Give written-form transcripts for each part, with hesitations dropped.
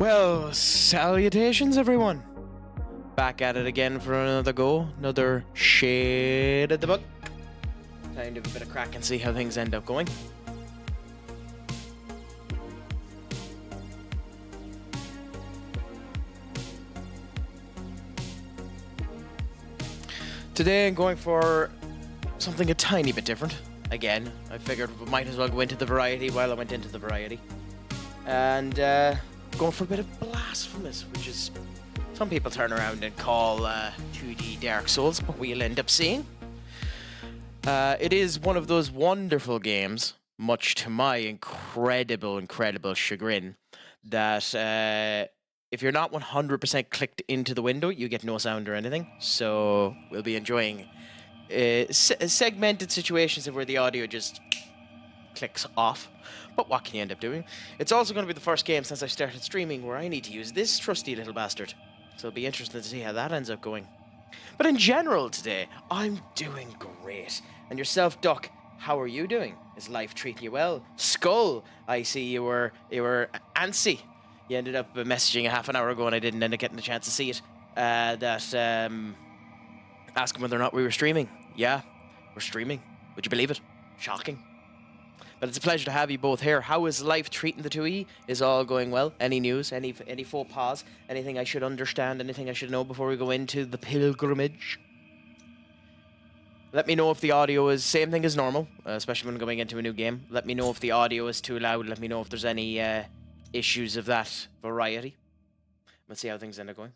Well, salutations everyone! Back at it again for another go, another shade of the book. Time to have a bit of crack and see how things end up going. Today I'm going for something a tiny bit different. Again, I figured we might as well go into the variety while I went into the variety. And going for a bit of Blasphemous, which is some people turn around and call 2D Dark Souls, but we'll end up seeing. It is one of those wonderful games, much to my incredible chagrin, that if you're not 100% clicked into the window, you get no sound or anything. So we'll be enjoying segmented situations where the audio just clicks off. But what can you end up doing? It's also going to be the first game since I started streaming where I need to use this trusty little bastard. So it'll be interesting to see how that ends up going. But in general today, I'm doing great. And yourself, Duck, how are you doing? Is life treating you well? Skull, I see you were antsy. You ended up messaging a half an hour ago and I didn't end up getting the chance to see it. Asking whether or not we were streaming. Yeah, we're streaming. Would you believe it? Shocking. But it's a pleasure to have you both here. How is life treating the 2E? Is all going well? Any news? Any faux pas? Anything I should understand? Anything I should know before we go into the pilgrimage? Let me know if the audio is same thing as normal, especially when going into a new game. Let me know if the audio is too loud. Let me know if there's any issues of that variety. Let's see how things end up going.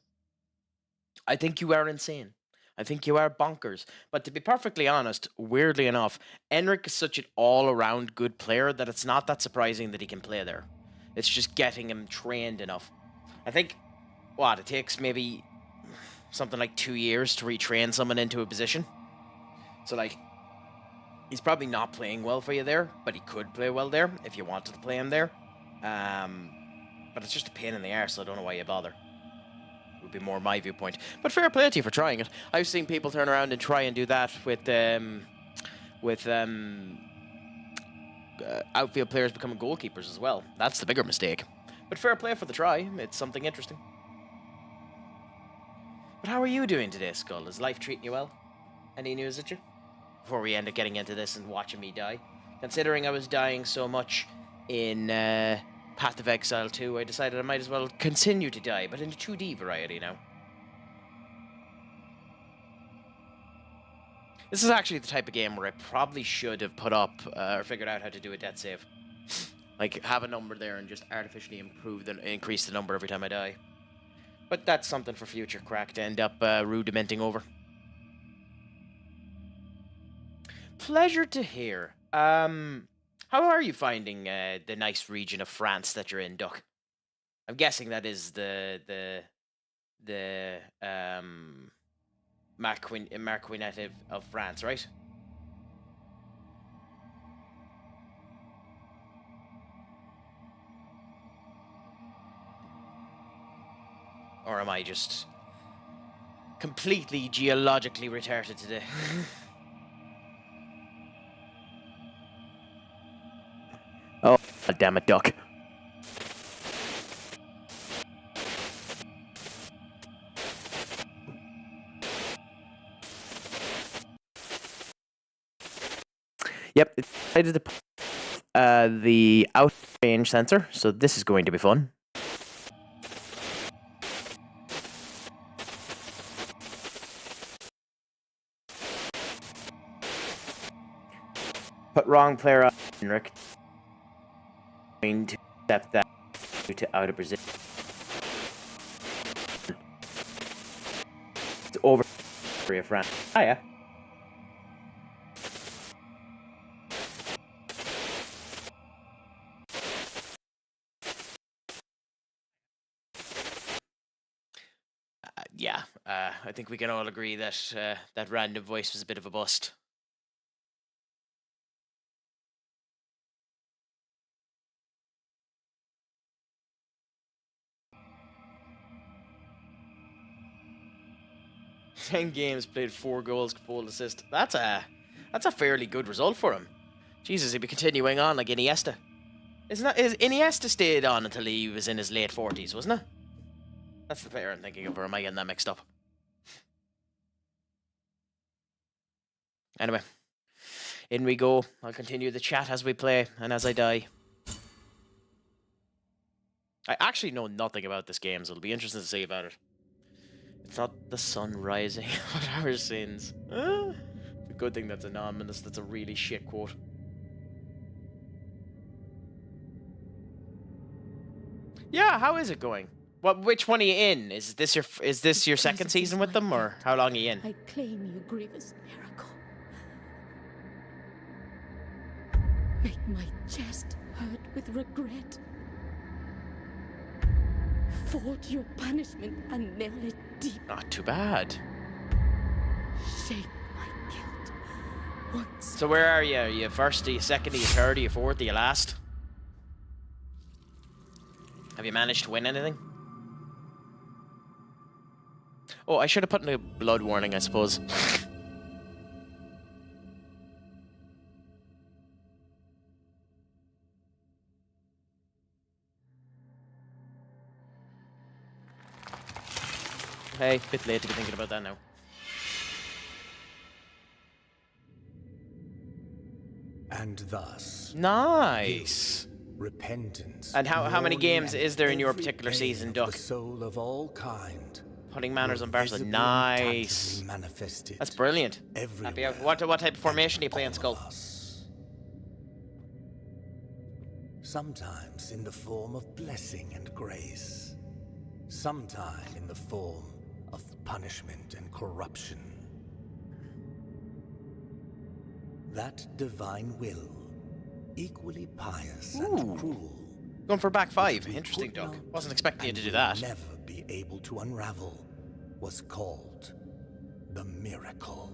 I think you are insane. I think you are bonkers. But to be perfectly honest, weirdly enough, Enric is such an all-around good player that it's not that surprising that he can play there. It's just getting him trained enough. I think, it takes maybe something like 2 years to retrain someone into a position. So, he's probably not playing well for you there, but he could play well there if you wanted to play him there. But it's just a pain in the arse, so I don't know why you bother. Would be more my viewpoint, but fair play to you for trying it. I've seen people turn around and try and do that with outfield players becoming goalkeepers as well. That's the bigger mistake. But fair play for the try. It's something interesting. But how are you doing today, Skull? Is life treating you well? Any news at you? Before we end up getting into this and watching me die. Considering I was dying so much in Path of Exile 2, I decided I might as well continue to die, but in a 2D variety now. This is actually the type of game where I probably should have put up or figured out how to do a death save. Have a number there and just artificially increase the number every time I die. But that's something for future crack to end up rudimenting over. Pleasure to hear. How are you finding the nice region of France that you're in, Duck? I'm guessing that is the Marquinet of France, right? Or am I just completely geologically retarded today? Oh, damn it, Duck. Yep, it's decided to put the out range sensor, so this is going to be fun. Put wrong player up, Henrik. Going to step that to out of position. It's over for your friend. Hiya. I think we can all agree that that random voice was a bit of a bust. Ten games played, 4 goals, 4 assists. That's a fairly good result for him. Jesus, he'd be continuing on like Iniesta. Isn't that Iniesta stayed on until he was in his late 40s, wasn't it? That's the player I'm thinking of, or am I getting that mixed up? Anyway, in we go. I'll continue the chat as we play and as I die. I actually know nothing about this game, so it'll be interesting to see about it. It's not the sun rising on our sins. The good thing that's anonymous. That's a really shit quote. Yeah, how is it going? Which one are you in? Is this your second season with them, or how long are you in? I claim you, grievous miracle. Make my chest hurt with regret. Forge your punishment and nail it deep. Not too bad. Shape my guilt. Once. So where are you? Are you first? Are you second? Are you third? Are you fourth? Are you last? Have you managed to win anything? Oh, I should have put in a blood warning, I suppose. Hey, bit late to be thinking about that now. And thus, Nice. repentance. And how many games is there in your particular season, Duck? The soul of all kind. Putting manners on Barca. visibly and Nice. tangibly manifested That's brilliant. everywhere. Happy out. What type of formation do you play in Skull? Us. Sometimes in the form of blessing and grace. Sometime in the form of punishment and corruption. That divine will, equally pious and cruel. Going for back five. which we Interesting, could Doug. not Wasn't expecting you and to do will that. never be able to unravel, was called the miracle.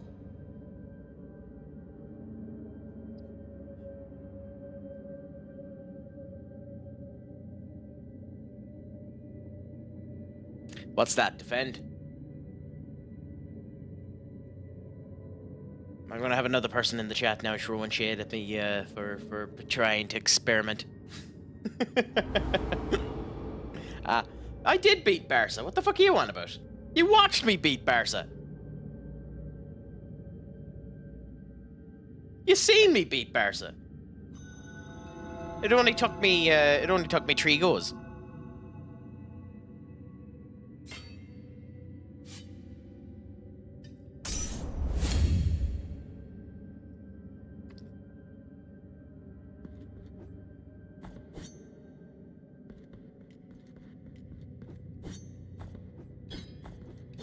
What's that? Defend? I'm going to have another person in the chat now throwing shade at me for trying to experiment. I did beat Barca. What the fuck are you on about? You watched me beat Barca. You seen me beat Barca. It only took me 3 goes.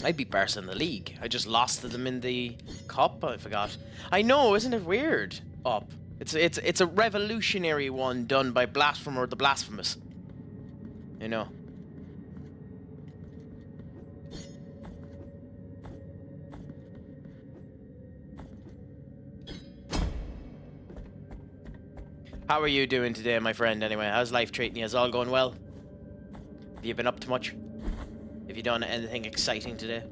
I beat Barca in the league. I just lost to them in the cup. I forgot. I know, isn't it weird? Up. It's a revolutionary one done by Blasphemous or the Blasphemous. You know. How are you doing today, my friend? Anyway, how's life treating you? Is all going well? Have you been up to much? Have you done anything exciting today?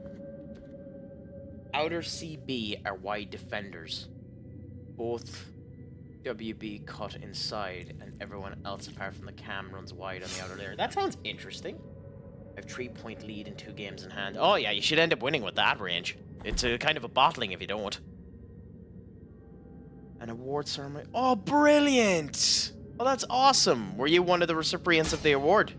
Outer CB are wide defenders. Both WB cut inside, and everyone else apart from the cam runs wide on the outer layer. That sounds interesting. I have 3-point lead in 2 games in hand. Oh yeah, you should end up winning with that range. It's a kind of a bottling if you don't. An award ceremony. Oh, brilliant! Oh, that's awesome. Were you one of the recipients of the award?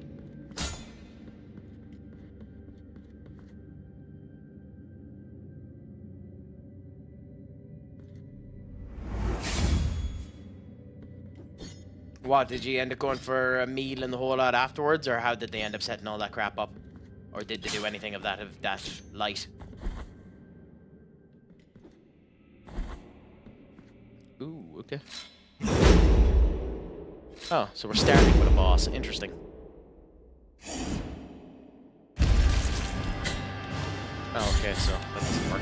What, did you end up going for a meal and the whole lot afterwards, or how did they end up setting all that crap up? Or did they do anything of that light? Ooh, okay. Oh, so we're starting with a boss. Interesting. Oh, okay, so that doesn't work.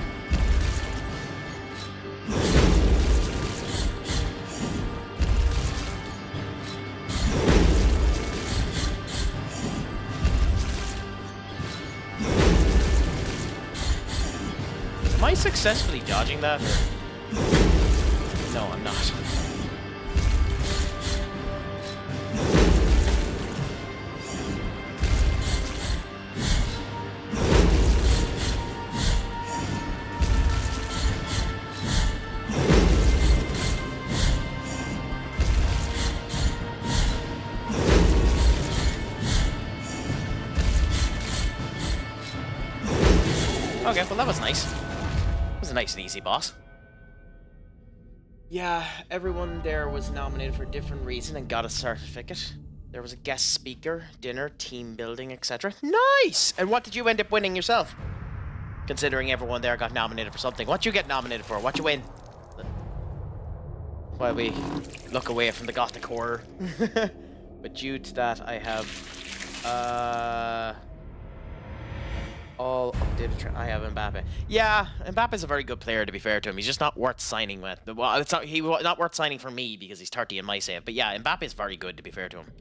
Am I successfully dodging that? Or... No, I'm not. Okay, well that was nice. It was a nice and easy boss. Yeah, everyone there was nominated for a different reason and got a certificate. There was a guest speaker, dinner, team building, etc. Nice! And what did you end up winning yourself? Considering everyone there got nominated for something. What you get nominated for? What you win? While we look away from the gothic horror. But due to that, I have all updated. I have Mbappe. Yeah, Mbappe's a very good player, to be fair to him. He's just not worth signing with. Well, it's not, not worth signing for me because he's 30 in my save. But yeah, Mbappe's very good, to be fair to him.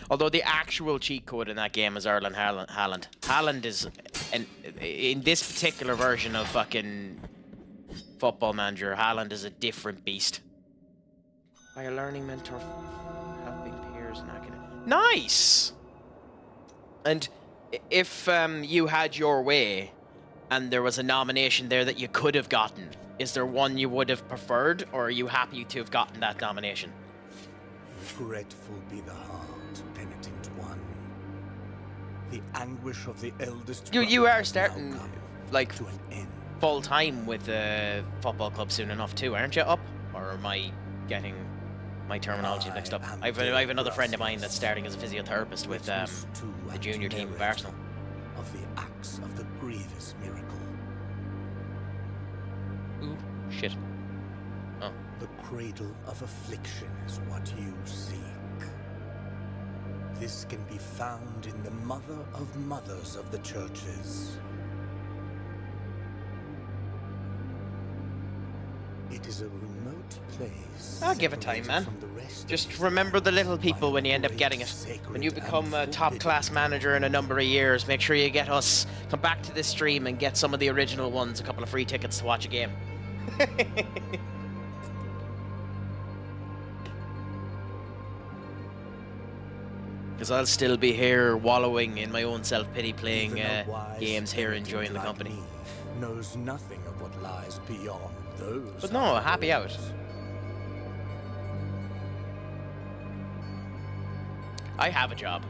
Although the actual cheat code in that game is Erling Haaland. Haaland is, in this particular version of fucking Football Manager, Haaland is a different beast. By a learning mentor, helping peers and academic. Nice! And if you had your way and there was a nomination there that you could have gotten, is there one you would have preferred, or are you happy to have gotten that nomination? Regretful be the heart, Penitent One. The anguish of the eldest. You are starting like to an end. Full time with the football club soon enough too, aren't you? Up, or am I getting my terminology mixed up? I have another friend of mine that's starting as a physiotherapist with the junior team of Arsenal. Of the acts of the grievous miracle. Ooh, shit. Oh. The cradle of affliction is what you seek. This can be found in the mother of mothers of the churches. It is a remote place. I'll give it time, man. Just remember the little people when you end up getting it. When you become a top-class manager in a number of years, make sure you come back to this stream and get some of the original ones, a couple of free tickets to watch a game. Because I'll still be here wallowing in my own self-pity playing games here, enjoying the company. Knows nothing of what lies beyond those. But no, happy out. I have a job.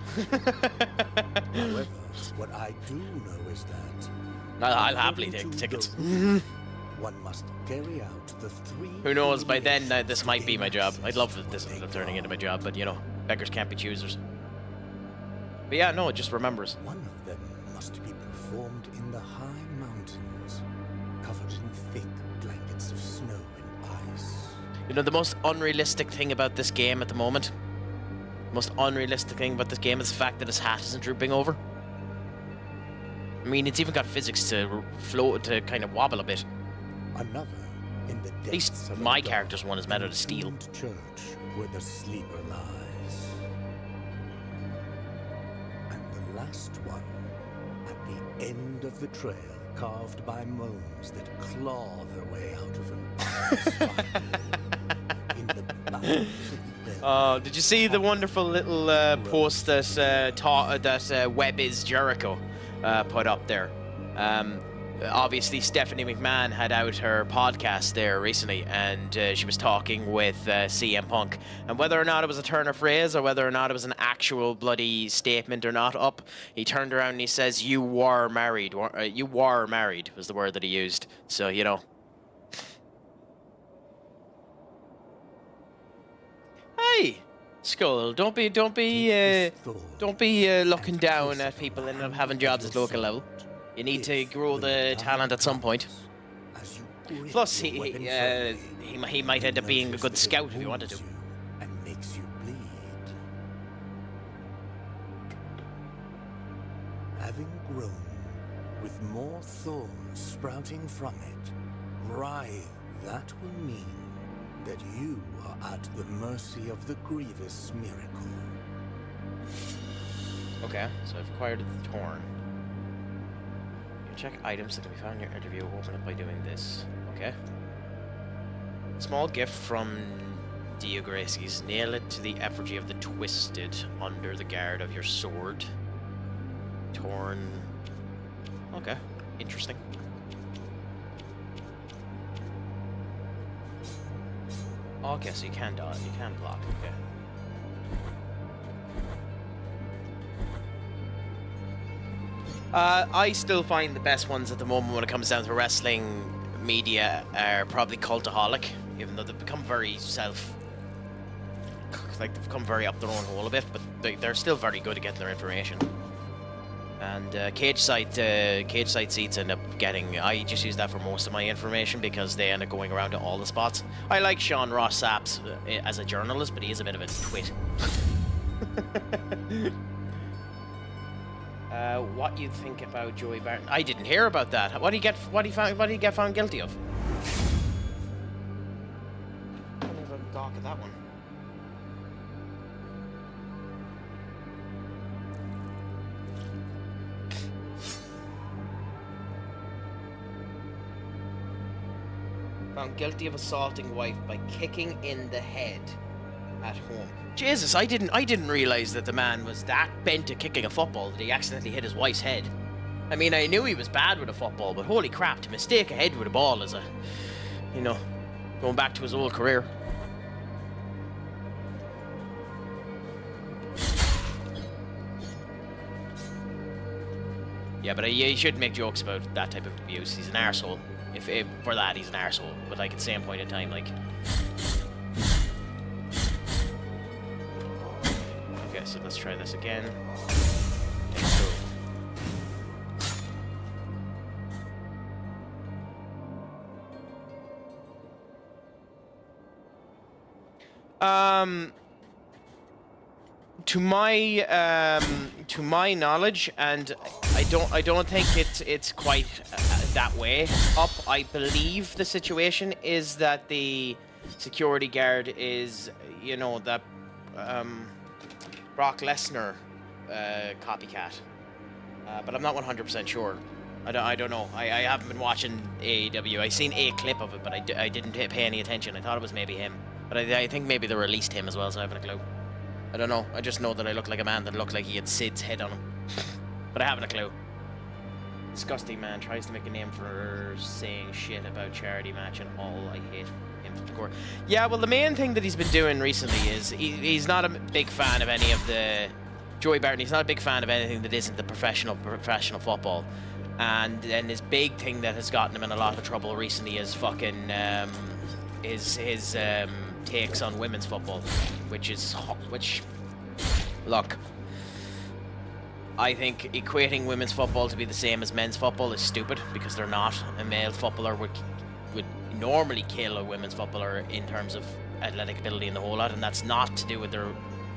However, what I do know is that I'll happily take the tickets. One must carry out the three. Who knows? By then, this might be my job. I'd love if this ended up turning into my job, but you know, beggars can't be choosers. But yeah, no, just remembers. One of them must be performed in the high mountains, covered in thick blankets of snow and ice. You know, the most unrealistic thing about this game at the moment, is the fact that his hat isn't drooping over. I mean, it's even got physics to float, to kind of wobble a bit. Another in the at least my character's one is made out of steel. Church where the sleeper lies. And the last one at the end of the trail, carved by moans that claw their way out of an iron spiral in the bowels of the did you see the wonderful little post that Web is Jericho put up there? Obviously, Stephanie McMahon had out her podcast there recently, and she was talking with CM Punk. And whether or not it was a turn of phrase or whether or not it was an actual bloody statement or not up, he turned around and he says, "You were married." You were married was the word that he used. So, you know. Hey, Skull, don't be looking down at people that end up having jobs at local level. You need to grow the talent at some point. Plus, he might end up being a good scout if he wanted to. And makes you bleed. Having grown, with more thorns sprouting from it, writhe, that will mean that you are at the mercy of the grievous miracle. Okay, so I've acquired the Torn. Check items that can be found in your interview. Open it by doing this. Okay. Small gift from Dio Gracies. Nail it to the effigy of the Twisted under the guard of your sword. Torn. Okay. Interesting. Okay, so you can dodge. You can block. Okay. I still find the best ones at the moment when it comes down to wrestling media are probably Cultaholic, even though they've become very they've become very up their own hole a bit, but they're still very good at getting their information. And cage site seats end up getting. I just use that for most of my information because they end up going around to all the spots. I like Sean Ross Sapp's as a journalist, but he is a bit of a twit. What you think about Joey Barton? I didn't hear about that. What did he get found guilty of? I don't have a gawk at that one. Found guilty of assaulting wife by kicking in the head at home. Jesus, I didn't realize that the man was that bent at kicking a football that he accidentally hit his wife's head. I mean, I knew he was bad with a football, but holy crap, to mistake a head with a ball is going back to his old career. Yeah, but you shouldn't make jokes about that type of abuse. He's an arsehole. For that, he's an arsehole. But like at the same point in time, like. Okay, so let's try this again. To my knowledge, and I don't think it's quite that way up. I believe the situation is that the security guard is, that Brock Lesnar copycat, but I'm not 100% sure. I don't know. I haven't been watching AEW. I seen a clip of it, but I didn't pay any attention. I thought it was maybe him, but I think maybe they released him as well, so I haven't a clue. I don't know. I just know that I look like a man that looked like he had Sid's head on him. But I haven't a clue. Disgusting man tries to make a name for saying shit about charity match and all. I hate him to the core. Yeah, well, the main thing that he's been doing recently is he's not a big fan of any of the... Joey Barton, he's not a big fan of anything that isn't the professional football. And then his big thing that has gotten him in a lot of trouble recently is fucking... his takes on women's football, which look, I think equating women's football to be the same as men's football is stupid, because they're not. A male footballer would normally kill a women's footballer in terms of athletic ability and the whole lot, and that's not to do with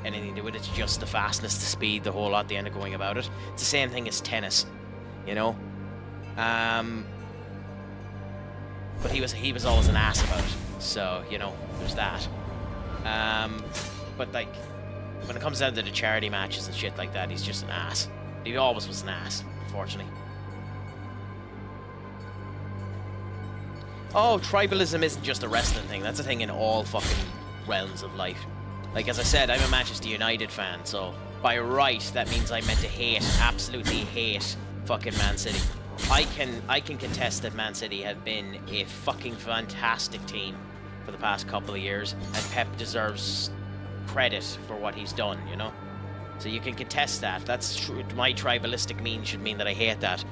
anything to do with it. It's just the fastness, the speed, the whole lot, the end of going about it. It's the same thing as tennis, but he was always an ass about it. So, there's that. But like, when it comes down to the charity matches and shit like that, he's just an ass. He always was an ass, unfortunately. Oh, tribalism isn't just a wrestling thing. That's a thing in all fucking realms of life. Like, as I said, I'm a Manchester United fan, so by right, that means I'm meant to absolutely hate fucking Man City. I can contest that Man City have been a fucking fantastic team for the past couple of years, and Pep deserves credit for what he's done, So you can contest that. That's true. My tribalistic mean should mean that I hate that.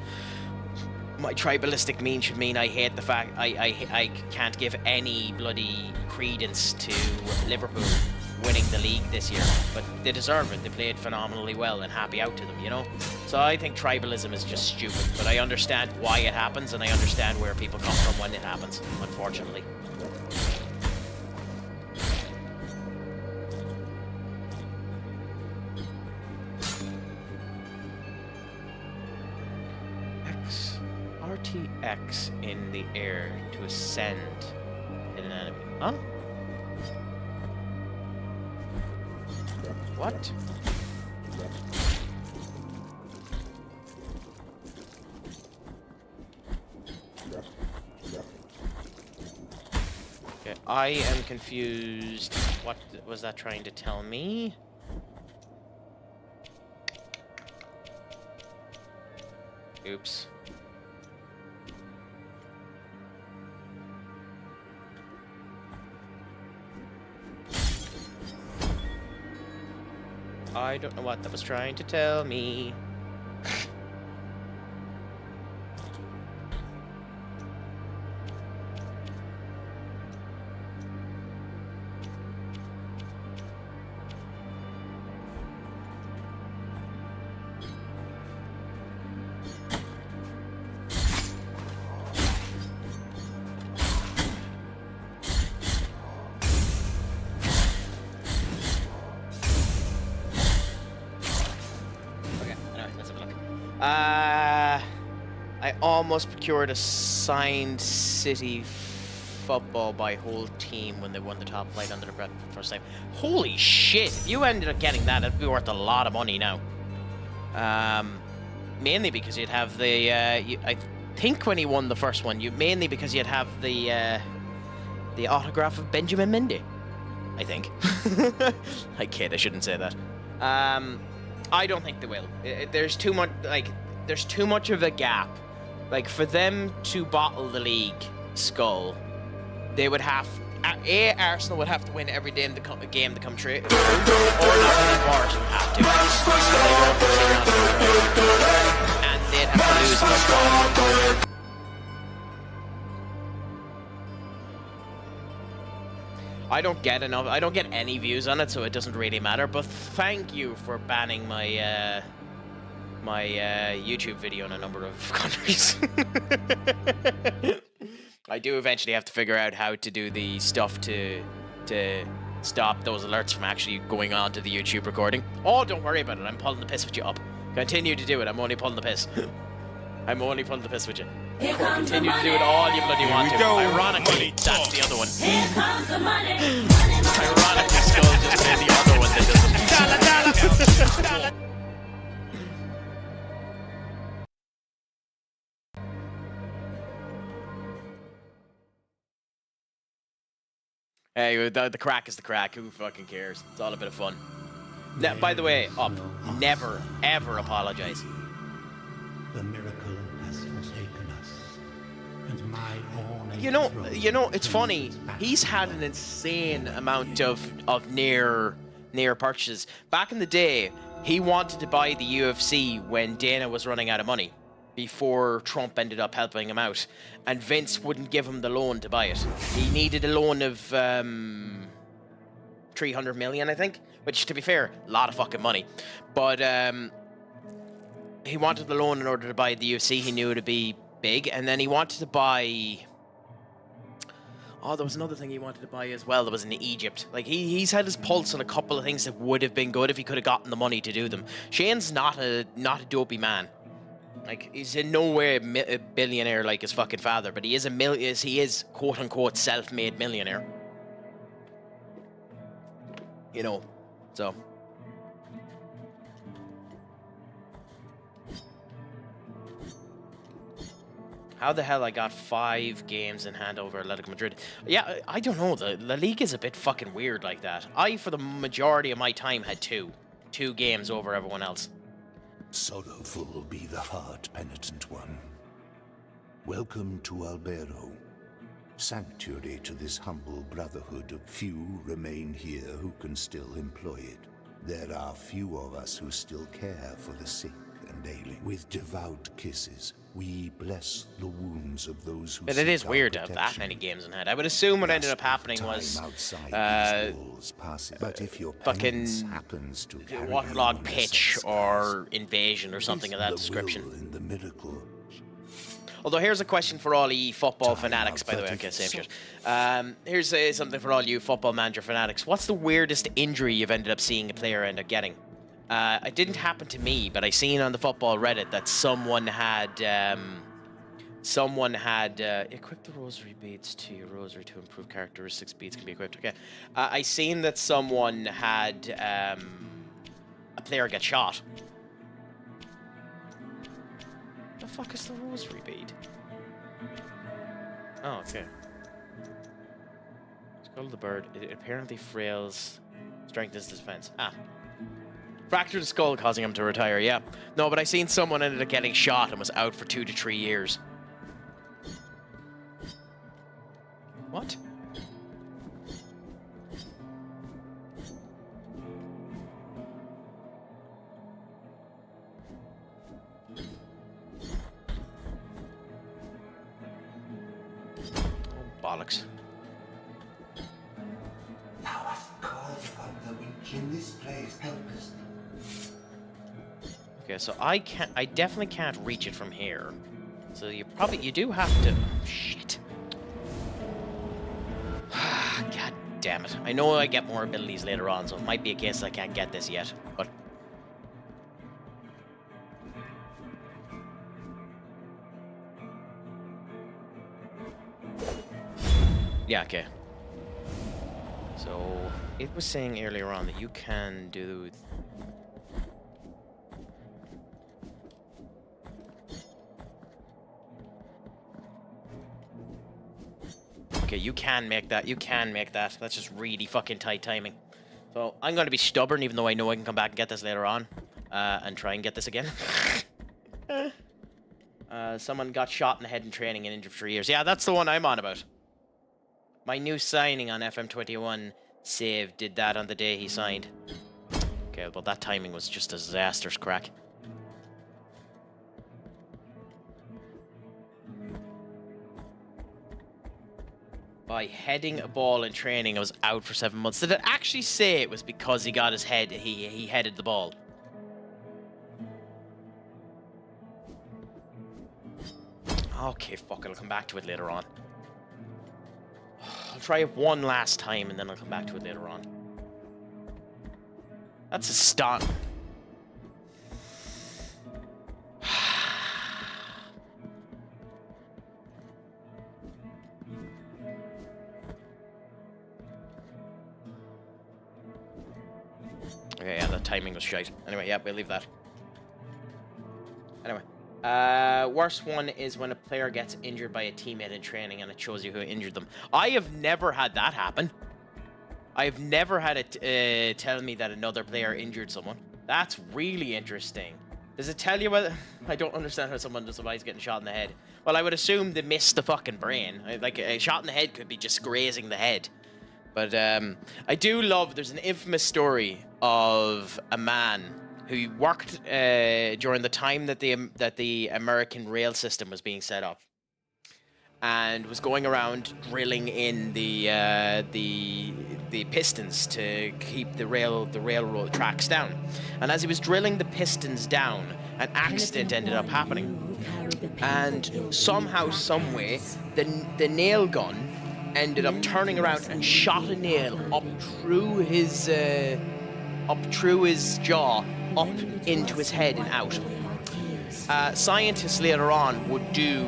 My tribalistic mean should mean I hate the fact I can't give any bloody credence to Liverpool winning the league this year, but they deserve it. They played phenomenally well, and happy out to them, So I think tribalism is just stupid, but I understand why it happens, and I understand where people come from when it happens, unfortunately. RTX in the air to ascend hit an enemy. Huh? What? Okay, I am confused. What was that trying to tell me? Oops. I don't know what that was trying to tell me. I almost procured a signed City football by whole team when they won the top flight under the breath for the first time. Holy shit! If you ended up getting that, it'd be worth a lot of money now. Mainly because you'd have the. I think when he won the first one, mainly because you'd have the autograph of Benjamin Mendy. I think. I kid. I shouldn't say that. I don't think they will. There's too much. There's too much of a gap. Like, for them to bottle the league, Skull, they would have... Arsenal would have to win every game to come true, or Nottingham Forest would have to. And they'd have to lose by 5. I don't get enough. I don't get any views on it, so it doesn't really matter. But thank you for banning my YouTube video in a number of countries. I do eventually have to figure out how to do the stuff to stop those alerts from actually going on to the YouTube recording. Oh, don't worry about it. I'm pulling the piss with you up. Continue to do it. I'm only pulling the piss. I'm only pulling the piss with you. Continue to do it all you bloody want to. Ironically, that's the other one. Here comes the money. Ironically, Skull just made the other one that doesn't. Hey, the crack is the crack. Who fucking cares? It's all a bit of fun. Now, by the way, never, ever apologize. The miracle has forsaken us, and my own. You know, it's funny. He's had an insane amount of near purchases. Back in the day, he wanted to buy the UFC when Dana was running out of money, before Trump ended up helping him out, and Vince wouldn't give him the loan to buy it. He needed a loan of 300 million, I think, which, to be fair, a lot of fucking money. But he wanted the loan in order to buy the UFC. He knew it would be big, and then he wanted to buy... Oh, there was another thing he wanted to buy as well that was in Egypt. Like, he's had his pulse on a couple of things that would have been good if he could have gotten the money to do them. Shane's not a dopey man. Like, he's in no way a billionaire like his fucking father, but he is he is quote-unquote self-made millionaire. You know, so... How the hell I got 5 games in hand over Atletico Madrid? Yeah, I don't know. The league is a bit fucking weird like that. I, for the majority of my time, had 2 games over everyone else. Sorrowful be the heart, Penitent One. Welcome to Albero, sanctuary to this humble brotherhood of few remain here who can still employ it. There are few of us who still care for the sick and ailing. With devout kisses, we bless the wounds of those who. But it is weird to have that many games in hand. I would assume what ended up happening was fucking waterlogged pitch or invasion or something of that description. Although here's a question for all you football fanatics, by the way. Okay, same shit. Here's something for all you football manager fanatics. What's the weirdest injury you've ended up seeing a player end up getting? It didn't happen to me, but I seen on the football Reddit that someone had equip the rosary beads to your rosary to improve characteristics. Beads can be equipped. Okay, I seen that someone had a player get shot. The fuck is the rosary bead? Oh, okay. Skull of the bird. It apparently frails, strengthens defense. Ah. Fractured the skull, causing him to retire, yeah. No, but I seen someone ended up getting shot and was out for 2 to 3 years. What? Oh, bollocks. Thou hast called upon the witch in this place, help us. Okay, so I definitely can't reach it from here. So you do have to... Shit. God damn it. I know I get more abilities later on, so it might be a case I can't get this yet, but... Yeah, okay. So, it was saying earlier on that you can do... Okay, you can make that. You can make that. That's just really fucking tight timing. So, I'm going to be stubborn, even though I know I can come back and get this later on. And try and get this again. Someone got shot in the head in training and injured for years. Yeah, that's the one I'm on about. My new signing on FM21 save did that on the day he signed. Okay, well, that timing was just a disastrous crack. By heading a ball in training, I was out for 7 months. Did it actually say it was because he got his head, he headed the ball? Okay, fuck it, I'll come back to it later on. I'll try it one last time and then I'll come back to it later on. That's a stun. Okay, yeah, the timing was shite. Anyway, yeah, we'll leave that. Anyway. Worst one is when a player gets injured by a teammate in training and it shows you who injured them. I have never had that happen. I've never had it tell me that another player injured someone. That's really interesting. Does it tell you whether... I don't understand how someone just survives getting shot in the head. Well, I would assume they missed the fucking brain. Like, a shot in the head could be just grazing the head. But I do love... There's an infamous story of a man who worked during the time that the American rail system was being set up, and was going around drilling in the pistons to keep the railroad tracks down. And as he was drilling the pistons down, an accident ended up happening, and somehow, someway, the nail gun ended up turning around and shot a nail up through his jaw, up into his head and out. Scientists later on would do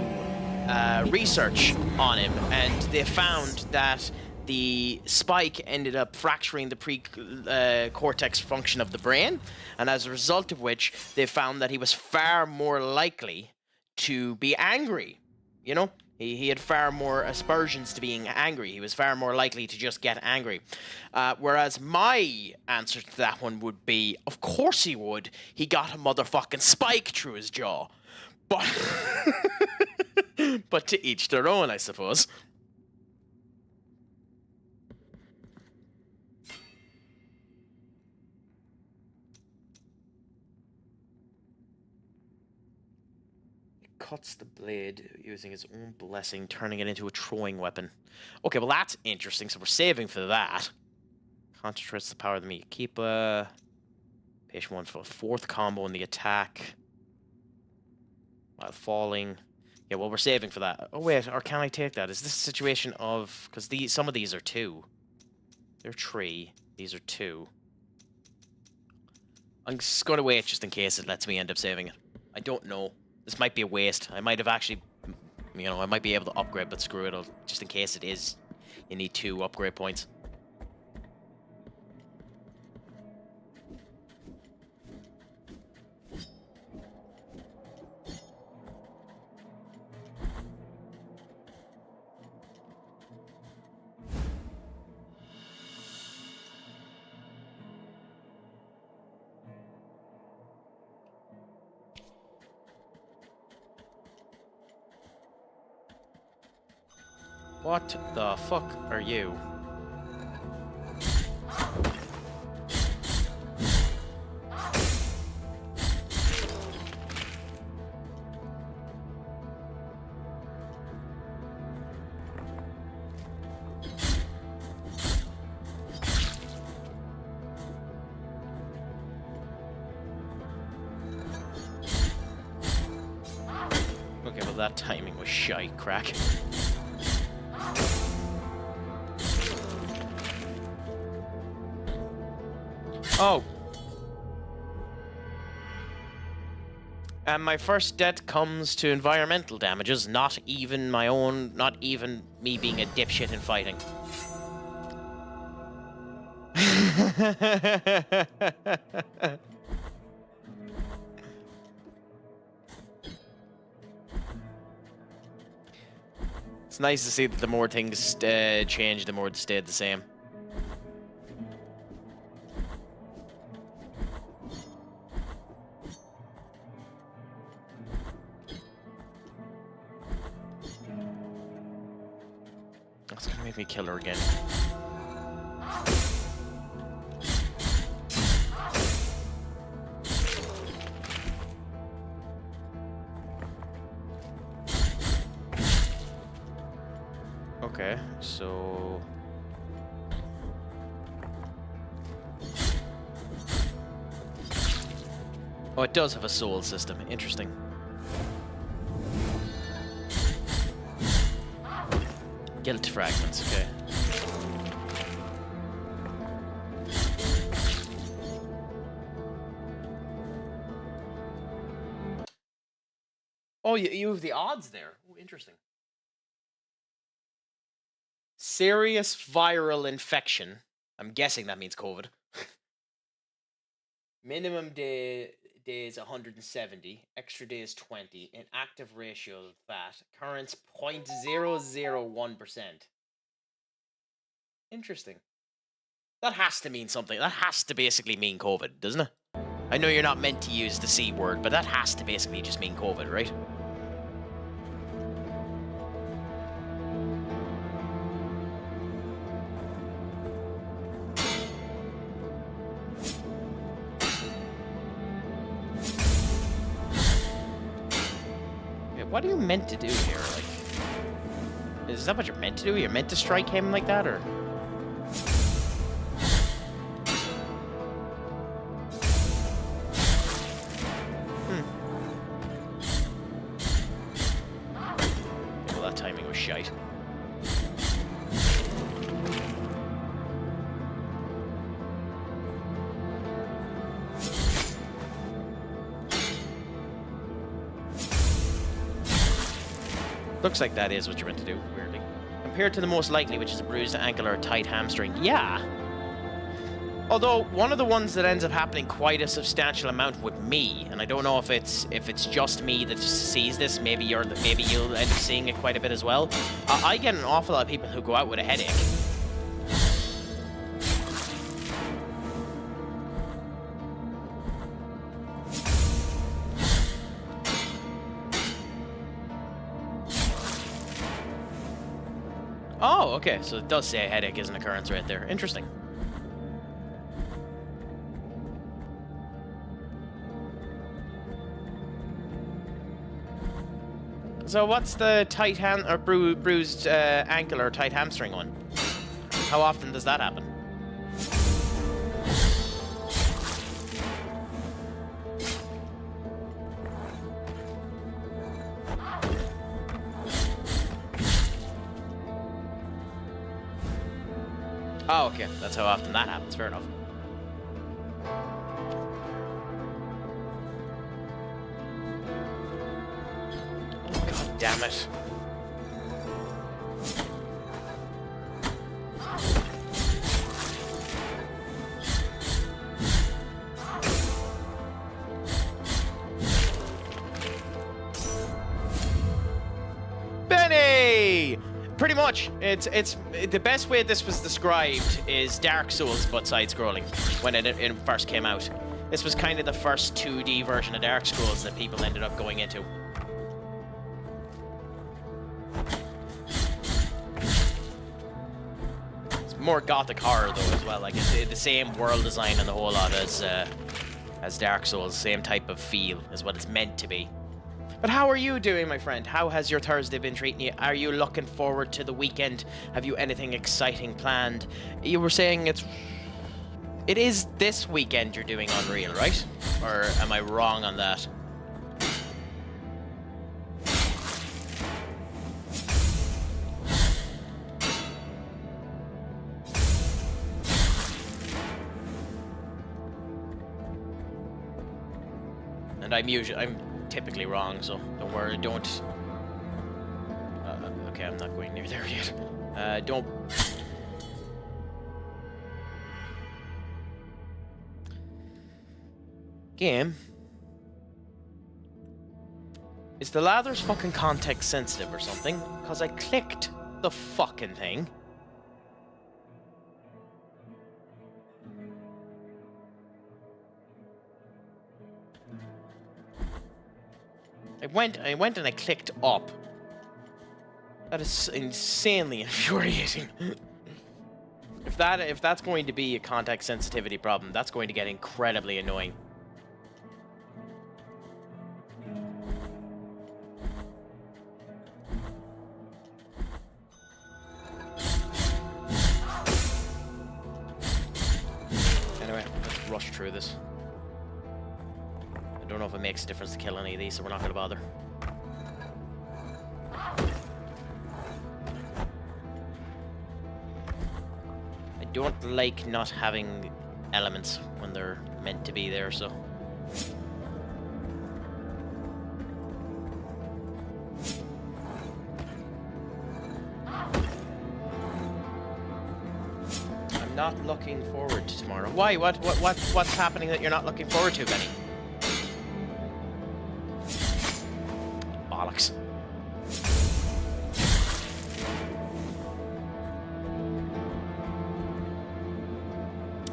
research on him, and they found that the spike ended up fracturing the pre-cortex function of the brain, and as a result of which, they found that he was far more likely to be angry. You know? He had far more aspersions to being angry. He was far more likely to just get angry. Whereas my answer to that one would be, of course he would. He got a motherfucking spike through his jaw. But, but to each their own, I suppose. Cuts the blade using his own blessing, turning it into a throwing weapon. Okay, well that's interesting, so we're saving for that. Concentrates the power of the meat. Keep patient one for a fourth combo in the attack while falling. Yeah, well we're saving for that. Oh wait, or can I take that? Is this a situation of... Because some of these are 2. They're 3. These are 2. I'm just going to wait just in case it lets me end up saving it. I don't know. This might be a waste. I might have actually, you know, I might be able to upgrade, but screw it. Just in case it is, you need 2 upgrade points. What the fuck are you? Okay, well that timing was shite, crack. Oh. And my first debt comes to environmental damages, not even my own, not even me being a dipshit in fighting. It's nice to see that the more things change, the more it stayed the same. That's gonna make me kill her again. Okay, so... Oh, it does have a soul system. Interesting. Guilt fragments, okay. Oh, you have the odds there. Oh, interesting. Serious viral infection. I'm guessing that means COVID. Minimum days 170. Extra days 20. Inactive ratio of that. Currents 0.001%. Interesting. That has to mean something. That has to basically mean COVID, doesn't it? I know you're not meant to use the C word, but that has to basically just mean COVID, right? What are you meant to do here? Like, is that what you're meant to do? You're meant to strike him like that, or? Well, that timing was shite. Looks like that is what you're meant to do, weirdly. Compared to the most likely, which is a bruised ankle or a tight hamstring. Yeah. Although, one of the ones that ends up happening quite a substantial amount with me, and I don't know if it's just me that sees this, maybe you'll end up seeing it quite a bit as well. I get an awful lot of people who go out with a headache. Oh, okay, so it does say a headache is an occurrence right there. Interesting. So what's the tight hand or bruised ankle or tight hamstring one? How often does that happen? Oh, okay. That's how often that happens. Fair enough. God damn it. Benny! Pretty much. It's the best way this was described is Dark Souls but side-scrolling when it first came out. This was kind of the first 2D version of Dark Souls that people ended up going into. It's more gothic horror though as well. Like it's the same world design and the whole lot as Dark Souls. Same type of feel is what it's meant to be. But how are you doing, my friend? How has your Thursday been treating you? Are you looking forward to the weekend? Have you anything exciting planned? You were saying it is this weekend you're doing Unreal, right? Or am I wrong on that? And I'm typically wrong, so don't worry, don't... okay, I'm not going near there yet. Don't... Game. Is the ladders fucking context sensitive or something? Because I clicked the fucking thing. I went and I clicked up. That is insanely infuriating. If that's going to be a context sensitivity problem, that's going to get incredibly annoying. Anyway, let's rush through this. I don't know if it makes a difference to kill any of these, so we're not going to bother. I don't like not having elements when they're meant to be there, so... I'm not looking forward to tomorrow. Why? What's happening that you're not looking forward to, Benny? Bollocks.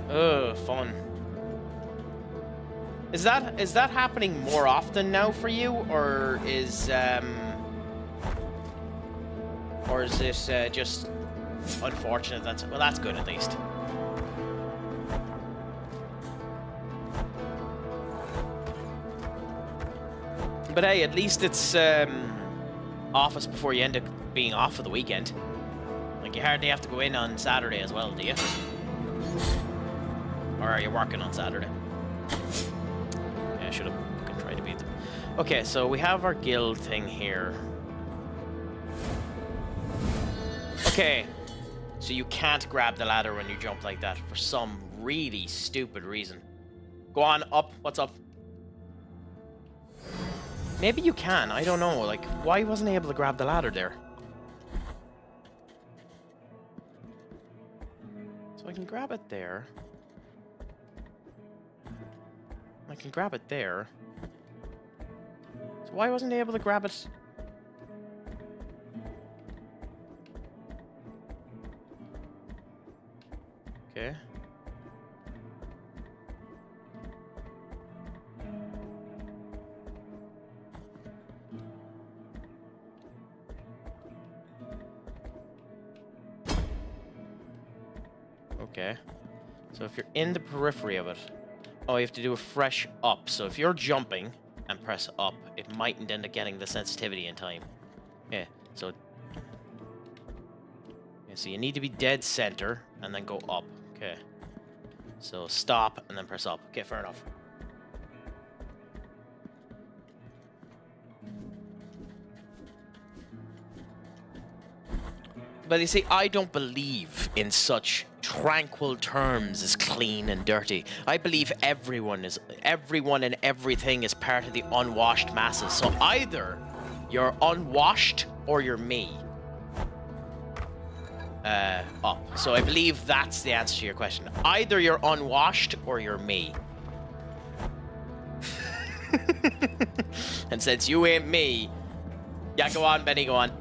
Ugh, fun. Is that happening more often now for you, or is it just unfortunate? That's good at least. But hey, at least it's office before you end up being off for the weekend. Like, you hardly have to go in on Saturday as well, do you? Or are you working on Saturday? Yeah, I should have tried to beat them. Okay, so we have our guild thing here. Okay, so you can't grab the ladder when you jump like that for some really stupid reason. Go on, up. What's up? Maybe you can, I don't know. Like, why wasn't I able to grab the ladder there? So I can grab it there. I can grab it there. So why wasn't I able to grab it? Okay. Okay. So if you're in the periphery of it... Oh, you have to do a fresh up. So if you're jumping and press up, it mightn't end up getting the sensitivity in time. Yeah, so... Yeah, so you need to be dead center and then go up. Okay. So stop and then press up. Okay, fair enough. But you see, I don't believe in such tranquil terms as clean and dirty. I believe everyone and everything is part of the unwashed masses. So either you're unwashed or you're me. Up. So I believe that's the answer to your question. Either you're unwashed or you're me. And since you ain't me, yeah, go on, Benny, go on.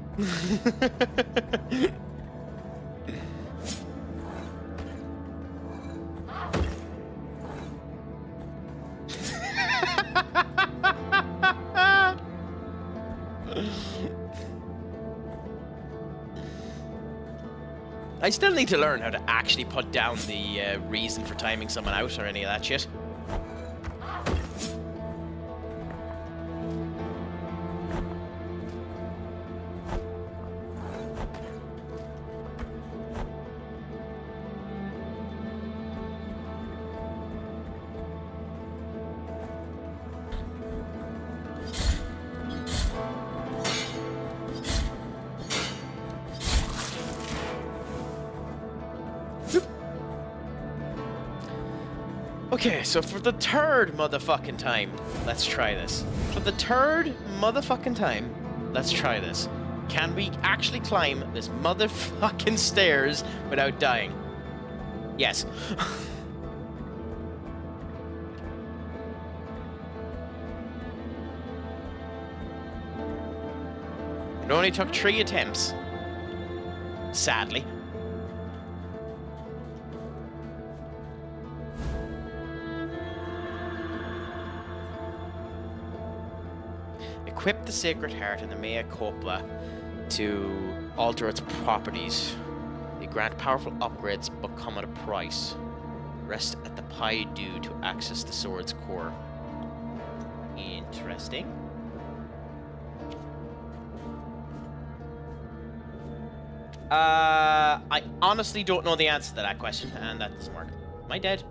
I still need to learn how to actually put down the reason for timing someone out or any of that shit. Okay, so for the third motherfucking time, let's try this. For the third motherfucking time, let's try this. Can we actually climb this motherfucking stairs without dying? Yes. It only took 3 attempts. Sadly. Equip the Sacred Heart in the Mea Copla to alter its properties. They grant powerful upgrades but come at a price. Rest at the Pi Dew to access the sword's core. Interesting. I honestly don't know the answer to that question, and that doesn't work. Am I dead?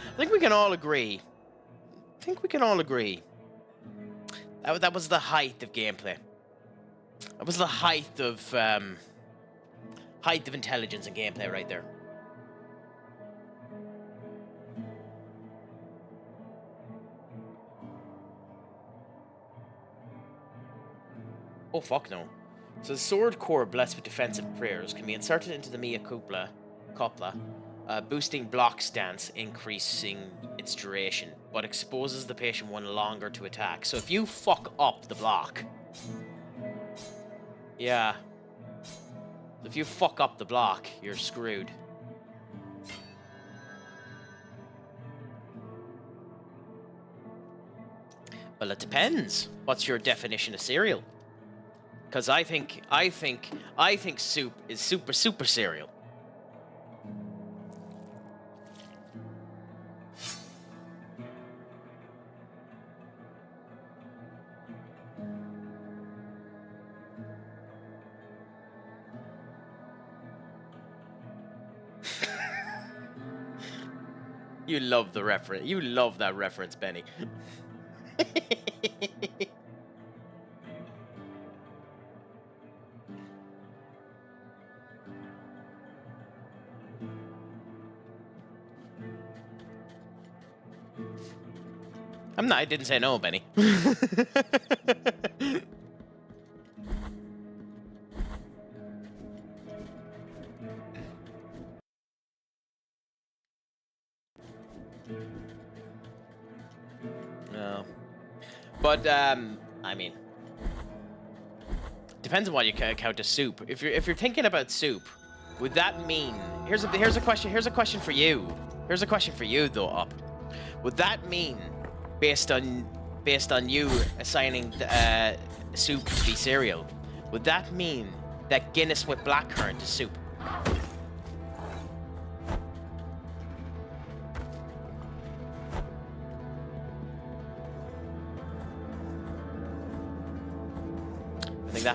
I think we can all agree. That was the height of gameplay. That was the height of intelligence and gameplay right there. Oh fuck no. So the sword core blessed with defensive prayers can be inserted into the Mea Copla, boosting block stance, increasing its duration, but exposes the patient one longer to attack. So if you fuck up the block, yeah. If you fuck up the block, you're screwed. Well, it depends. What's your definition of cereal? Because I think soup is super cereal. You love the reference. You love that reference, Benny. I didn't say no, Benny. No. But, I mean, depends on what you count as soup. If you're thinking about soup, would that mean... Here's a question for you. Here's a question for you, though, Up. Would that mean, based on you assigning soup to be cereal, would that mean that Guinness with blackcurrant is soup?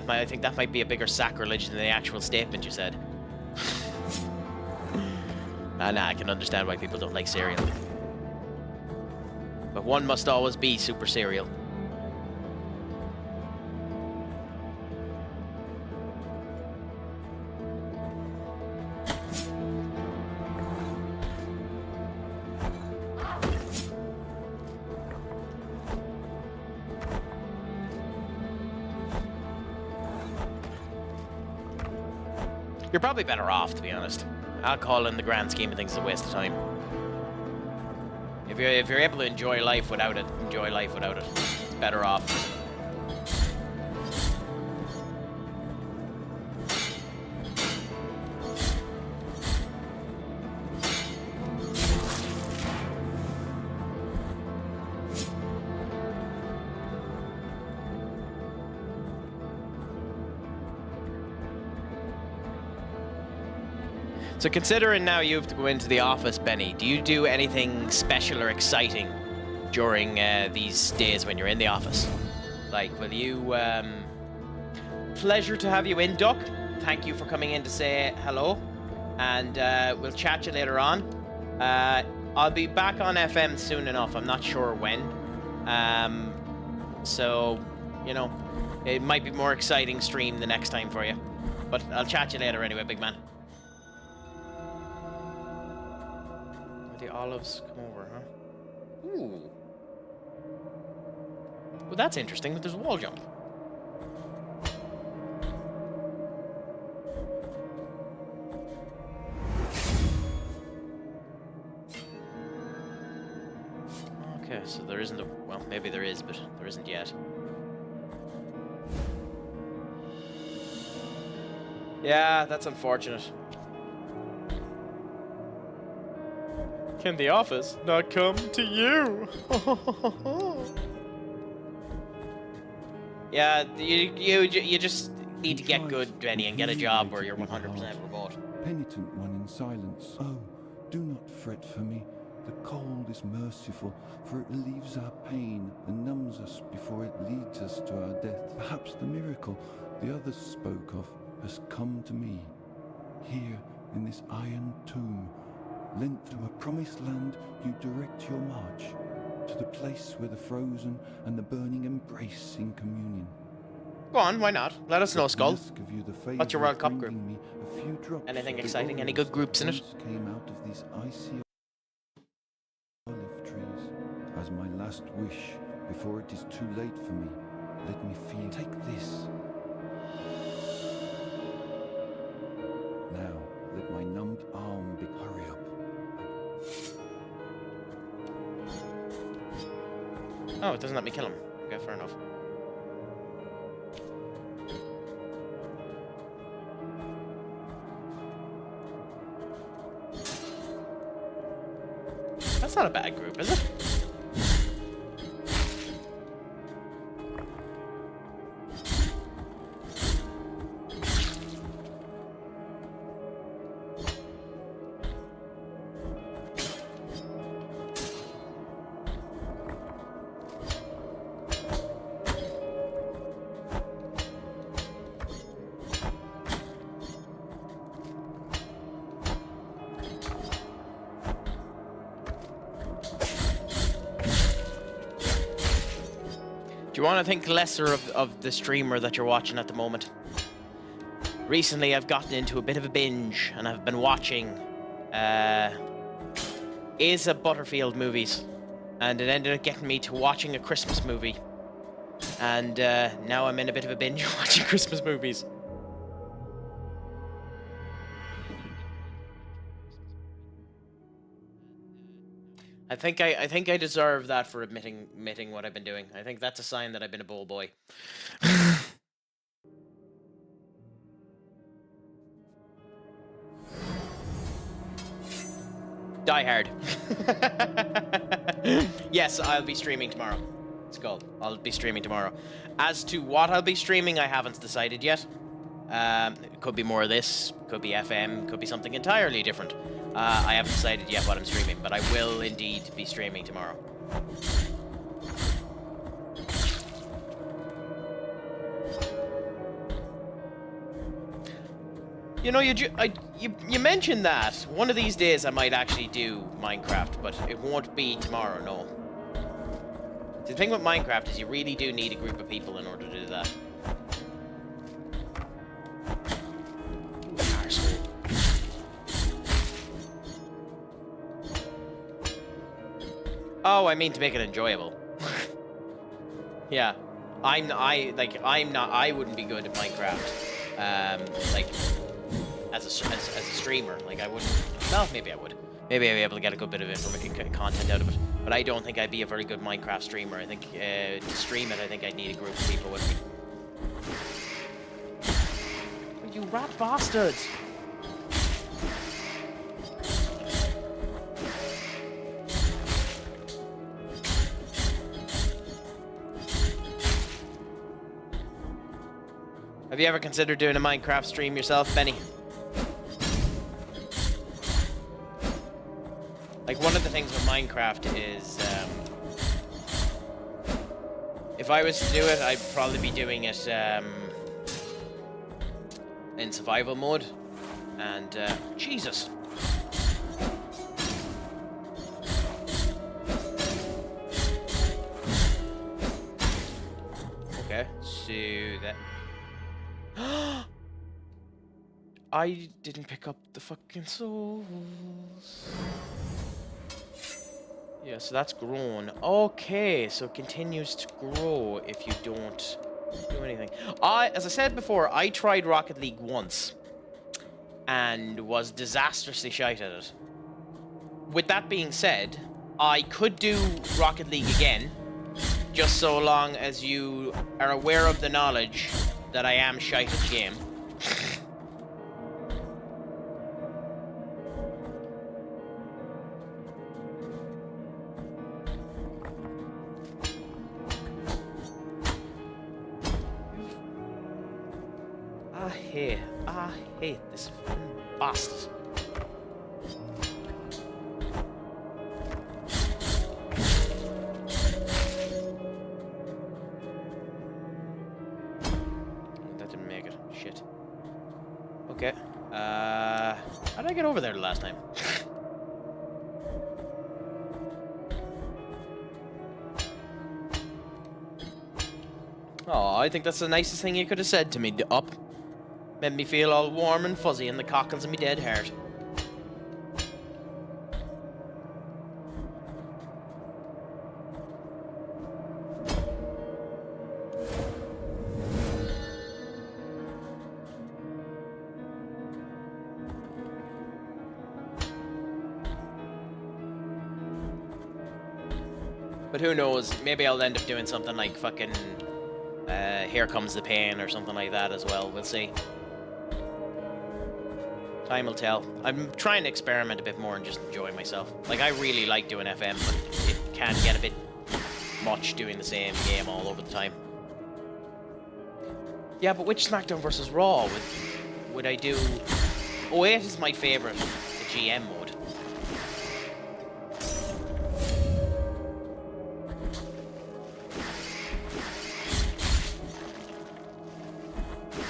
I think that might be a bigger sacrilege than the actual statement you said. Nah, I can understand why people don't like cereal. But one must always be super cereal. You're probably better off, to be honest. Alcohol, in the grand scheme of things, is a waste of time. If you're able to enjoy life without it, enjoy life without it. It's better off. So considering now you have to go into the office, Benny, do you do anything special or exciting during these days when you're in the office? Like, will you... Pleasure to have you in, Duck. Thank you for coming in to say hello. And we'll chat you later on. I'll be back on FM soon enough. I'm not sure when. So, you know, it might be more exciting stream the next time for you. But I'll chat to you later anyway, big man. The olives come over, huh? Ooh. Well, that's interesting, but there's a wall jump. Okay, so there isn't a... Well, maybe there is, but there isn't yet. Yeah, that's unfortunate. Can the office not come to you? Yeah, you just need to get good, Benny, and get a job where you're 100% remote. Penitent One in silence. Oh, do not fret for me. The cold is merciful, for it relieves our pain and numbs us before it leads us to our death. Perhaps the miracle the others spoke of has come to me. Here, in this iron tomb, lent through a promised land, you direct your march to the place where the frozen and the burning embrace in communion. Go on, why not? Let us know, Skull. You What's your World Cup group? Anything exciting? Any good groups in it? Came out of these icy olive trees. As my last wish, before it is too late for me, let me feel. Take this. Now, let my numbed arm be. Hurry up. Oh, it doesn't let me kill him. Okay, fair enough. That's not a bad group, is it? Do you want to think lesser of the streamer that you're watching at the moment? Recently, I've gotten into a bit of a binge, and I've been watching Asa Butterfield movies, and it ended up getting me to watching a Christmas movie, and now I'm in a bit of a binge watching Christmas movies. I think I deserve that for admitting what I've been doing. I think that's a sign that I've been a bull boy. Die Hard. Yes, I'll be streaming tomorrow. It's called. I'll be streaming tomorrow. As to what I'll be streaming, I haven't decided yet. It could be more of this, could be FM, could be something entirely different. I haven't decided yet what I'm streaming, but I will indeed be streaming tomorrow. You know, you mentioned that. One of these days I might actually do Minecraft, but it won't be tomorrow, no. The thing with Minecraft is you really do need a group of people in order to do that. Oh, I mean to make it enjoyable. Yeah, I wouldn't be good at Minecraft. Like as a streamer, like I wouldn't. Well, maybe I would. Maybe I'd be able to get a good bit of content out of it. But I don't think I'd be a very good Minecraft streamer. I think to stream it, I think I'd need a group of people with me. You rat bastards! Have you ever considered doing a Minecraft stream yourself, Benny? Like, one of the things with Minecraft is, if I was to do it, I'd probably be doing it, in survival mode. And, Jesus. do that. I didn't pick up the fucking souls. Yeah, so that's grown. Okay, so it continues to grow if you don't do anything. As I said before, I tried Rocket League once and was disastrously shite at it. With that being said, I could do Rocket League again, just so long as you are aware of the knowledge that I am shite at the game. I hate this bastard. That didn't make it. Shit. Okay. How did I get over there the last time? Oh, I think that's the nicest thing you could have said to me, Up. Made me feel all warm and fuzzy in the cockles of me dead heart. But who knows, maybe I'll end up doing something like fucking Here Comes the Pain or something like that as well, we'll see. Time will tell. I'm trying to experiment a bit more and just enjoy myself. Like, I really like doing FM, but it can get a bit much doing the same game all over the time. Yeah, but which SmackDown versus Raw would I do? 08 is my favorite, the GM mode.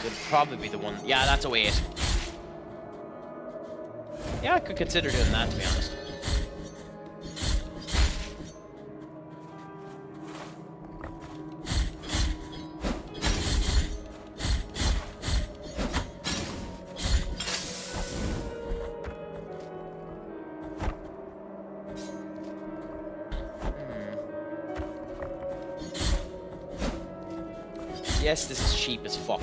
Could probably be the one. Yeah, that's 08. Yeah, I could consider doing that, to be honest. Yes, this is cheap as fuck.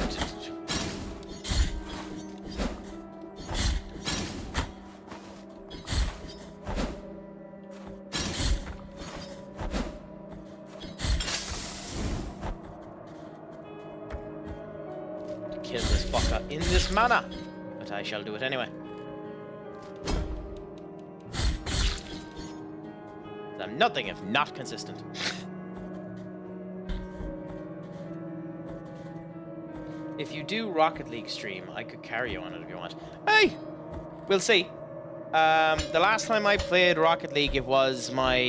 Kill this fucker in this manner, but I shall do it anyway. I'm nothing if not consistent. If you do Rocket League stream, I could carry you on it if you want. Hey, we'll see. The last time I played Rocket League, it was my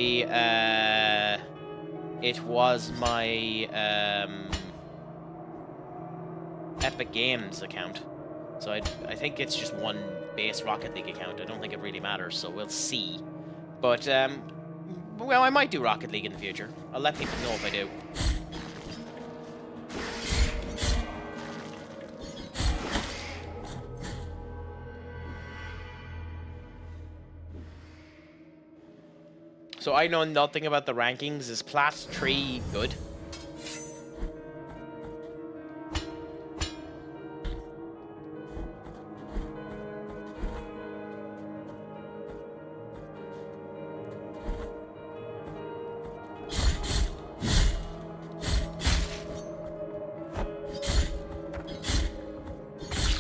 Epic Games account. So I think it's just one base Rocket League account. I don't think it really matters, so we'll see. But, well, I might do Rocket League in the future. I'll let people know if I do. So I know nothing about the rankings. Is Plat 3 good?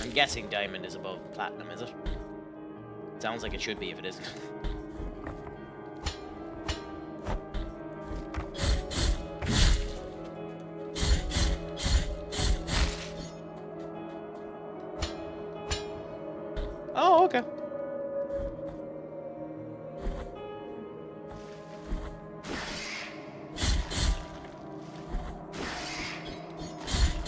I'm guessing Diamond is above Platinum, is it? Sounds like it should be if it isn't. Oh, okay.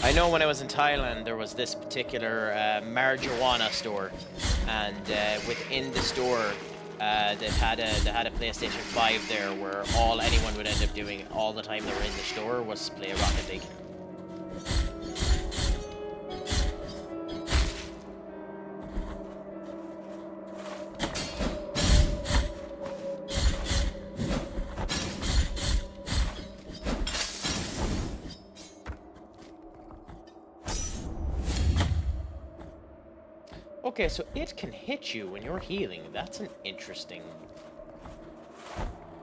I know when I was in Thailand, there was this particular marijuana store, and within the store, they had a PlayStation 5 there, where all anyone would end up doing all the time they were in the store was play Rocket League. Okay, so it can hit you when you're healing. That's an interesting...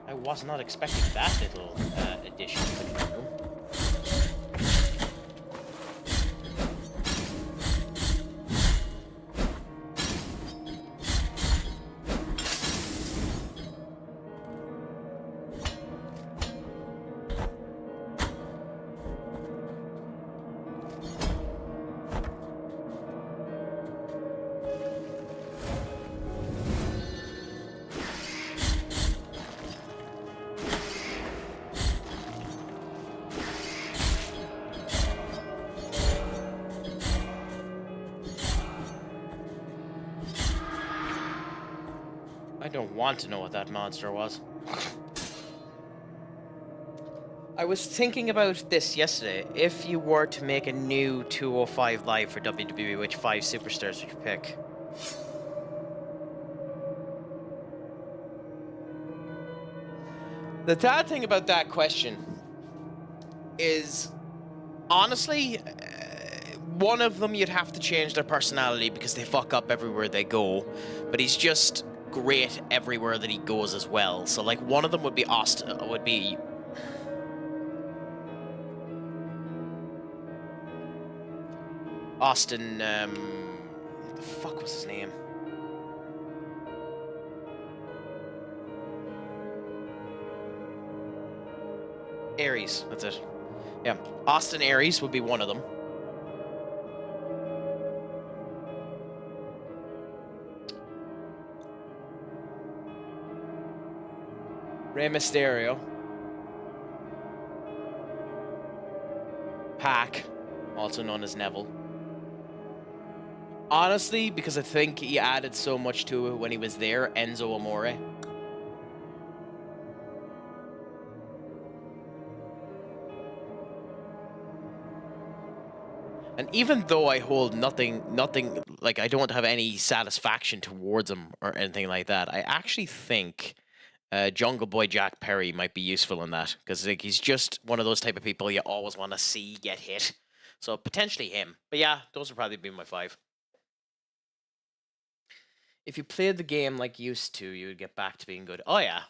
I was not expecting that little addition to the game. I don't want to know what that monster was. I was thinking about this yesterday. If you were to make a new 205 Live for WWE, which 5 superstars would you pick? The sad thing about that question is, honestly, one of them you'd have to change their personality because they fuck up everywhere they go, but he's just great everywhere that he goes as well. So like one of them would be Austin, what the fuck was his name? Aries, that's it. Yeah, Austin Aries would be one of them. Rey Mysterio. Pac, also known as Neville. Honestly, because I think he added so much to it when he was there, Enzo Amore. And even though I hold nothing, like I don't have any satisfaction towards him or anything like that, I actually think Jungle Boy Jack Perry might be useful in that, because like he's just one of those type of people you always want to see get hit. So potentially him. But yeah, those would probably be my 5. If you played the game like you used to, you would get back to being good. Oh yeah.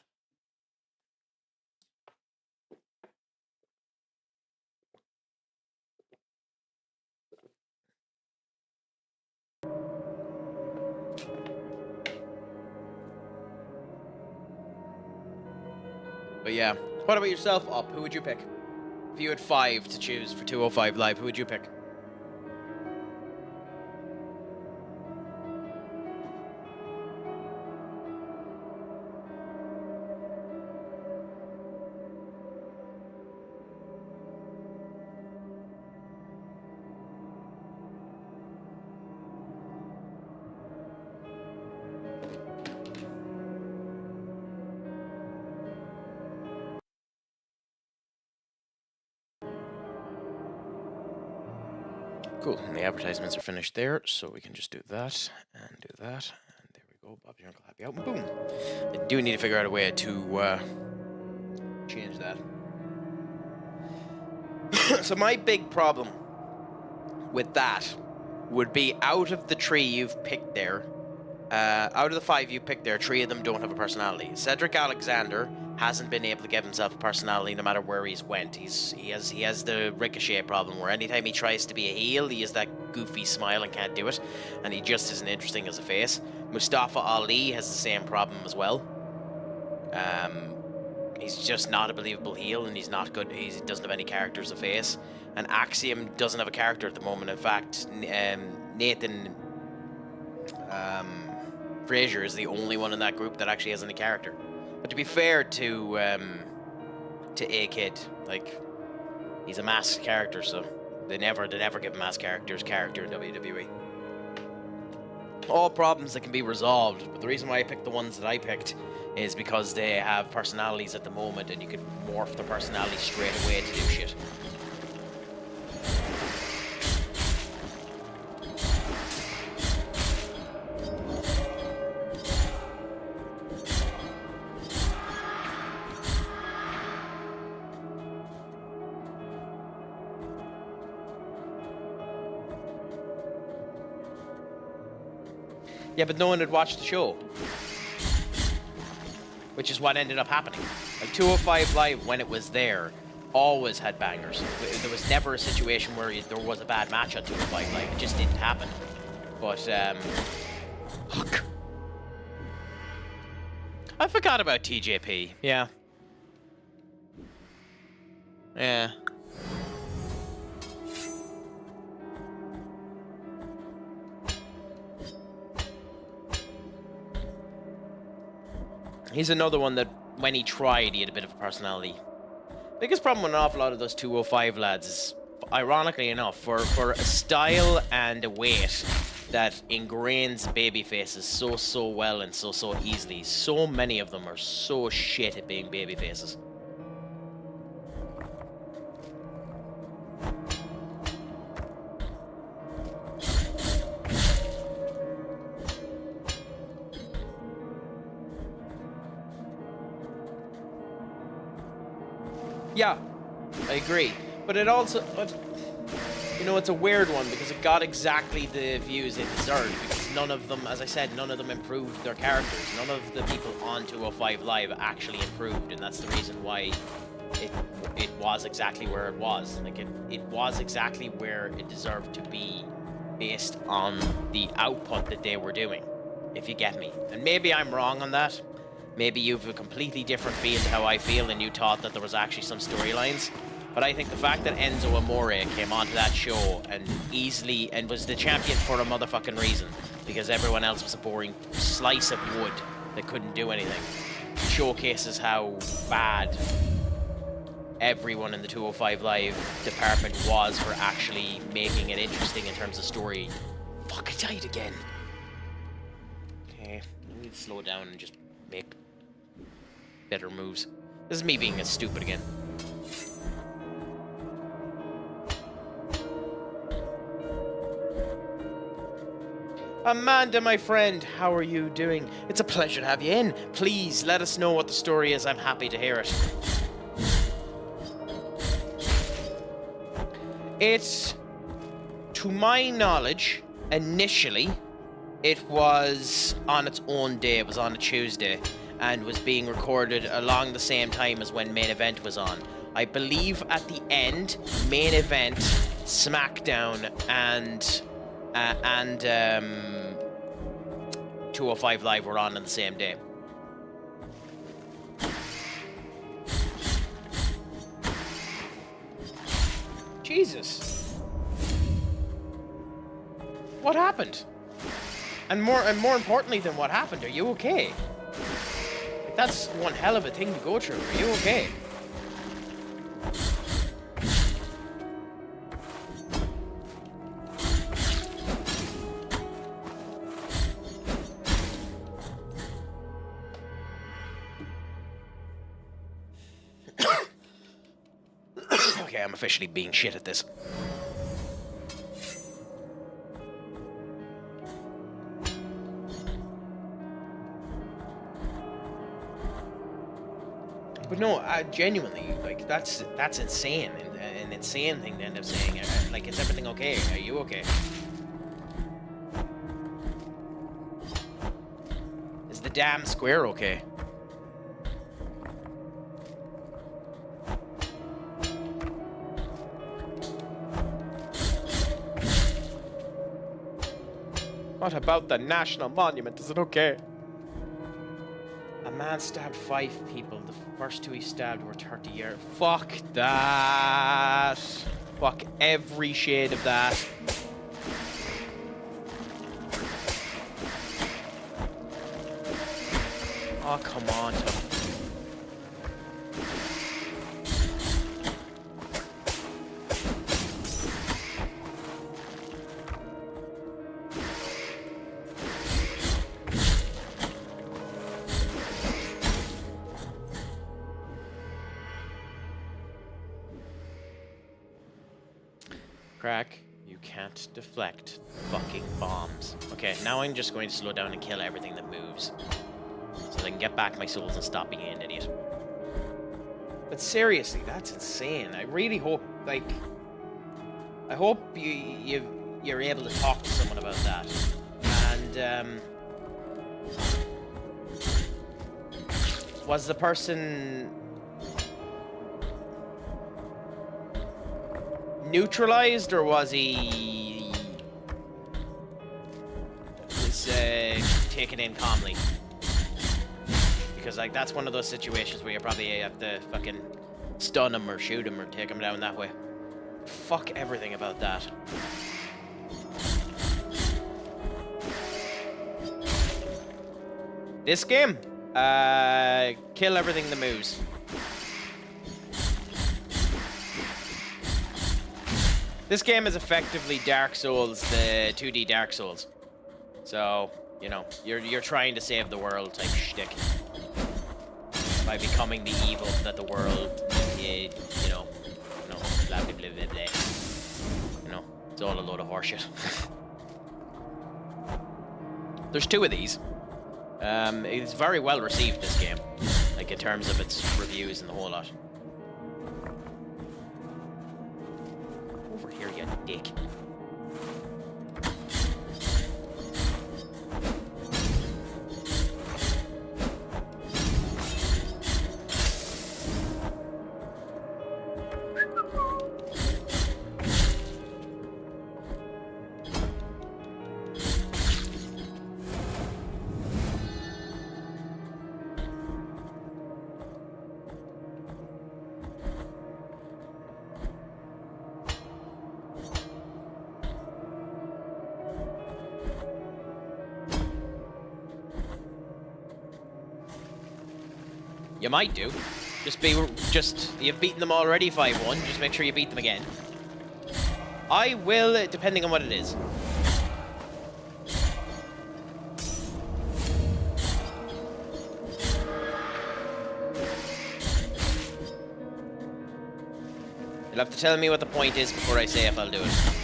But yeah. What about yourself, Up? Who would you pick? If you had 5 to choose for 205 Live, who would you pick? Cool, and the advertisements are finished there, so we can just do that, and do that, and there we go, Bob your Uncle Happy Out, and boom! I do need to figure out a way to change that. So my big problem with that would be, out of the 3 you've picked there, out of the 5 you picked there, 3 of them don't have a personality. Cedric Alexander hasn't been able to give himself a personality no matter where he's went. He has the Ricochet problem, where anytime he tries to be a heel, he has that goofy smile and can't do it, and he just isn't interesting as a face. Mustafa Ali has the same problem as well. He's just not a believable heel, and he's not good. He doesn't have any character as a face. And Axiom doesn't have a character at the moment. In fact, Nathan Frazier is the only one in that group that actually has any character. But to be fair to A-Kid, like, he's a masked character, so they never give masked characters character in WWE. All problems that can be resolved, but the reason why I picked the ones that I picked is because they have personalities at the moment, and you could morph their personality straight away to do shit. Yeah, but no one had watched the show. Which is what ended up happening. Like 205 Live, when it was there, always had bangers. There was never a situation where there was a bad match on 205 Live. It just didn't happen. But, fuck. I forgot about TJP. Yeah. Yeah. He's another one that, when he tried, he had a bit of a personality. Biggest problem with an awful lot of those 205 lads is, ironically enough, for a style and a weight that ingrains baby faces so well and so easily, so many of them are so shit at being baby faces. Yeah, I agree. But it also, you know, it's a weird one because it got exactly the views it deserved. Because none of them, as I said, none of them improved their characters. None of the people on 205 Live actually improved, and that's the reason why it was exactly where it was. Like it was exactly where it deserved to be, based on the output that they were doing. If you get me, and maybe I'm wrong on that. Maybe you've a completely different feel to how I feel and you thought that there was actually some storylines. But I think the fact that Enzo Amore came onto that show and easily, and was the champion for a motherfucking reason, because everyone else was a boring slice of wood that couldn't do anything, showcases how bad everyone in the 205 Live department was for actually making it interesting in terms of story. Fuck, I died again. Okay, I need to slow down and just make better moves. This is me being as stupid again. Amanda, my friend, how are you doing? It's a pleasure to have you in. Please let us know what the story is. I'm happy to hear it. It's, to my knowledge, initially, it was on its own day. It was on a Tuesday and was being recorded along the same time as when Main Event was on. I believe at the end, Main Event, SmackDown, and 205 Live were on the same day. Jesus. What happened? And more importantly than what happened, are you okay? That's one hell of a thing to go through. Are you okay? Okay, I'm officially being shit at this. But no, genuinely, like, that's insane, an insane thing to end up saying. Like, is everything okay? Are you okay? Is the damn square okay? What about the National Monument? Is it okay? A man stabbed 5 people. The first 2 he stabbed were 30 years. Fuck that. Fuck every shade of that. Oh, come on. Crack, you can't deflect fucking bombs. Okay, now I'm just going to slow down and kill everything that moves, so that I can get back my souls and stop being an idiot. But seriously, that's insane. I really hope, like, I hope you're able to talk to someone about that. And Was the person neutralized, or was he taken in calmly? Because like that's one of those situations where you probably have to fucking stun him or shoot him or take him down that way. Fuck everything about that. This game, kill everything that moves. This game is effectively Dark Souls, the 2D Dark Souls. So, you know, you're trying to save the world type shtick. By becoming the evil that the world, you know, blah, blah, blah, blah, blah. You know, it's all a load of horseshit. There's 2 of these. It's very well received, this game. Like, in terms of its reviews and the whole lot. Over here, you dick. You might do. You've beaten them already 5-1. Just make sure you beat them again. I will, depending on what it is. You'll have to tell me what the point is before I say if I'll do it.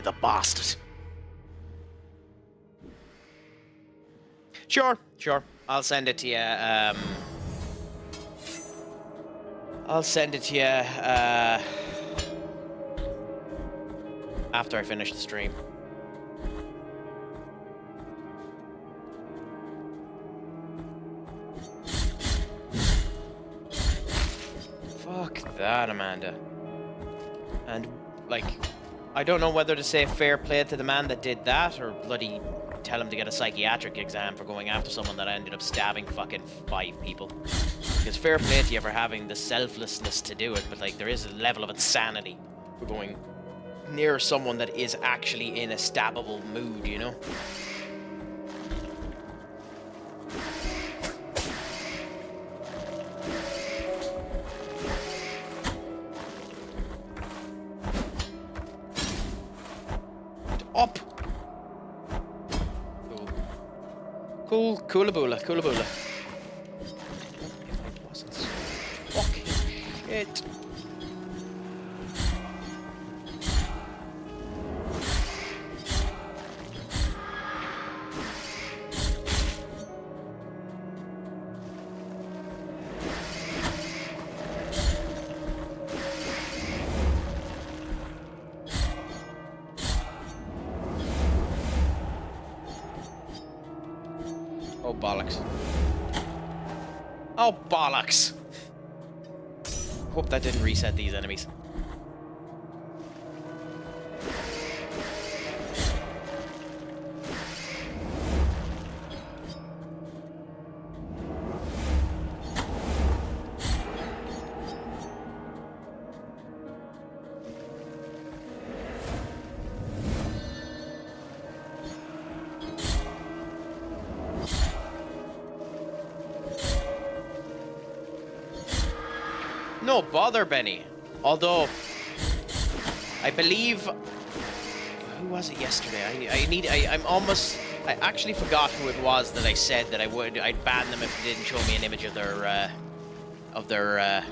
The bastard. Sure. I'll send it to you. I'll send it to you after I finish the stream. Fuck that, Amanda. And like, I don't know whether to say fair play to the man that did that, or bloody tell him to get a psychiatric exam for going after someone that ended up stabbing fucking 5 people. Because fair play to you for having the selflessness to do it, but like there is a level of insanity for going near someone that is actually in a stabbable mood, you know? Up! Cool. Coolaboola. If I wasn't so fucking shit. Oh, bollocks. Oh, bollocks! Hope that didn't reset these enemies. No bother, Benny. Although, I believe... Who was it yesterday? I actually forgot who it was that I said that I'd ban them if they didn't show me an image of their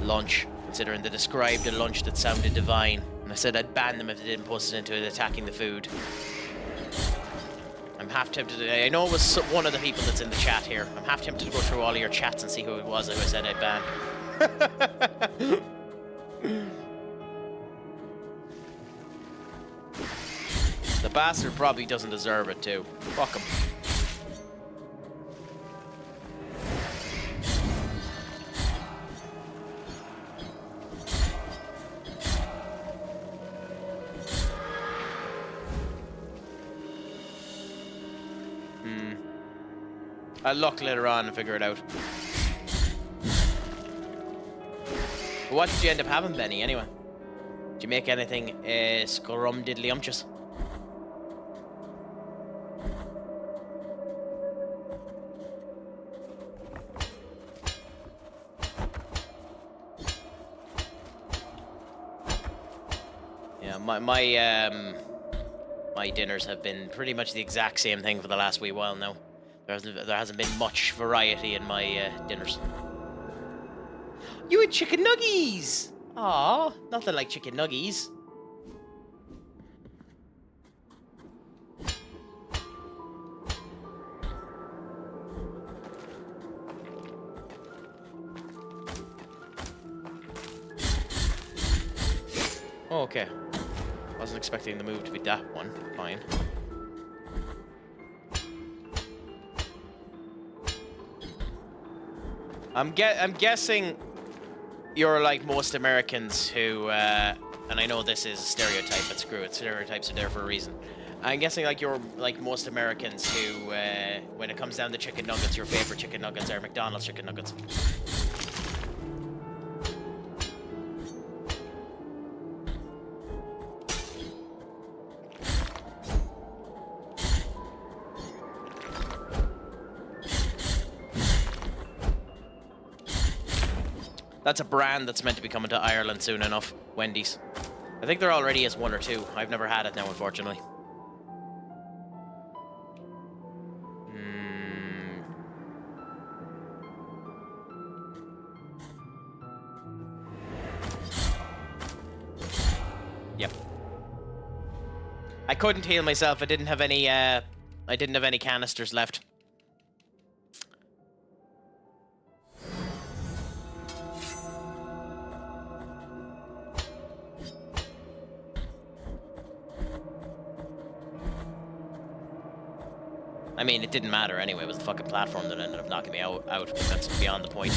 lunch, considering they described a lunch that sounded divine. And I said I'd ban them if they didn't post it into it attacking the food. I'm half tempted to... I know it was one of the people that's in the chat here. I'm half tempted to go through all of your chats and see who it was I said I'd ban. The bastard probably doesn't deserve it too. Fuck him. I'll look later on and figure it out. What did you end up having, Benny, anyway? Did you make anything scrum-diddly-umptious? Yeah, my dinners have been pretty much the exact same thing for the last wee while now. There hasn't been much variety in my dinners. You had chicken nuggies! Aw, nothing like chicken nuggies. Oh, okay. Wasn't expecting the move to be that one. Fine. I'm guessing you're like most Americans who, and I know this is a stereotype, but screw it, stereotypes are there for a reason. I'm guessing like you're like most Americans who, when it comes down to chicken nuggets, your favorite chicken nuggets are McDonald's chicken nuggets. That's a brand that's meant to be coming to Ireland soon enough. Wendy's. I think there already is one or two. I've never had it now, unfortunately. Yep. I couldn't heal myself. I didn't have any canisters left. I mean, it didn't matter anyway. It was the fucking platform that ended up knocking me out, but that's beyond the point.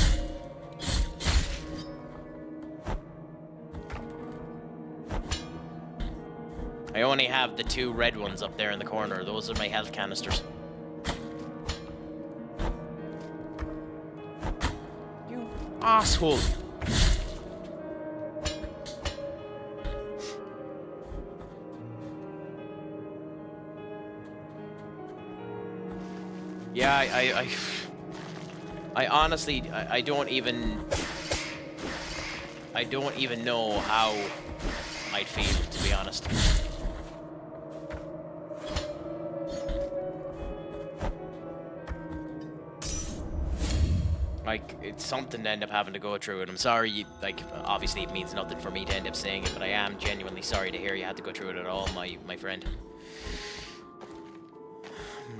I only have the two red ones up there in the corner. Those are my health canisters. You asshole. Yeah, I honestly, I don't even know how I'd feel, to be honest. Like, it's something to end up having to go through, and I'm sorry, like, obviously it means nothing for me to end up saying it, but I am genuinely sorry to hear you had to go through it at all, my friend.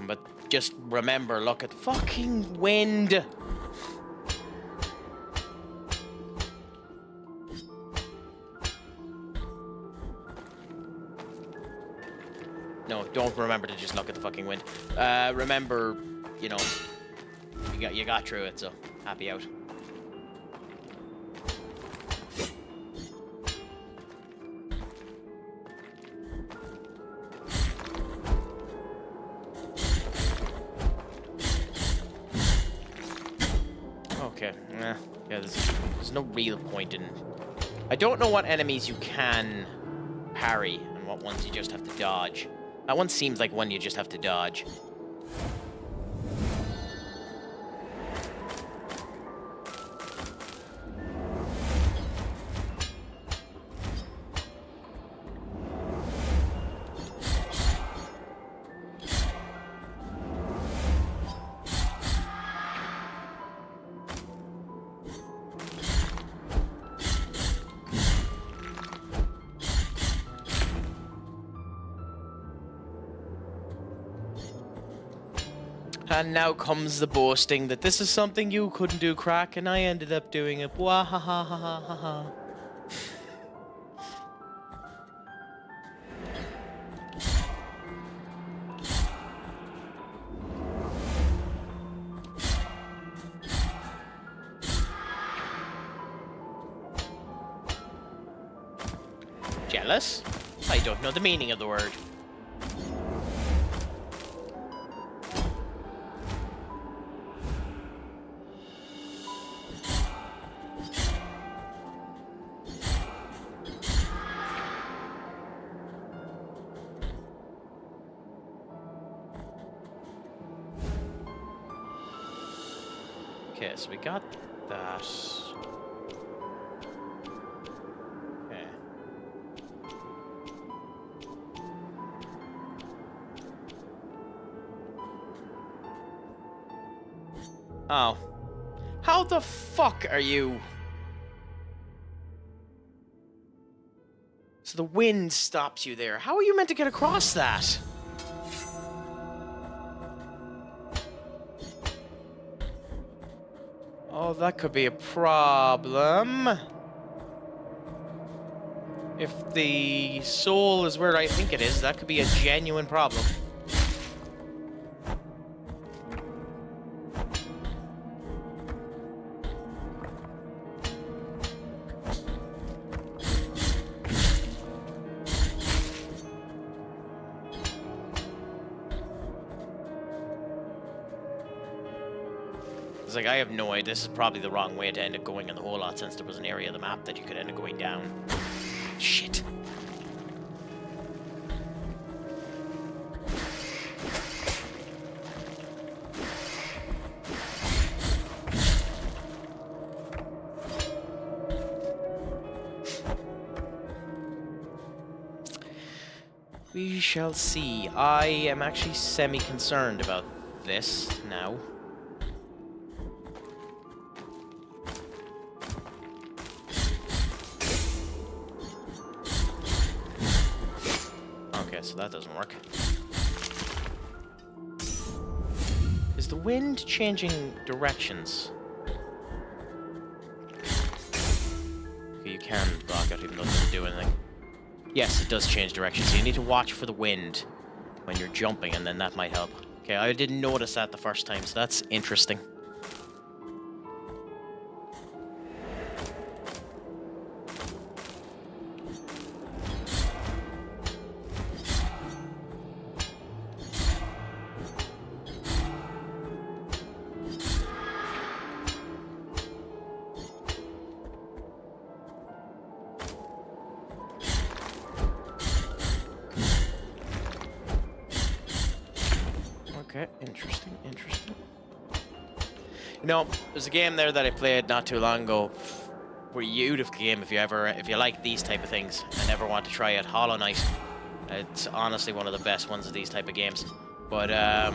But just remember, look at fucking wind. No, don't remember to just look at the fucking wind. Remember, you know, you got through it, so happy out. Okay, yeah, there's no real point in... I don't know what enemies you can parry and what ones you just have to dodge. That one seems like one you just have to dodge. And now comes the boasting that this is something you couldn't do, crack, and I ended up doing it. Wah ha ha ha ha ha ha. Jealous? I don't know the meaning of the word. Okay, so we got that. Okay. Oh. How the fuck are you? So the wind stops you there. How are you meant to get across that? Oh, that could be a problem. If the soul is where I think it is, that could be a genuine problem. Like, I have no idea. This is probably the wrong way to end up going in the whole lot, since there was an area of the map that you could end up going down. Shit. We shall see. I am actually semi-concerned about this now. So that doesn't work. Is the wind changing directions? Okay, you can block it even though it doesn't do anything. Yes, it does change directions. So you need to watch for the wind when you're jumping, and then that might help. Okay, I didn't notice that the first time, so that's interesting. Okay, interesting. You know, there's a game there that I played not too long ago. Beautiful game if you like these type of things and ever want to try it. Hollow Knight. It's honestly one of the best ones of these type of games. But I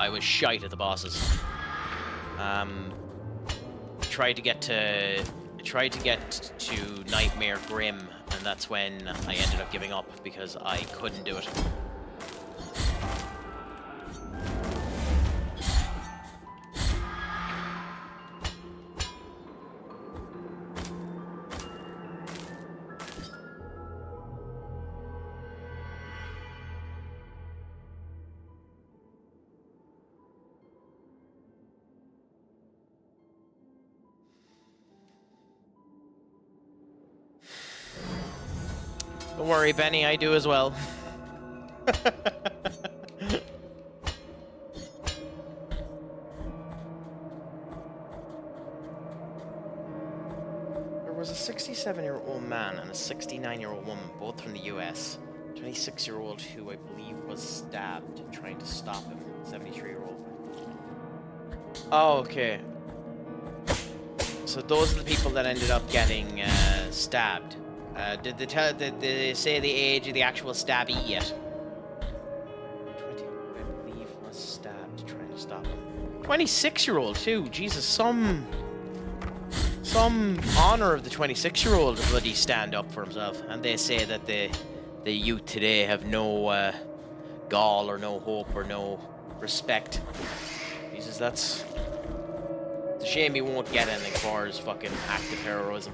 was shite at the bosses. Tried to get to Nightmare Grim, and that's when I ended up giving up because I couldn't do it. Don't worry, Benny, I do as well. There was a 67-year-old man and a 69-year-old woman, both from the US. 26-year-old who I believe was stabbed trying to stop him. 73-year-old. Oh, okay. So those are the people that ended up getting stabbed. Did they say the age of the actual stabbee yet? 20, I believe, was stabbed trying to stop him. 26-year-old too. Jesus, some honor of the 26-year-old to bloody stand up for himself. And they say that the youth today have no gall or no hope or no respect. Jesus, that's... It's a shame he won't get anything for his fucking act of heroism.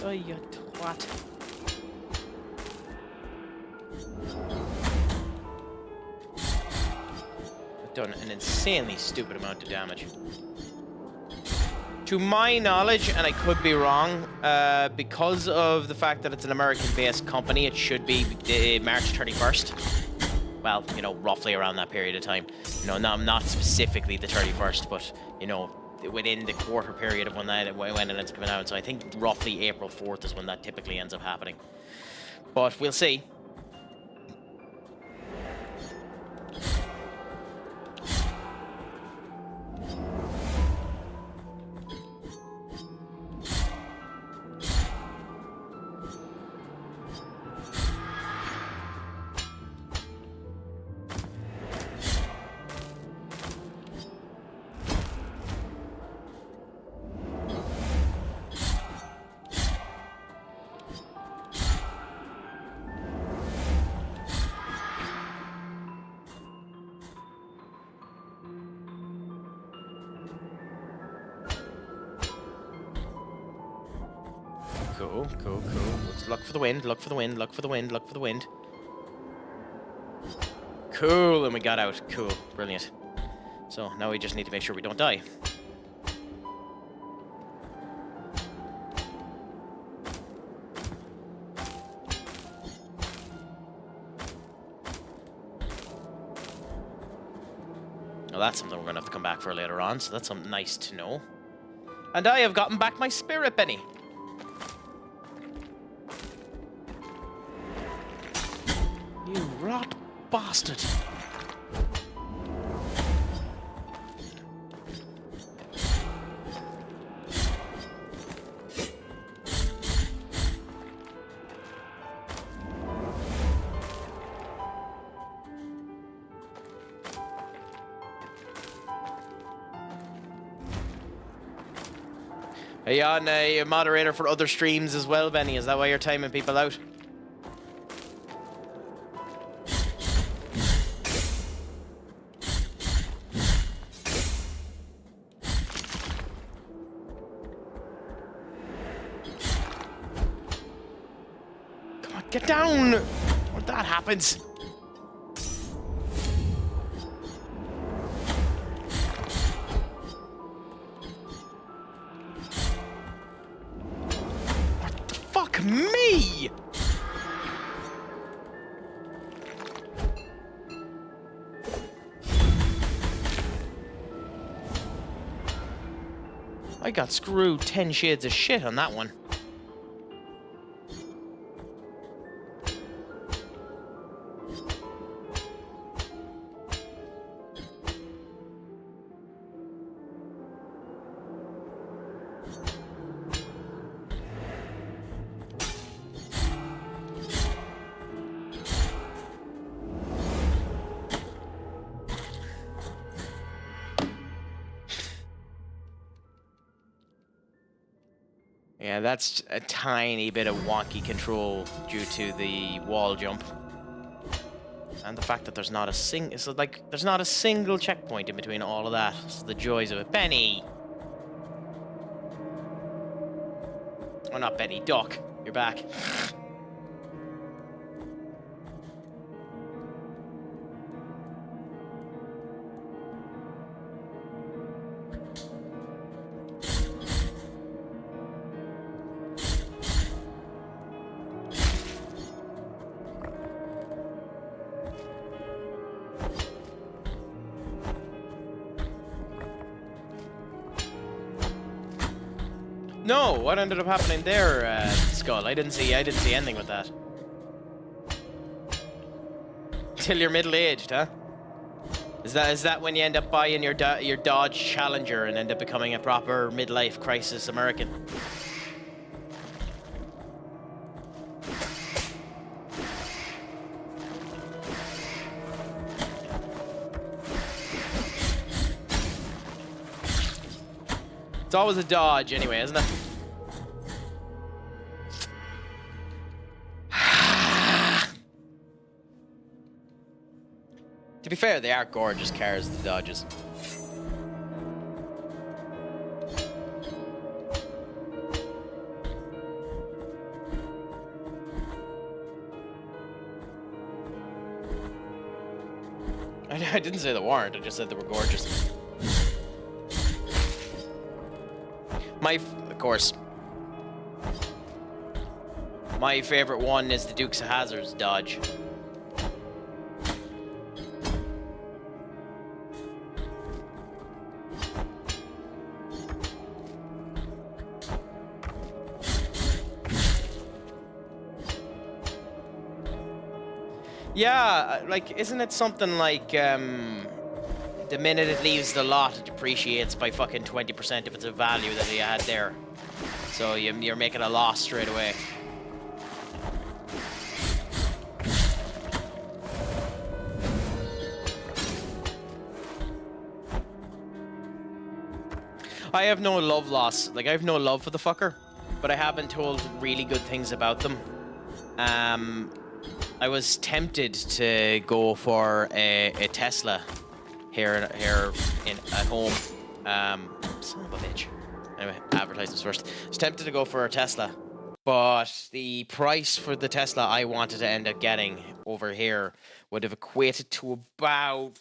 Die, you twat. I've done an insanely stupid amount of damage. To my knowledge, and I could be wrong, because of the fact that it's an American-based company, it should be March 31st. Well, you know, roughly around that period of time. You know, not specifically the 31st, but, you know, within the quarter period of when it's coming out. So I think roughly April 4th is when that typically ends up happening. But we'll see. Cool, cool, cool. Let's look for the wind, look for the wind, look for the wind, look for the wind. Cool, and we got out. Cool, brilliant. So now we just need to make sure we don't die. Well, that's something we're going to have to come back for later on, so that's something nice to know. And I have gotten back my spirit Benny. You rot bastard. Are you on a moderator for other streams as well, Benny? Is that why you're timing people out? Come on, get down! When that happens. Me! I got screwed 10 shades of shit on that one. Yeah, that's a tiny bit of wonky control due to the wall jump. And the fact that there's not a there's not a single checkpoint in between all of that. It's the joys of it. Benny! Oh, not Benny, Duck. You're back. No, what ended up happening there, Skull? I didn't see anything with that. Till you're middle-aged, huh? Is that when you end up buying your Dodge Challenger and end up becoming a proper midlife crisis American? It's always a Dodge anyway, isn't it? To be fair, they are gorgeous cars, the Dodges. I didn't say they weren't, I just said they were gorgeous. Of course, my favorite one is the Dukes of Hazzard's Dodge. Yeah, like, isn't it something like, the minute it leaves the lot, it depreciates by fucking 20% if it's a value that you had there. So you're making a loss straight away. I have no love loss. Like, I have no love for the fucker, but I have been told really good things about them. I was tempted to go for a Tesla here at home. Son of a bitch. Anyway, advertisements first. I was tempted to go for a Tesla, but the price for the Tesla I wanted to end up getting over here would have equated to about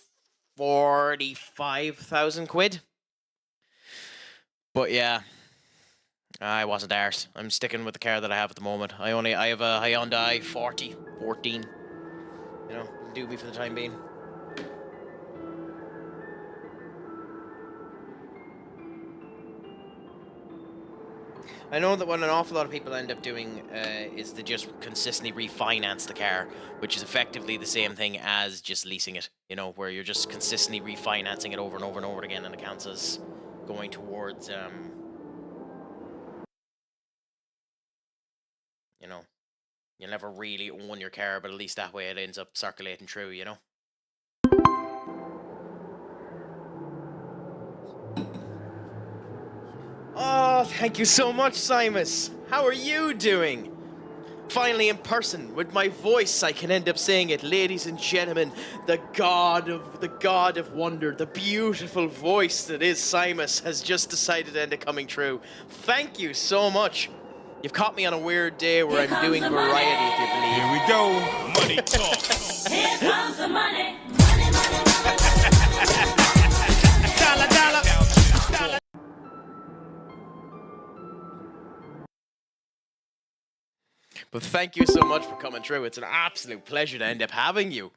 45,000 quid. But yeah, I wasn't arsed. I'm sticking with the car that I have at the moment. I have a Hyundai 14. You know, do me for the time being. I know that what an awful lot of people end up doing is to just consistently refinance the car, which is effectively the same thing as just leasing it, you know, where you're just consistently refinancing it over and over and over again, and it counts as going towards, you know, you'll never really own your car, but at least that way it ends up circulating through, you know? Oh, thank you so much, Simus. How are you doing? Finally in person, with my voice, I can end up saying it. Ladies and gentlemen, the god of wonder, the beautiful voice that is Simus has just decided to end up coming true. Thank you so much. You've caught me on a weird day where I'm doing variety, if you believe. Here we go. Money talks. Here comes the money. Money, money, money, money. Dollar, dollar. But thank you so much for coming through. It's an absolute pleasure to end up having you.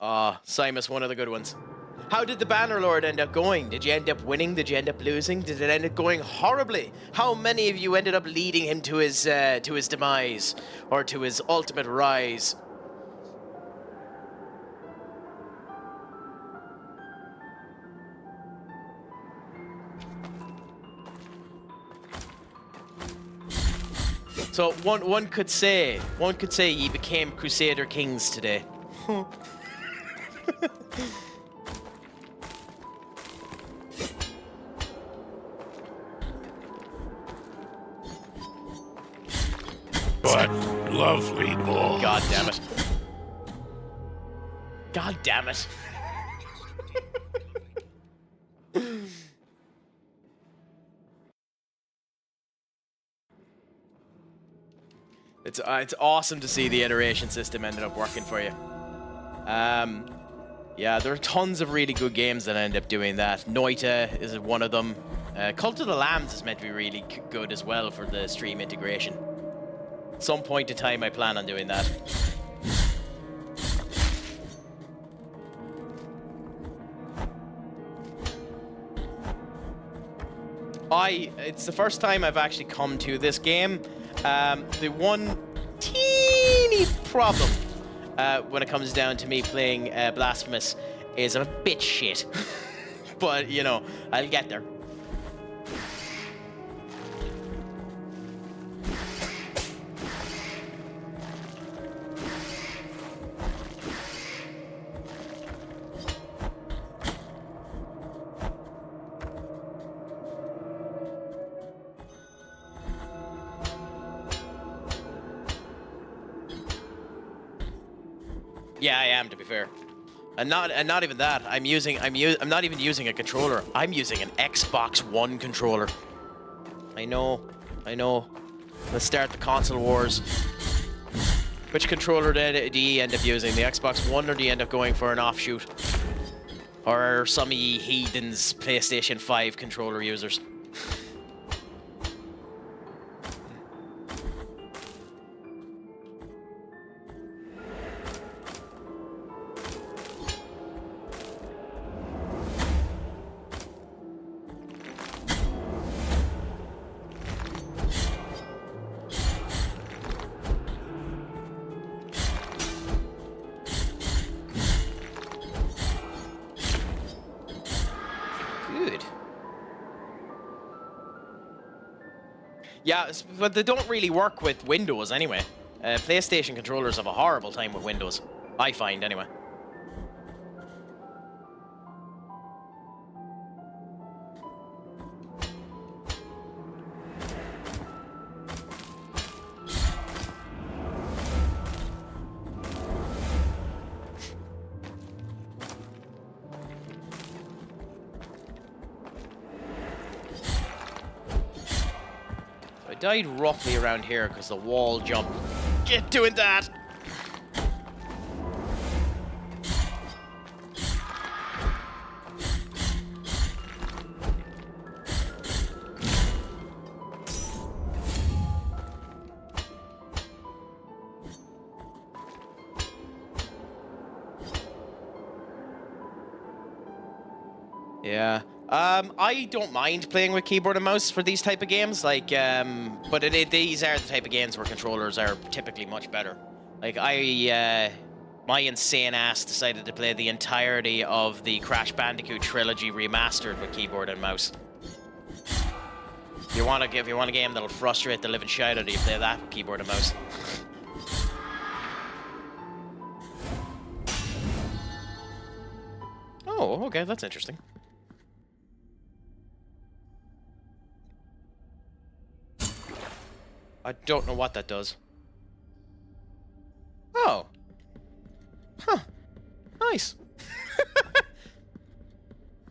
Simus, one of the good ones. How did the Bannerlord end up going? Did you end up winning? Did you end up losing? Did it end up going horribly? How many of you ended up leading him to his demise or to his ultimate rise? So one could say ye became Crusader Kings today. But lovely boy. God damn it. God damn it. It's awesome to see the iteration system ended up working for you. Yeah, there are tons of really good games that end up doing that. Noita is one of them. Cult of the Lambs is meant to be really good as well for the stream integration. At some point in time, I plan on doing that. It's the first time I've actually come to this game. The one teeny problem when it comes down to me playing Blasphemous is I'm a bit shit. But, you know, I'll get there. Yeah, I am, to be fair. And not even that. I'm not even using a controller. I'm using an Xbox One controller. I know. Let's start the console wars. Which controller do you end up using? The Xbox One, or do you end up going for an offshoot? Or some of ye heathens PlayStation 5 controller users? Yeah, but they don't really work with Windows anyway. PlayStation controllers have a horrible time with Windows. I find, anyway. Died roughly around here because the wall jump. Get doing that! Yeah. I don't mind playing with keyboard and mouse for these type of games, like, but these are the type of games where controllers are typically much better. Like, my insane ass decided to play the entirety of the Crash Bandicoot trilogy remastered with keyboard and mouse. If you want a game that'll frustrate the living shit out of you, play that with keyboard and mouse. Oh, okay, that's interesting. I don't know what that does. Oh. Huh. Nice.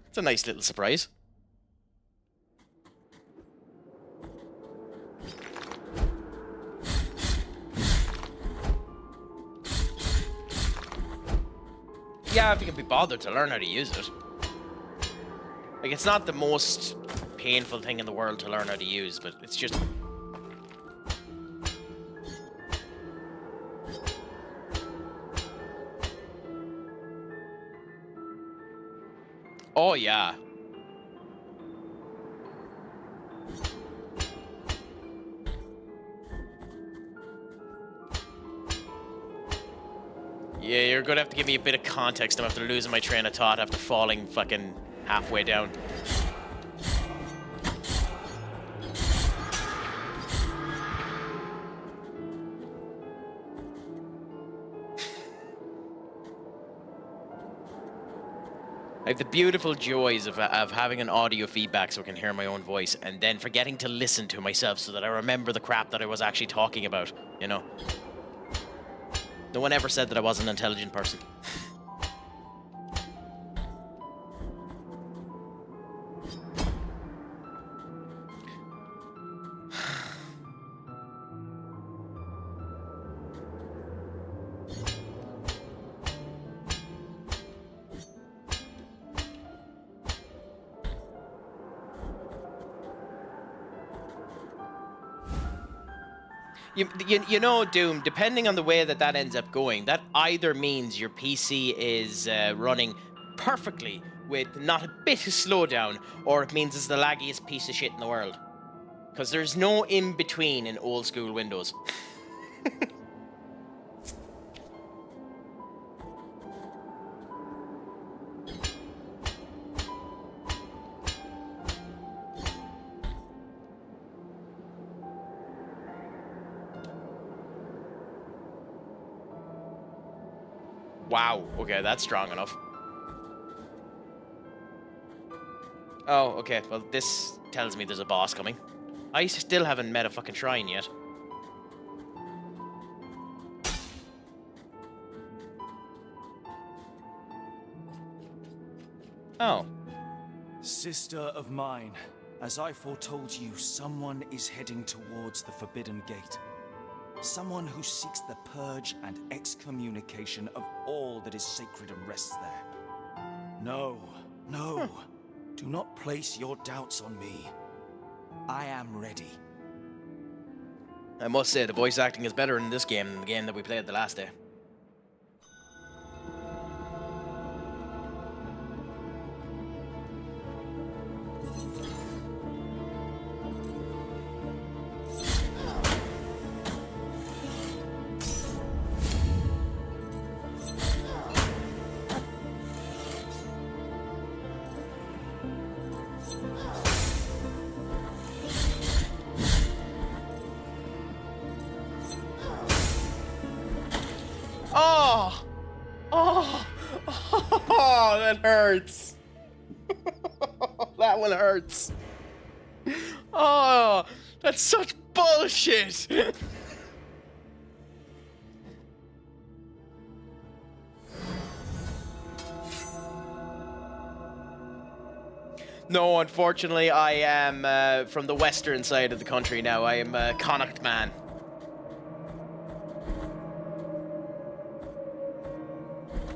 It's a nice little surprise. Yeah, if you can be bothered to learn how to use it. Like, it's not the most painful thing in the world to learn how to use, but it's just... Oh, yeah. Yeah, you're gonna have to give me a bit of context. I'm after losing my train of thought after falling fucking halfway down. I have the beautiful joys of having an audio feedback so I can hear my own voice, and then forgetting to listen to myself so that I remember the crap that I was actually talking about, you know? No one ever said that I was an intelligent person. You know, Doom, depending on the way that ends up going, that either means your PC is running perfectly with not a bit of slowdown, or it means it's the laggiest piece of shit in the world. Because there's no in-between in old school Windows. Wow, okay, that's strong enough. Oh, okay, well, this tells me there's a boss coming. I still haven't met a fucking shrine yet. Oh. Sister of mine, as I foretold you, someone is heading towards the Forbidden Gate. Someone who seeks the purge and excommunication of all that is sacred and rests there. No, no. Do not place your doubts on me. I am ready. I must say, the voice acting is better in this game than the game that we played the last day. Oh! Oh! Oh, that hurts. That one hurts. Oh, that's such bullshit. No, unfortunately, I am from the western side of the country now. I am a Connacht man.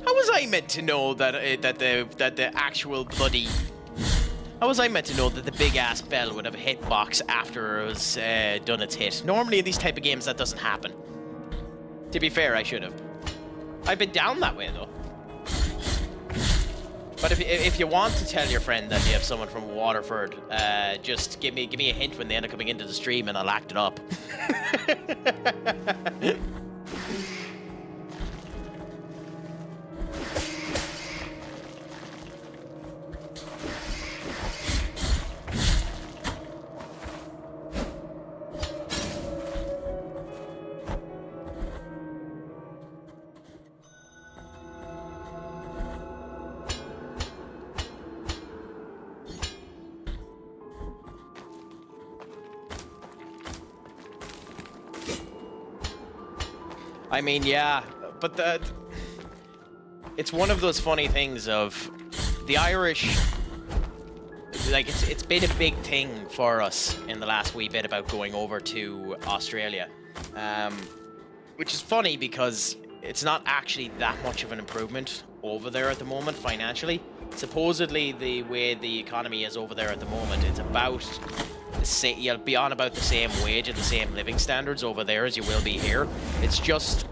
How was I meant to know that the actual bloody? How was I meant to know that the big ass bell would have a hitbox after it was done its hit? Normally in these type of games that doesn't happen. To be fair, I should have. I've been down that way though. But if you want to tell your friend that you have someone from Waterford, just give me a hint when they end up coming into the stream and I'll act it up. I mean, yeah, but it's one of those funny things of the Irish, like it's been a big thing for us in the last wee bit about going over to Australia, which is funny because it's not actually that much of an improvement over there at the moment financially. Supposedly the way the economy is over there at the moment, it's about you'll be on about the same wage and the same living standards over there as you will be here. It's just,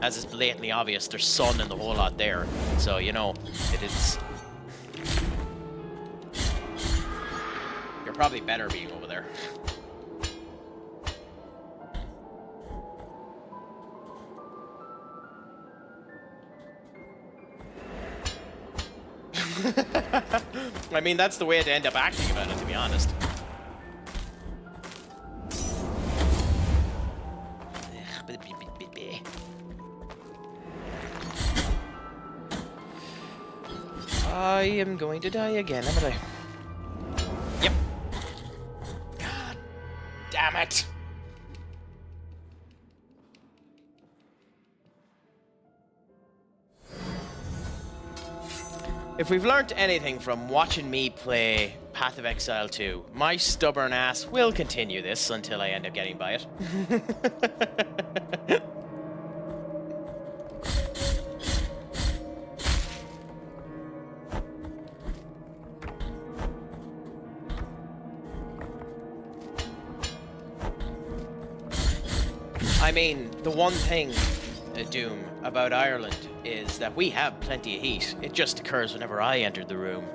as is blatantly obvious, there's sun and the whole lot there. So, you know, it is... You're probably better being over there. I mean, that's the way to end up acting about it, to be honest. I am going to die again, haven't I? Yep. God damn it. If we've learnt anything from watching me play Path of Exile 2, my stubborn ass will continue this until I end up getting by it. I mean, the one thing, Doom, about Ireland is that we have plenty of heat. It just occurs whenever I entered the room.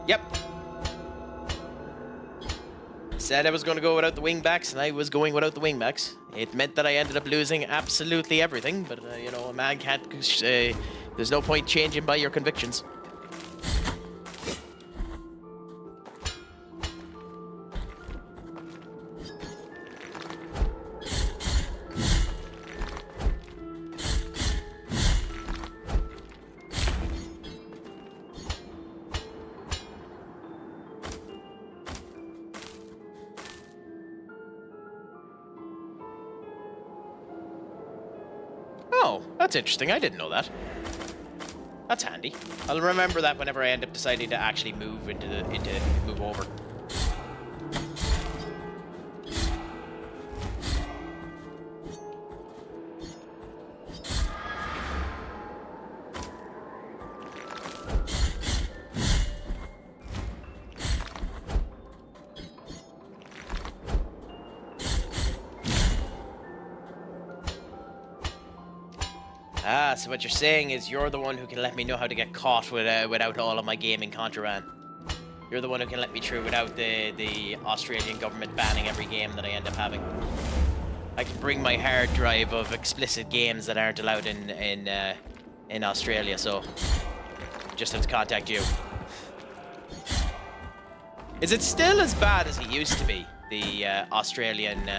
Yep. Said I was going to go without the wingbacks, and I was going without the wingbacks. It meant that I ended up losing absolutely everything, but, you know, a man can't... there's no point changing by your convictions. Oh, that's interesting. I didn't know that. That's handy. I'll remember that whenever I end up deciding to actually move move over. Ah, so what you're saying is you're the one who can let me know how to get caught without all of my gaming contraband. You're the one who can let me through without the Australian government banning every game that I end up having. I can bring my hard drive of explicit games that aren't allowed in Australia, so I just have to contact you. Is it still as bad as it used to be? The Australian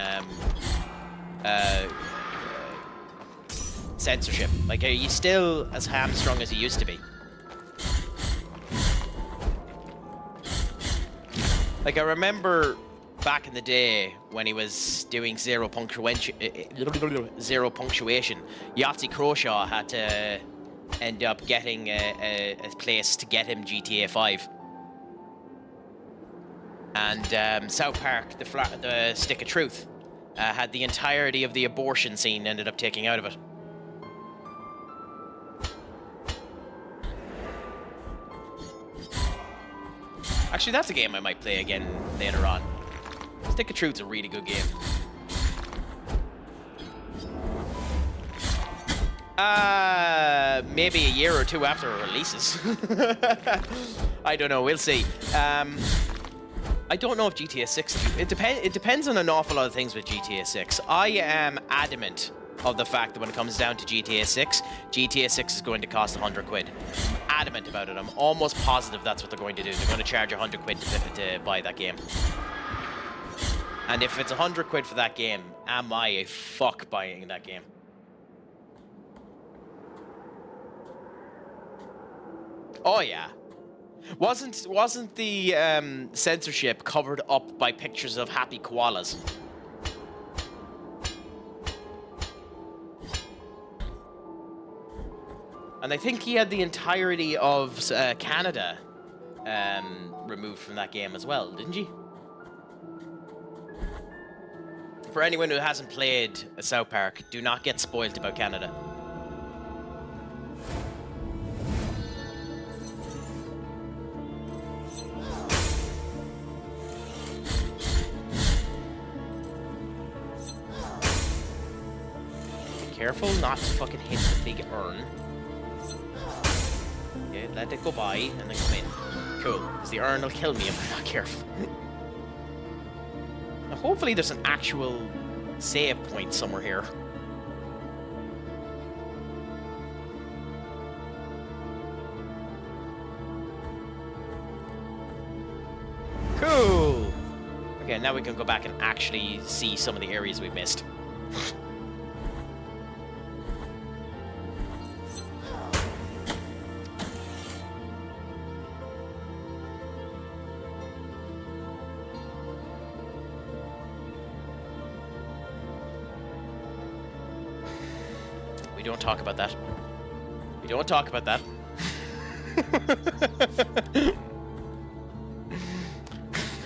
censorship. Like, are you still as hamstrung as you used to be? Like, I remember back in the day when he was doing zero punctuation, Yahtzee Croshaw had to end up getting a place to get him GTA 5. And South Park, the Stick of Truth, had the entirety of the abortion scene ended up taking out of it. Actually, that's a game I might play again later on. Stick of Truth's a really good game. Maybe a year or two after it releases. I don't know, we'll see. I don't know if GTA 6... It depends on an awful lot of things with GTA 6. I am adamant of the fact that when it comes down to GTA 6 is going to cost 100 quid. I'm adamant about it. I'm almost positive that's what they're going to do. They're going to charge 100 quid to buy that game. And if it's 100 quid for that game, am I a fuck buying that game? Oh yeah. Wasn't the censorship covered up by pictures of happy koalas? And I think he had the entirety of Canada removed from that game as well, didn't he? For anyone who hasn't played South Park, do not get spoiled about Canada. Be careful not to fucking hit the big urn. Okay, let it go by and then come in. Cool, because the urn will kill me if I'm not careful. Now, hopefully there's an actual save point somewhere here. Cool! Okay, now we can go back and actually see some of the areas we've missed. We don't talk about that. We don't talk about that.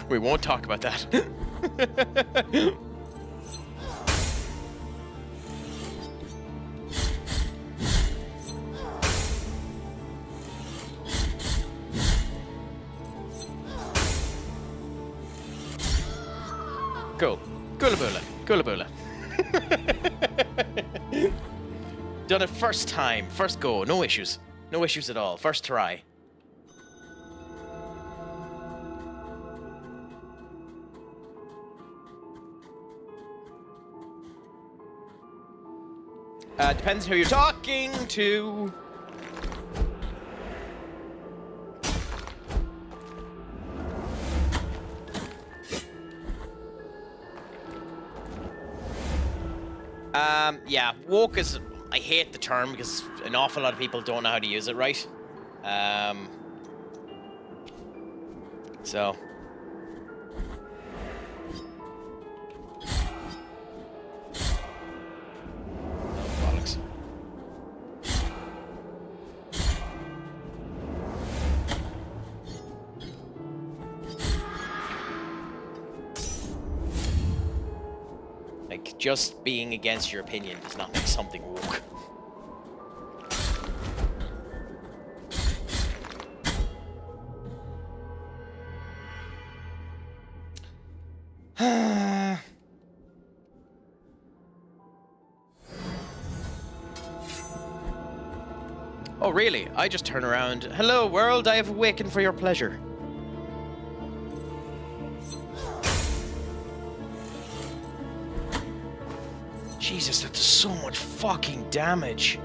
We won't talk about that. Cool. Coolaboola. Coolaboola. Done it first time. First go. No issues. No issues at all. First try. Depends who you're talking to. Yeah, woke is... I hate the term because an awful lot of people don't know how to use it right. So... bollocks. Like, just being against your opinion does not make something woke. Oh, really? I just turn around. Hello, world, I have awakened for your pleasure. Jesus, that does so much fucking damage.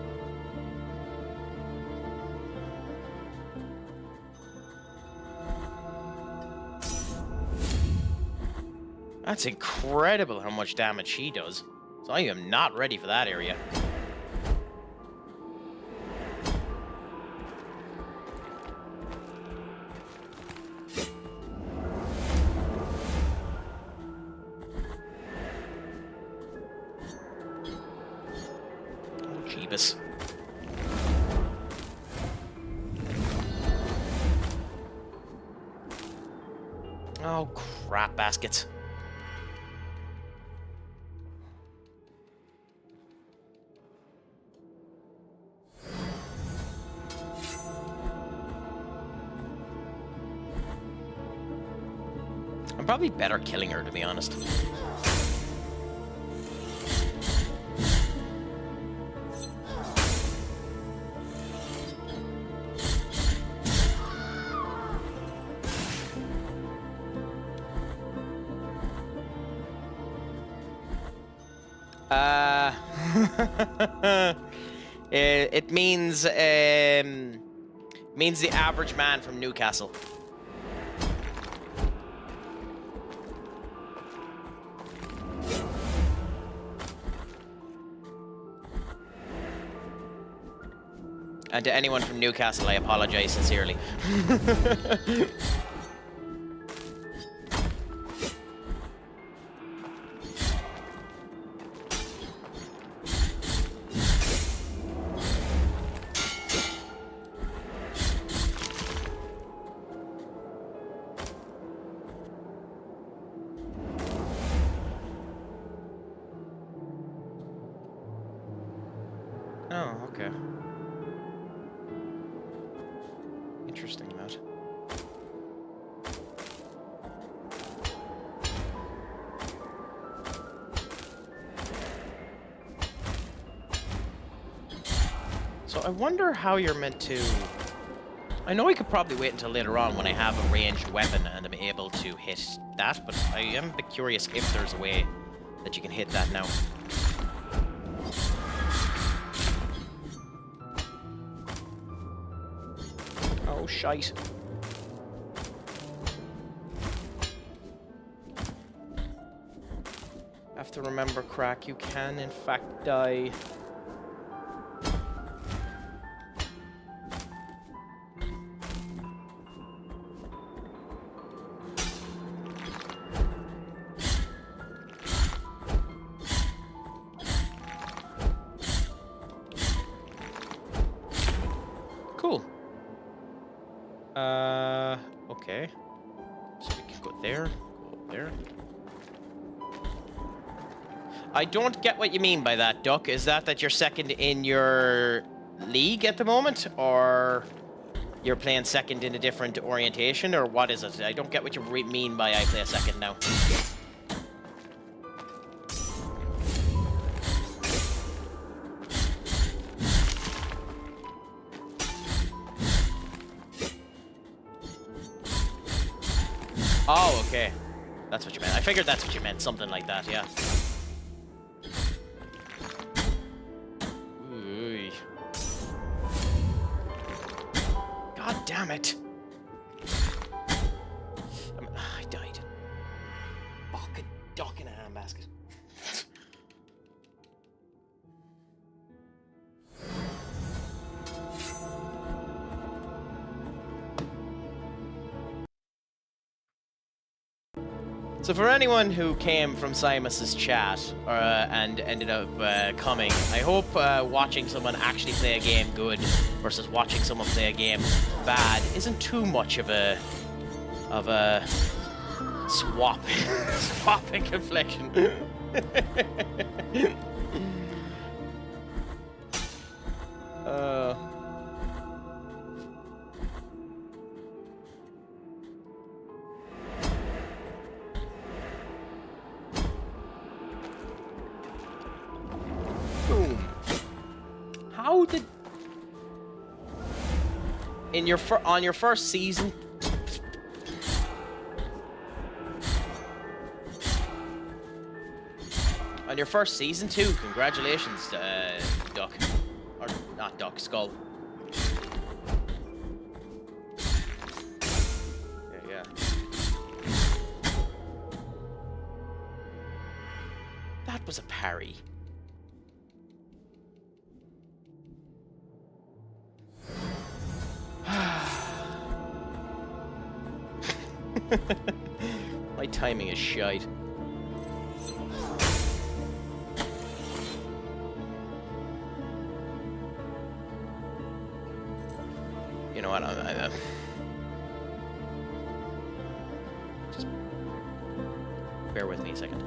That's incredible how much damage she does. So I am not ready for that area. Jeebus. Oh, crap baskets. I'm probably better killing her, to be honest. It means the average man from Newcastle. And to anyone from Newcastle, I apologize sincerely. Oh, okay. Interesting that. So I wonder how you're meant to... I know I could probably wait until later on when I have a ranged weapon and I'm able to hit that, but I am a bit curious if there's a way that you can hit that now. Oh, shite. Have to remember, Crack, you can in fact die. Cool. Okay. So we can go there, go there. I don't get what you mean by that, Duck. Is that you're second in your league at the moment? Or you're playing second in a different orientation? Or what is it? I don't get what you mean by I play a second now. Oh, okay. That's what you meant. I figured that's what you meant. Something like that, yeah. Ooh. God damn it. I died. Fucking duck in a handbasket. So for anyone who came from Simus's chat and ended up coming, I hope watching someone actually play a game good versus watching someone play a game bad isn't too much of a swapping confliction. Boom. How did in your on your first season? On your first season too, congratulations, Duck. Or not Duck, Skull. Yeah. That was a parry. My timing is shite. You know what? Just bear with me a second.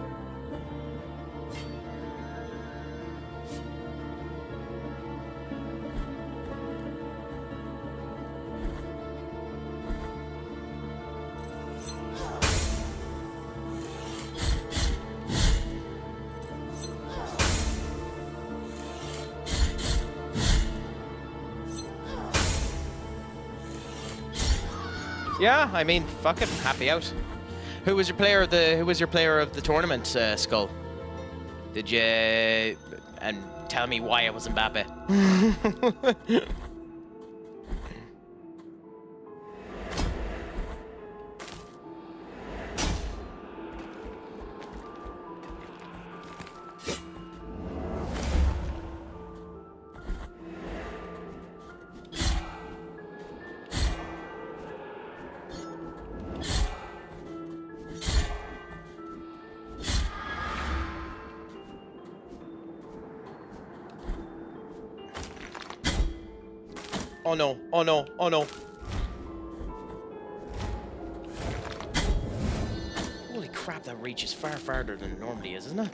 Yeah, I mean, fuck it, happy out. Who was your player of the tournament, Skull? Did you and tell me why it was Mbappe? Oh no, oh no, oh no. Holy crap, that reaches far farther than it normally is, isn't it?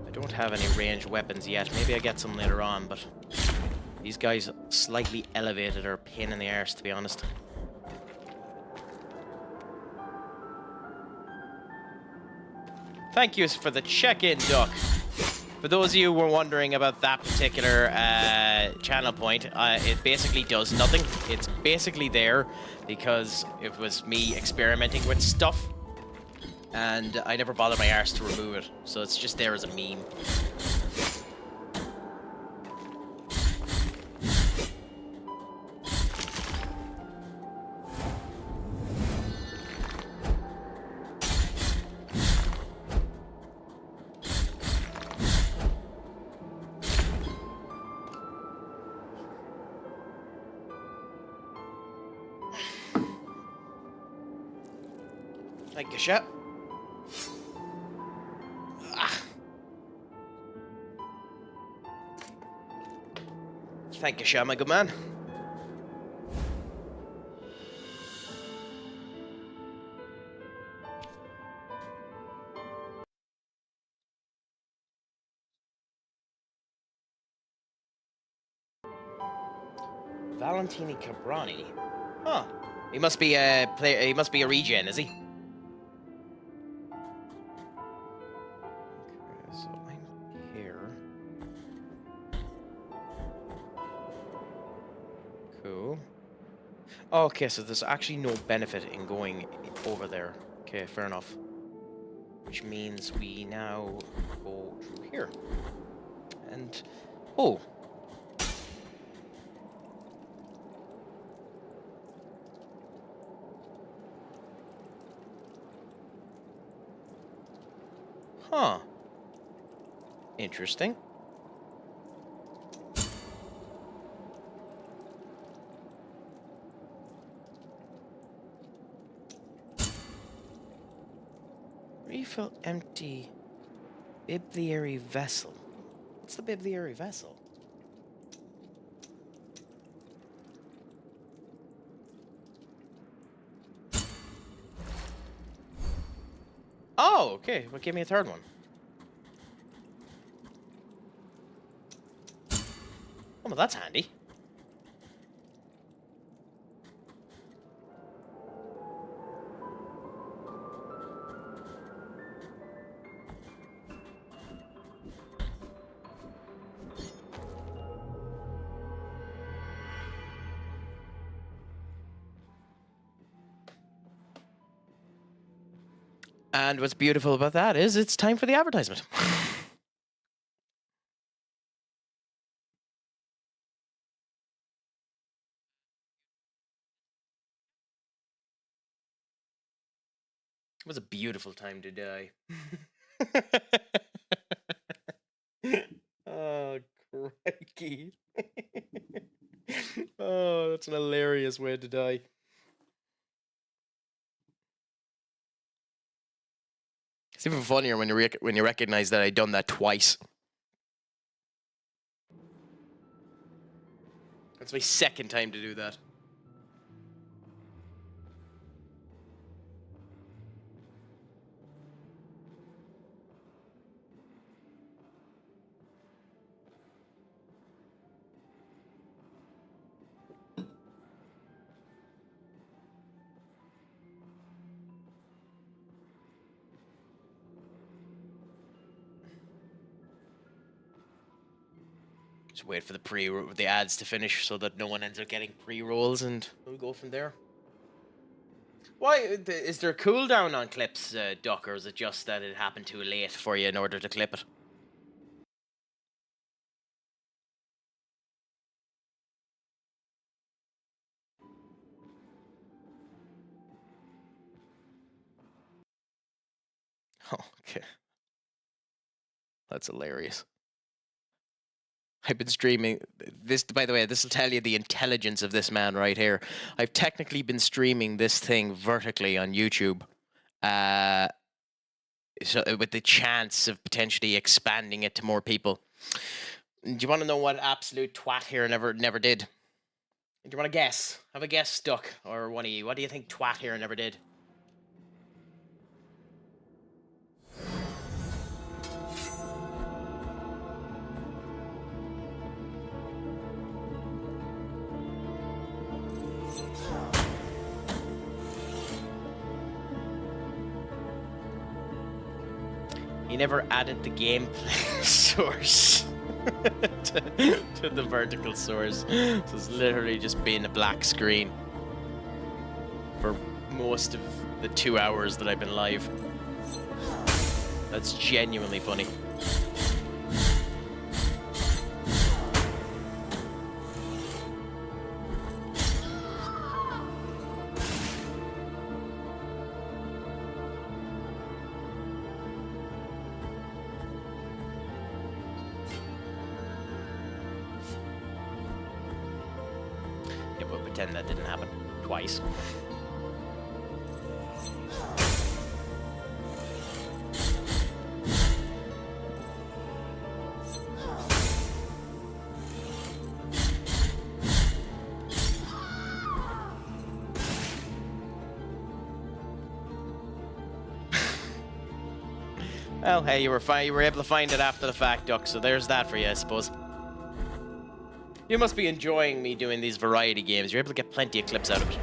I don't have any ranged weapons yet. Maybe I get some later on, but these guys slightly elevated are a pain in the arse, to be honest. Thank you for the check-in, Duck. For those of you who were wondering about that particular channel point, it basically does nothing. It's basically there because it was me experimenting with stuff, and I never bothered my arse to remove it, so it's just there as a meme. Thank you, Shep. Thank you, Sha, my good man. Valentini Cabrani. Huh. He must be a player. He must be a regen, is he? Okay, so I'm here. Cool. Okay, so there's actually no benefit in going over there. Okay, fair enough. Which means we now go through here. And oh. Huh. Interesting. Refill empty bibliary vessel. What's the bibliary vessel? Oh, okay. Well, give me a third one. Oh, well, that's handy. And what's beautiful about that is it's time for the advertisement. It was a beautiful time to die. Oh, crikey. Oh, that's an hilarious way to die. It's even funnier when you recognize that I'd done that twice. That's my second time to do that. Just wait for the ads to finish so that no one ends up getting pre-rolls, and we'll go from there. Why is there a cooldown on clips, Duck, or is it just that it happened too late for you in order to clip it? Oh, okay. That's hilarious. I've been streaming this, by the way, this will tell you the intelligence of this man right here. I've technically been streaming this thing vertically on YouTube. So with the chance of potentially expanding it to more people. Do you want to know what absolute twat here never did? Do you want to guess? Have a guess, Duck, or one of you. What do you think twat here never did? He never added the gameplay source to the vertical source. So it's literally just been a black screen for most of the 2 hours that I've been live. That's genuinely funny. Pretend that didn't happen twice. Well, hey, you were able to find it after the fact, Duck, so there's that for you, I suppose. You must be enjoying me doing these variety games. You're able to get plenty of clips out of it.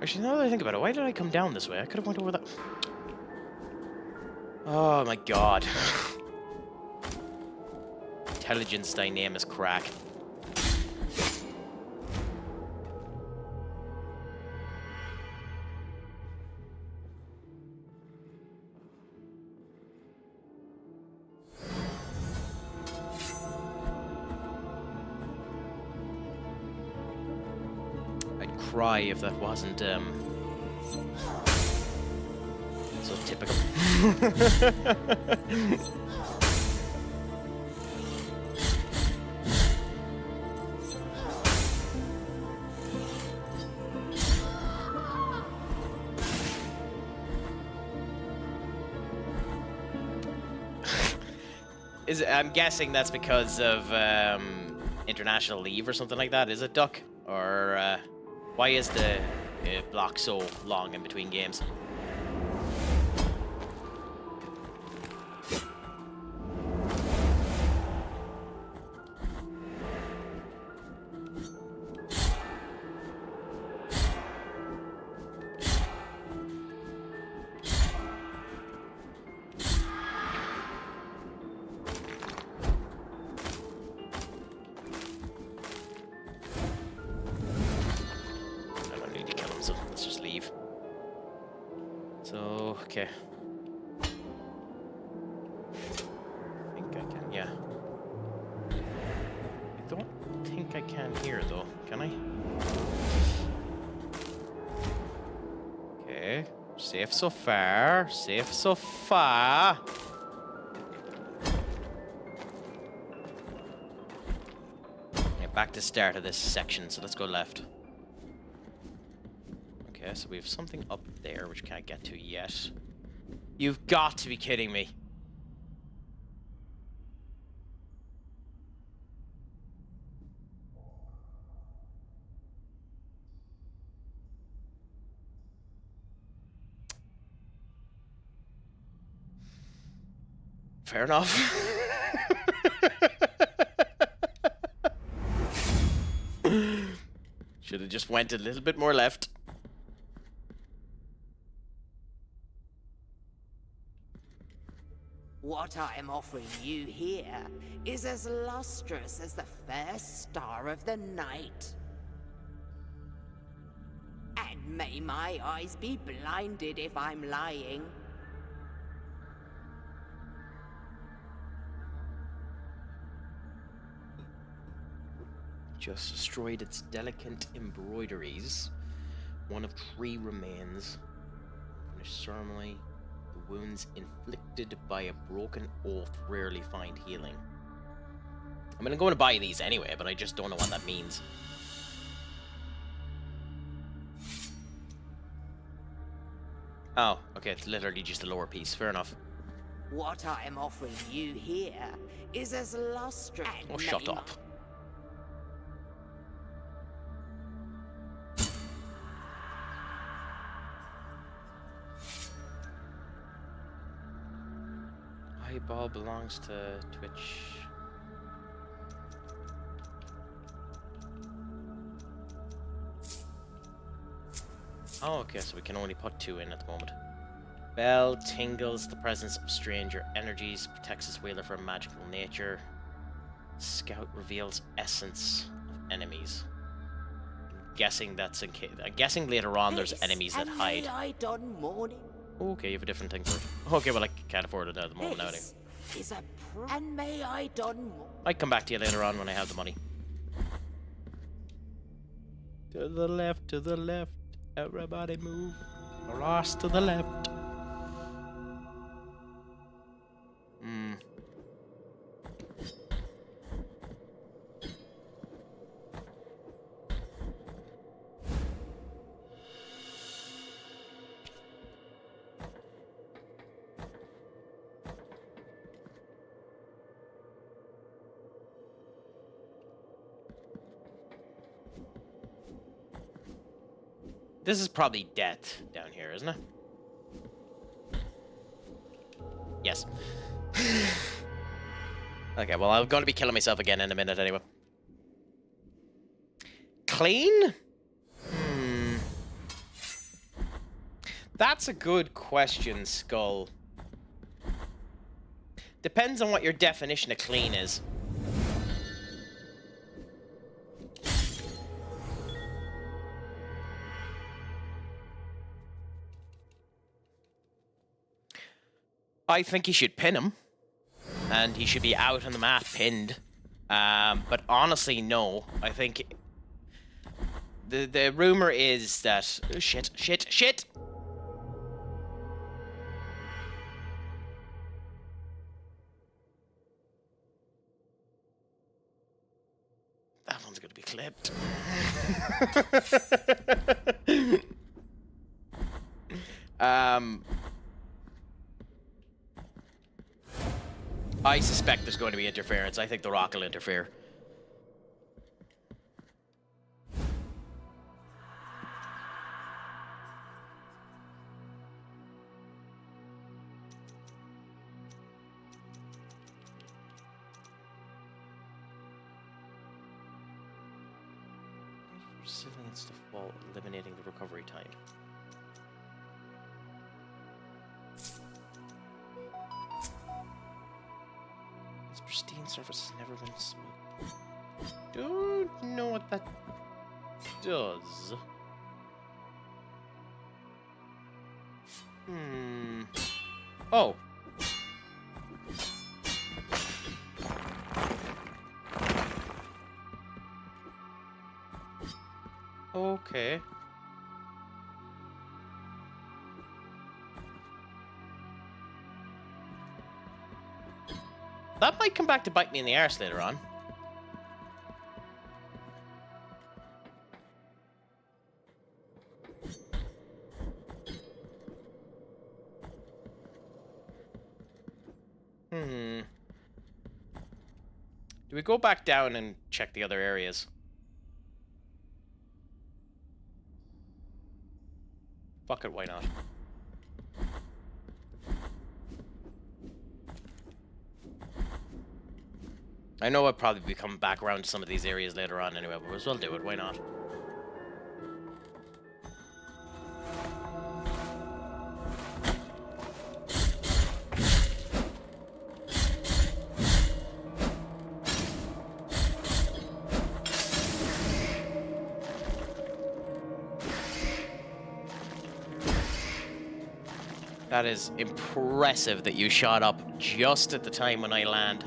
Actually, now that I think about it, why did I come down this way? I could have went over that. Oh my god. Intelligence dynamics crack. I'd cry if that wasn't so typical. I'm guessing that's because of international leave or something like that. Is it, Duck? Or why is the block so long in between games? Okay. I think I can, yeah. I don't think I can here, though. Can I? Okay. Safe so far. Safe so far. Yeah, back to start of this section, so let's go left. Okay, so we have something up there which can't get to yet. You've got to be kidding me. Fair enough. Should have just went a little bit more left. What I am offering you here is as lustrous as the first star of the night. And may my eyes be blinded if I'm lying. Just destroyed its delicate embroideries. One of 3 remains. Finished ceremony. The wounds inflicted by a broken oath rarely find healing. I'm gonna go and buy these anyway, but I just don't know what that means. Oh, okay, it's literally just the lower piece. Fair enough. What I am offering you here is as lustrous. Oh, shut up. Eyeball belongs to Twitch. Oh, okay, so we can only put 2 in at the moment. Bell tingles the presence of stranger energies, protects his wheeler from magical nature. Scout reveals essence of enemies. I'm guessing that's in case. I'm guessing later on there's enemies that hide. Okay, you have a different thing for it. Okay, well I can't afford it at the moment now anyway. Is a and may I done more. Might come back to you later on when I have the money. To the left, everybody move. Ross to the left. This is probably death down here, isn't it? Yes. Okay, well, I'm going to be killing myself again in a minute anyway. Clean? That's a good question, Skull. Depends on what your definition of clean is. I think he should pin him. And he should be out on the mat pinned. But honestly, no. I think... The rumor is that... Oh, shit. That one's gonna be clipped. I suspect there's going to be interference. I think the rock will interfere. Civilians to fall, eliminating the recovery time. Its pristine surface has never been smooth. Don't know what that does. Oh. Okay. That might come back to bite me in the arse later on. Do we go back down and check the other areas? Fuck it, why not? I know I'll probably be coming back around to some of these areas later on anyway, but we'll as well do it, why not? That is impressive that you shot up just at the time when I land.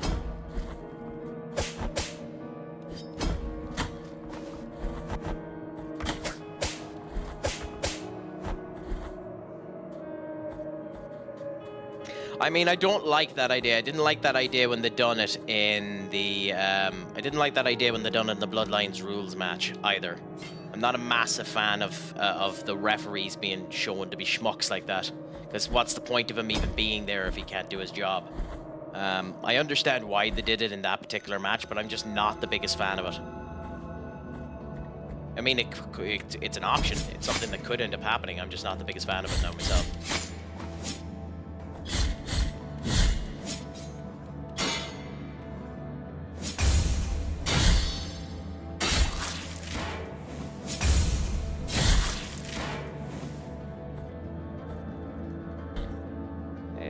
I mean, I don't like that idea. I didn't like that idea when they done it in the... I didn't like that idea when they done it in the Bloodlines rules match either. I'm not a massive fan of the referees being shown to be schmucks like that. Because what's the point of him even being there if he can't do his job? I understand why they did it in that particular match, but I'm just not the biggest fan of it. I mean, it's an option. It's something that could end up happening. I'm just not the biggest fan of it now myself.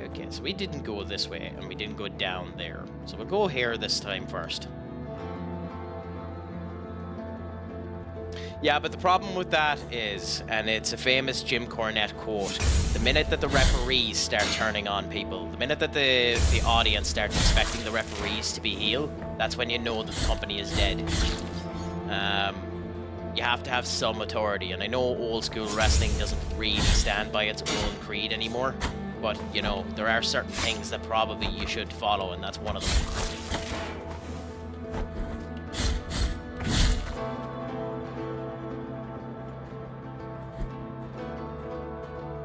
Okay, so we didn't go this way, and we didn't go down there. So we'll go here this time first. Yeah, but the problem with that is, and it's a famous Jim Cornette quote, the minute that the referees start turning on people, the minute that the audience starts expecting the referees to be heel, that's when you know that the company is dead. You have to have some authority, and I know old school wrestling doesn't really stand by its own creed anymore. But, you know, there are certain things that probably you should follow, and that's one of them.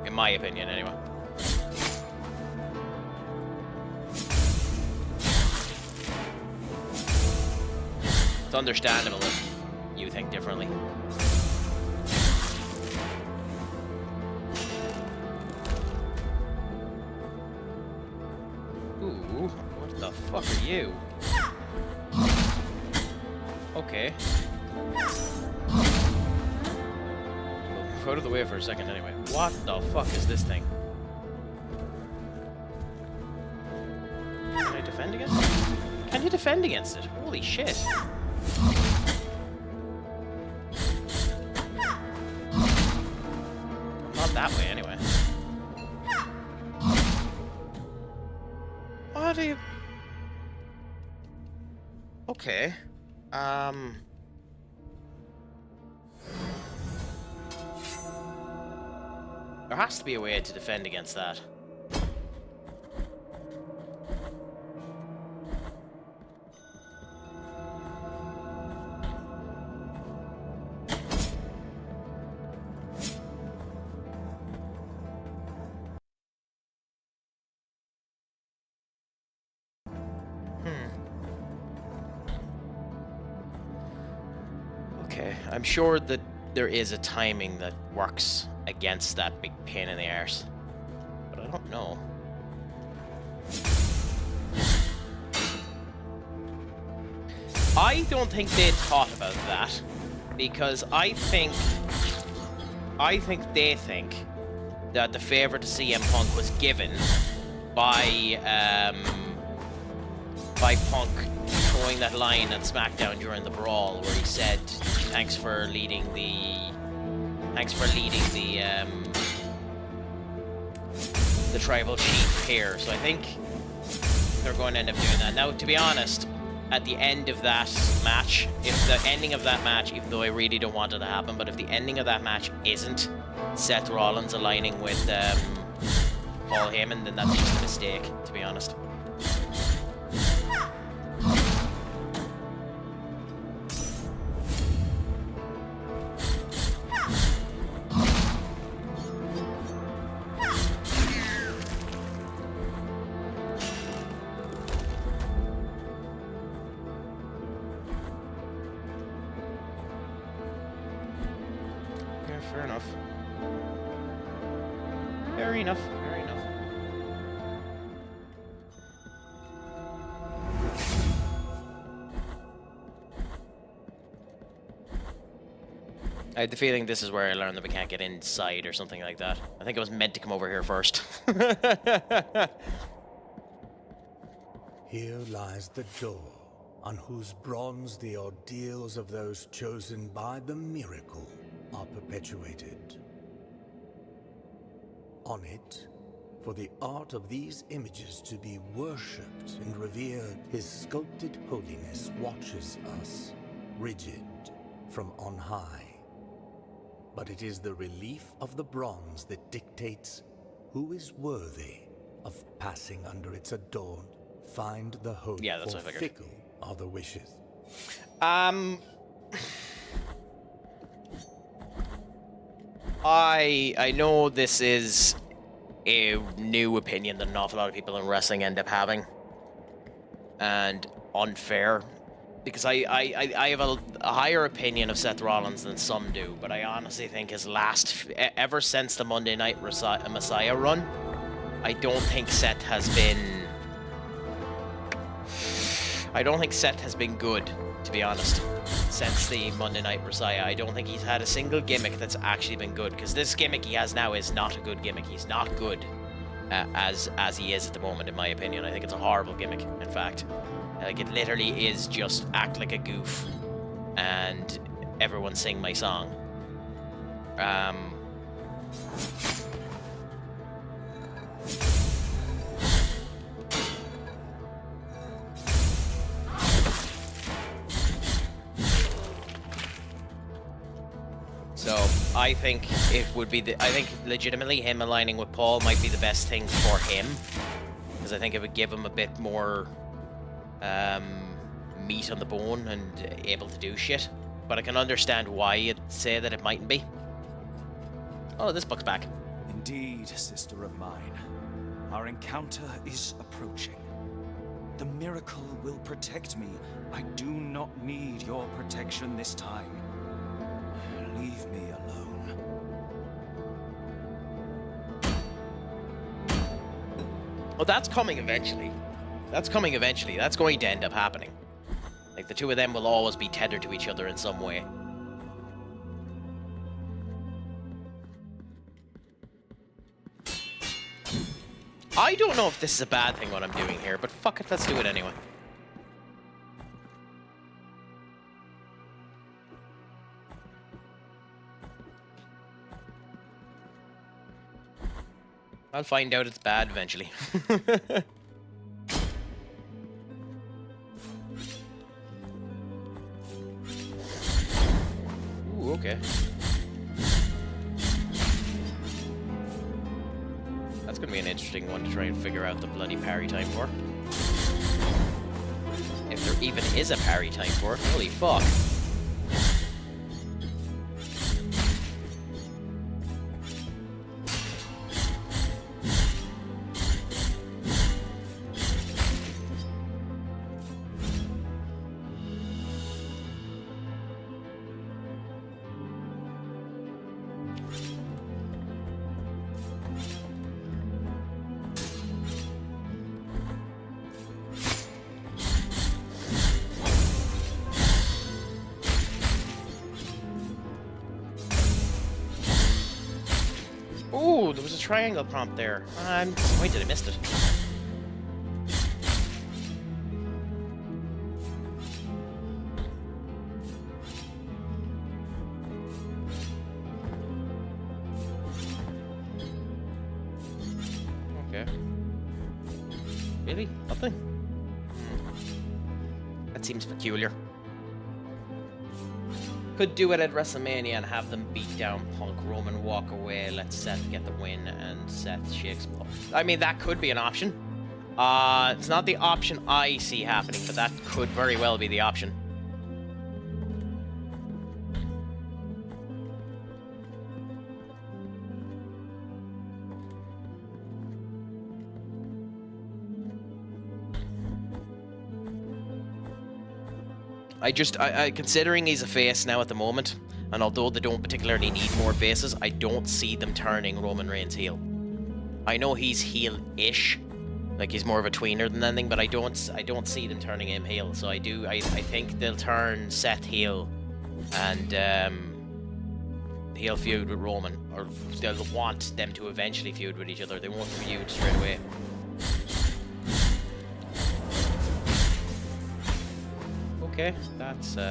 In my opinion, anyway. It's understandable if you think differently. What the fuck are you? Okay. We'll out of the way for a second anyway. What the fuck is this thing? Can I defend against it? Can you defend against it? Holy shit. Not that way anyway. What do you... Okay. There has to be a way to defend against that. Okay, I'm sure that there is a timing that works against that big pain in the arse, but I don't know. I don't think they thought about that, because I think they think that the favor to CM Punk was given by Punk throwing that line at SmackDown during the brawl where he said, "Thanks for leading the tribal chief here." So I think they're going to end up doing that. Now, to be honest, at the end of that match, if the ending of that match, even though I really don't want it to happen, but if the ending of that match isn't Seth Rollins aligning with Paul Heyman, then that's just a mistake, to be honest. Fair enough. Fair enough. Fair enough. I had the feeling this is where I learned that we can't get inside or something like that. I think I was meant to come over here first. Here lies the door, on whose bronze the ordeals of those chosen by the miracle are perpetuated. On it, for the art of these images to be worshipped and revered, his sculpted holiness watches us, rigid, from on high. But it is the relief of the bronze that dictates who is worthy of passing under its adorned. Find the hope, yeah, that's for what I figured. fickle are the wishes. I know this is a new opinion that an awful lot of people in wrestling end up having, and unfair, because I have a higher opinion of Seth Rollins than some do, but I honestly think his ever since the Monday Night Messiah run, I don't think Seth has been good, to be honest. Since the Monday Night Messiah, I don't think he's had a single gimmick that's actually been good, because this gimmick he has now is not a good gimmick. He's not good as he is at the moment, in my opinion. I think it's a horrible gimmick, in fact. Like, it literally is just act like a goof and everyone sing my song. So I think it would be I think legitimately him aligning with Paul might be the best thing for him, because I think it would give him a bit more meat on the bone and able to do shit. But I can understand why you'd say that it mightn't be. Oh, this book's back. Indeed, sister of mine. Our encounter is approaching. The miracle will protect me. I do not need your protection this time. Leave me alone. Well, that's coming eventually. That's coming eventually. That's going to end up happening. Like, the two of them will always be tethered to each other in some way. I don't know if this is a bad thing what I'm doing here, but fuck it, let's do it anyway. I'll find out it's bad eventually. Ooh, okay. That's gonna be an interesting one to try and figure out the bloody parry time for. If there even is a parry time for it. Holy fuck. Ooh, there was a triangle prompt there. I'm disappointed I missed it. Okay. Really? Nothing? That seems peculiar. Could do it at WrestleMania and have them beat down Punk, Roman walk away, let Seth get the win, and Seth shakes. I mean, that could be an option. It's not the option I see happening, but that could very well be the option. I considering he's a face now at the moment, and although they don't particularly need more faces, I don't see them turning Roman Reigns heel. I know he's heel-ish, like he's more of a tweener than anything, but I don't see them turning him heel. So I think they'll turn Seth heel, and he'll feud with Roman, or they'll want them to eventually feud with each other. They won't feud straight away. Okay, that's new.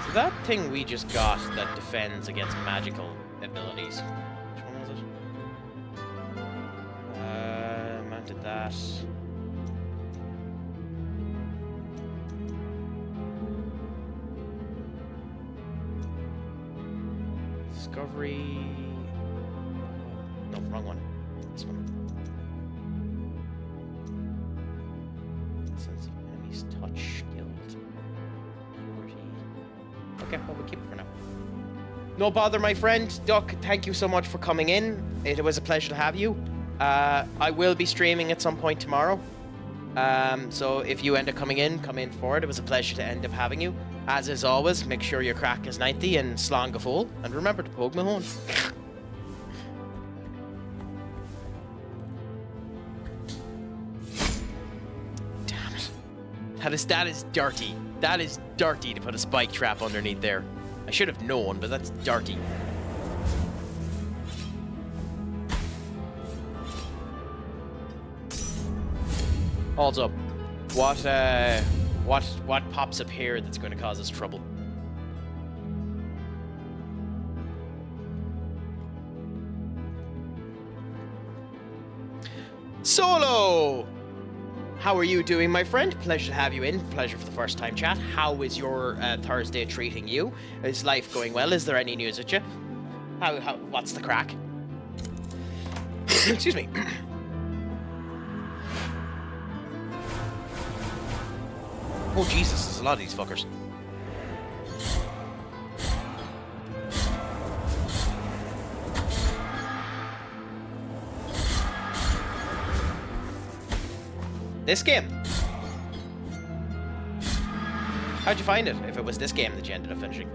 So that thing we just got that defends against magical abilities. Which one was it? Mounted that. Discovery. No, wrong one. This one. Sense of enemies touch skilled. Purity. Okay, well, we'll keep it for now. No bother, my friend. Duck, thank you so much for coming in. It was a pleasure to have you. I will be streaming at some point tomorrow. So if you end up coming in, come in for it. It was a pleasure to end up having you. As is always, make sure your crack is 90 and slán go fóill, and remember to poke my horn. Damn it. That is dirty. That is dirty to put a spike trap underneath there. I should have known, but that's dirty. Also, what pops up here that's going to cause us trouble? Solo! How are you doing, my friend? Pleasure to have you in. Pleasure for the first time chat. How is your Thursday treating you? Is life going well? Is there any news with you? What's the crack? Excuse me. Oh, Jesus, there's a lot of these fuckers. This game. How'd you find it, if it was this game that you ended up finishing?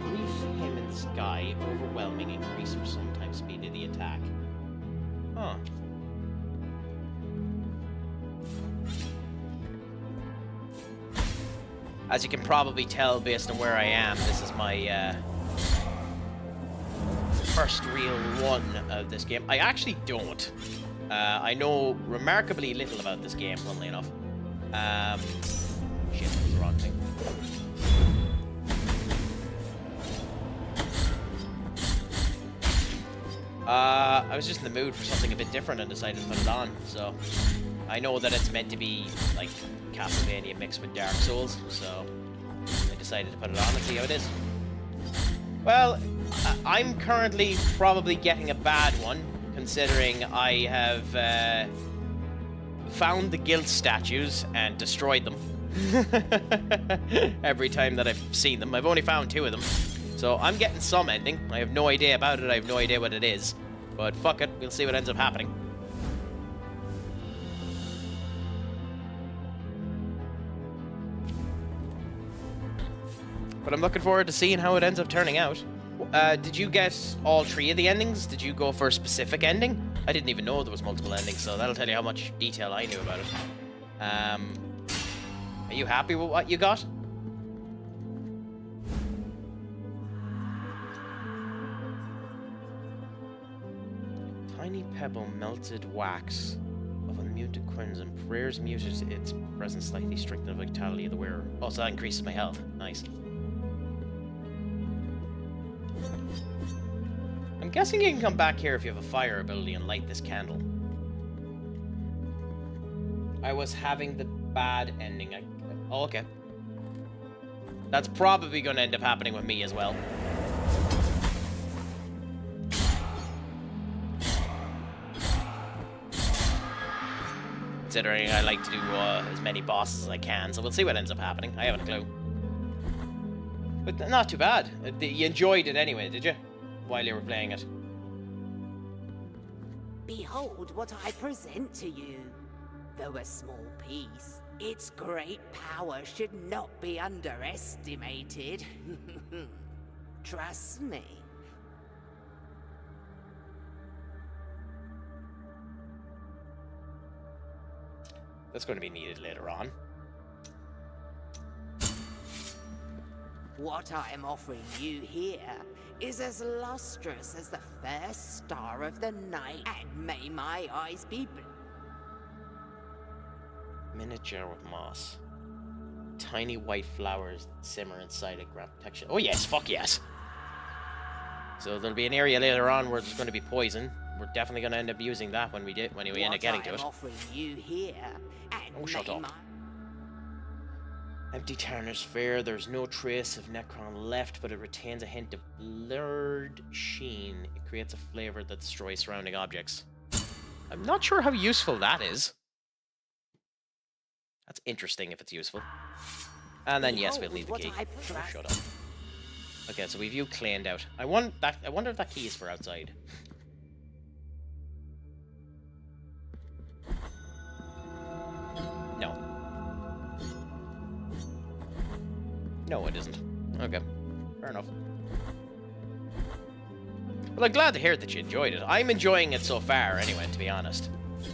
Brief him in sky, overwhelming increase for sometimes speed of the attack. Huh. As you can probably tell based on where I am, this is my first real one of this game. I actually don't. I know remarkably little about this game, funnily enough. Shit, that was the wrong thing. I was just in the mood for something a bit different and decided to put it on, so... I know that it's meant to be, like, Castlevania mixed with Dark Souls, so... I decided to put it on and see how it is. Well, I'm currently probably getting a bad one, considering I have, found the guild statues and destroyed them. Every time that I've seen them. I've only found 2 of them. So I'm getting some ending. I have no idea about it. I have no idea what it is. But fuck it. We'll see what ends up happening. But I'm looking forward to seeing how it ends up turning out. Did you get all 3 of the endings? Did you go for a specific ending? I didn't even know there was multiple endings, so that'll tell you how much detail I knew about it. Are you happy with what you got? Tiny pebble melted wax of unmuted crimson. Prayers muted its presence slightly, strengthened the vitality of the wearer. Oh, so that increases my health. Nice. I'm guessing you can come back here if you have a fire ability and light this candle. I was having the bad ending. Oh, okay. That's probably going to end up happening with me as well. Considering I like to do as many bosses as I can, so we'll see what ends up happening. I haven't a clue. But not too bad. You enjoyed it anyway, did you? While you were playing it. Behold what I present to you. Though a small piece, its great power should not be underestimated. Trust me. That's going to be needed later on. What I am offering you here is as lustrous as the first star of the night, and may my eyes be Minute jar of moss. Tiny white flowers that simmer inside it grant protection. Oh yes, fuck yes. So there'll be an area later on where there's going to be poison. We're definitely going to end up using that when we end up getting to it. offering you here, and Oh, shut up. Empty Tarner's Fair. There's no trace of Necron left, but it retains a hint of blurred sheen. It creates a flavor that destroys surrounding objects. I'm not sure how useful that is. That's interesting if it's useful. And then yes, we'll need the key. Oh, shut up. Okay, so we've you cleaned out. I wonder if that key is for outside. No. No, it isn't. Okay, fair enough. Well, I'm glad to hear that you enjoyed it. I'm enjoying it so far, anyway, to be honest.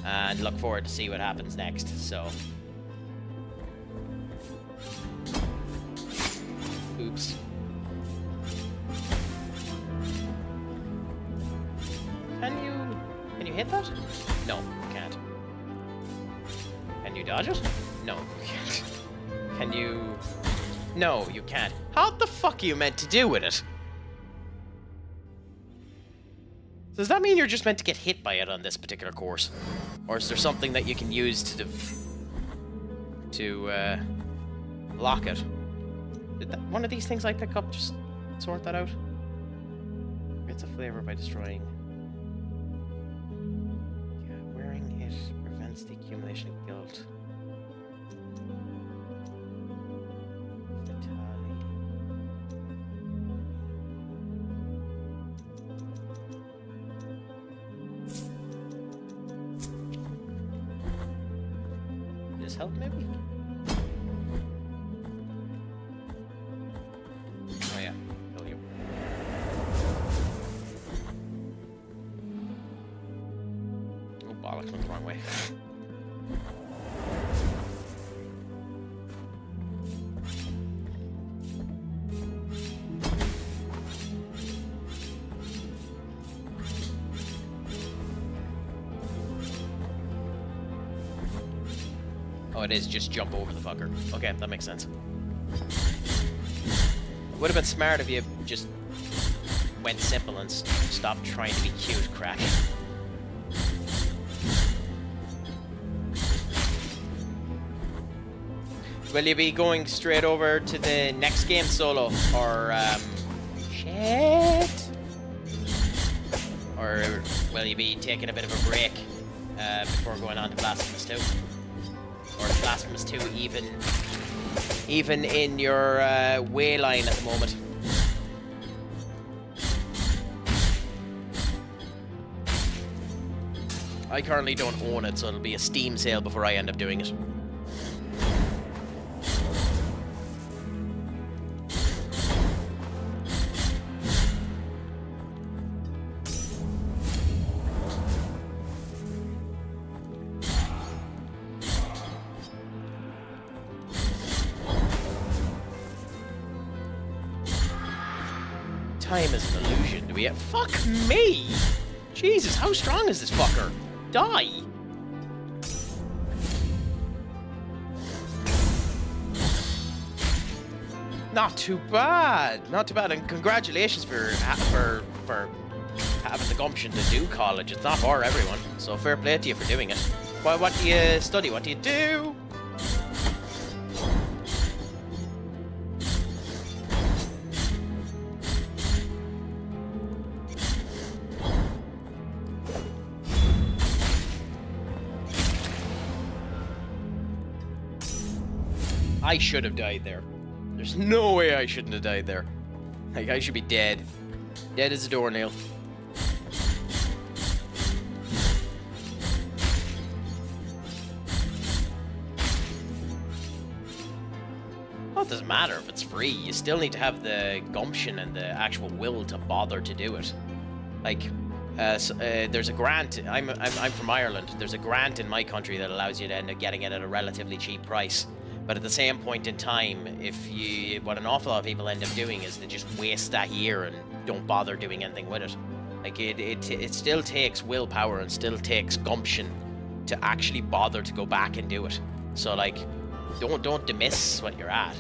And look forward to see what happens next, so... Oops. Can you hit that? No, you can't. Can you dodge it? No, you can't. Can you... No, you can't. How the fuck are you meant to do with it? Does that mean you're just meant to get hit by it on this particular course? Or is there something that you can use to block it? Did one of these things I pick up just sort that out? It's a flavor by destroying. Yeah, wearing it prevents the accumulation of guilt. use help, maybe? Oh yeah, kill you. Oh, bollocks, went the wrong way. Oh, it is just jump over the fucker. Okay, that makes sense. Would have been smart if you just went simple and stopped trying to be cute, crack. Will you be going straight over to the next game solo, or shit? Or will you be taking a bit of a break before going on to Blasphemous 2? Or is Blasphemous 2 even in your way line at the moment? I currently don't own it, so it'll be a Steam sale before I end up doing it. Time is an illusion. Do we have... Fuck me! Jesus, how strong is this fucker? Die! Not too bad. Not too bad. And congratulations for having the gumption to do college. It's not for everyone. So fair play to you for doing it. What do you study? What do you do? I should have died there. There's no way I shouldn't have died there. Like, I should be dead. Dead as a doornail. Well, it doesn't matter if it's free. You still need to have the gumption and the actual will to bother to do it. Like, there's a grant. I'm from Ireland. There's a grant in my country that allows you to end up getting it at a relatively cheap price. But at the same point in time, what an awful lot of people end up doing is they just waste that year and don't bother doing anything with it. Like, it still takes willpower and still takes gumption to actually bother to go back and do it. So, like, don't dismiss what you're at.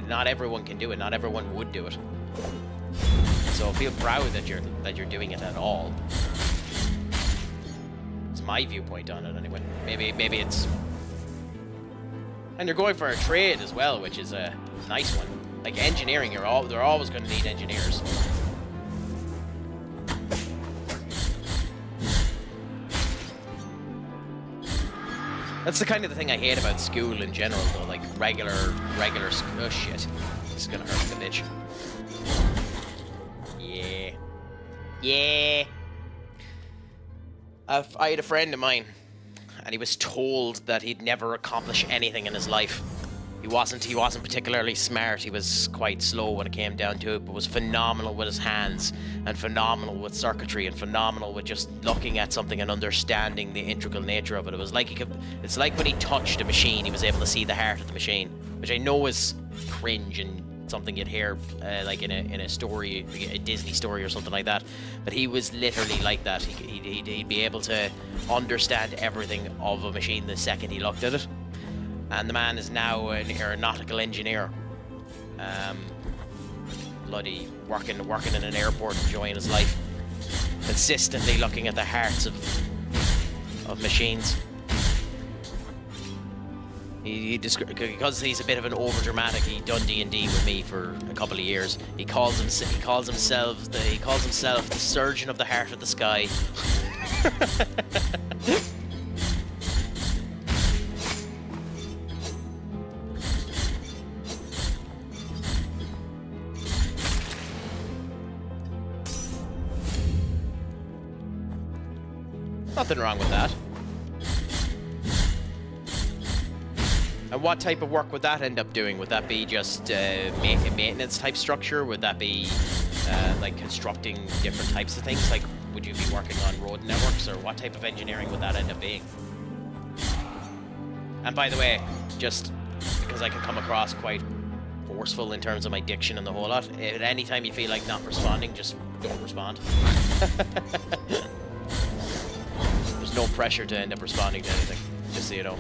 Not everyone can do it. Not everyone would do it. So feel proud that you're doing it at all. It's my viewpoint on it, anyway. Maybe it's. And you're going for a trade as well, which is a nice one. Like engineering, they're always going to need engineers. That's the kind of the thing I hate about school in general, though. Like regular school. Oh shit! This is gonna hurt the bitch. Yeah. I had a friend of mine. And he was told that he'd never accomplish anything in his life. He wasn't particularly smart. He was quite slow when it came down to it, but was phenomenal with his hands, and phenomenal with circuitry, and phenomenal with just looking at something and understanding the integral nature of it. It was like it's like when he touched a machine, he was able to see the heart of the machine, which I know is cringe and something you'd hear like in a story, a Disney story or something like that. But he was literally like that. He'd be able to understand everything of a machine the second he looked at it. And the man is now an aeronautical engineer. Bloody working in an airport, enjoying his life. Consistently looking at the hearts of machines. Because he's a bit of an overdramatic, he done D&D with me for a couple of years. He calls himself the surgeon of the heart of the sky. Nothing wrong with that. And what type of work would that end up doing? Would that be just maintenance type structure? Would that be like constructing different types of things? Like, would you be working on road networks, or what type of engineering would that end up being? And by the way, just because I can come across quite forceful in terms of my diction and the whole lot, at any time you feel like not responding, just don't respond. There's no pressure to end up responding to anything, just so you know.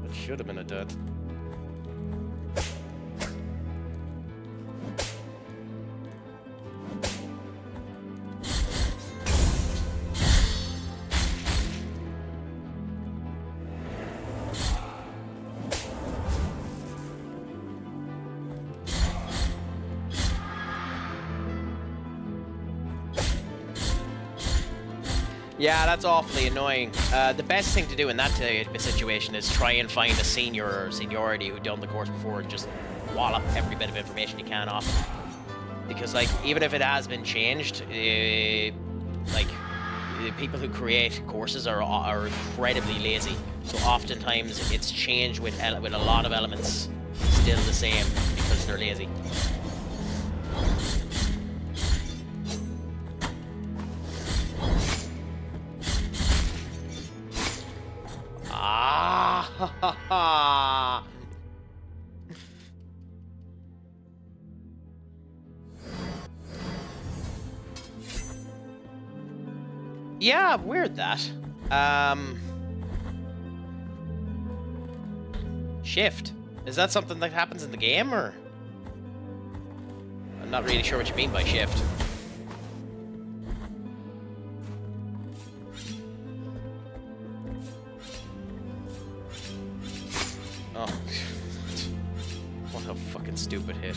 That should have been a death. Yeah, that's awfully annoying. The best thing to do in that situation is try and find a senior or seniority who'd done the course before and just wallop every bit of information you can off them. Because, like, even if it has been changed, like, the people who create courses are incredibly lazy. So oftentimes it's changed with a lot of elements still the same because they're lazy. Ah! Yeah, weird that. Shift. Is that something that happens in the game, or? I'm not really sure what you mean by shift. Oh. What a fucking stupid hit.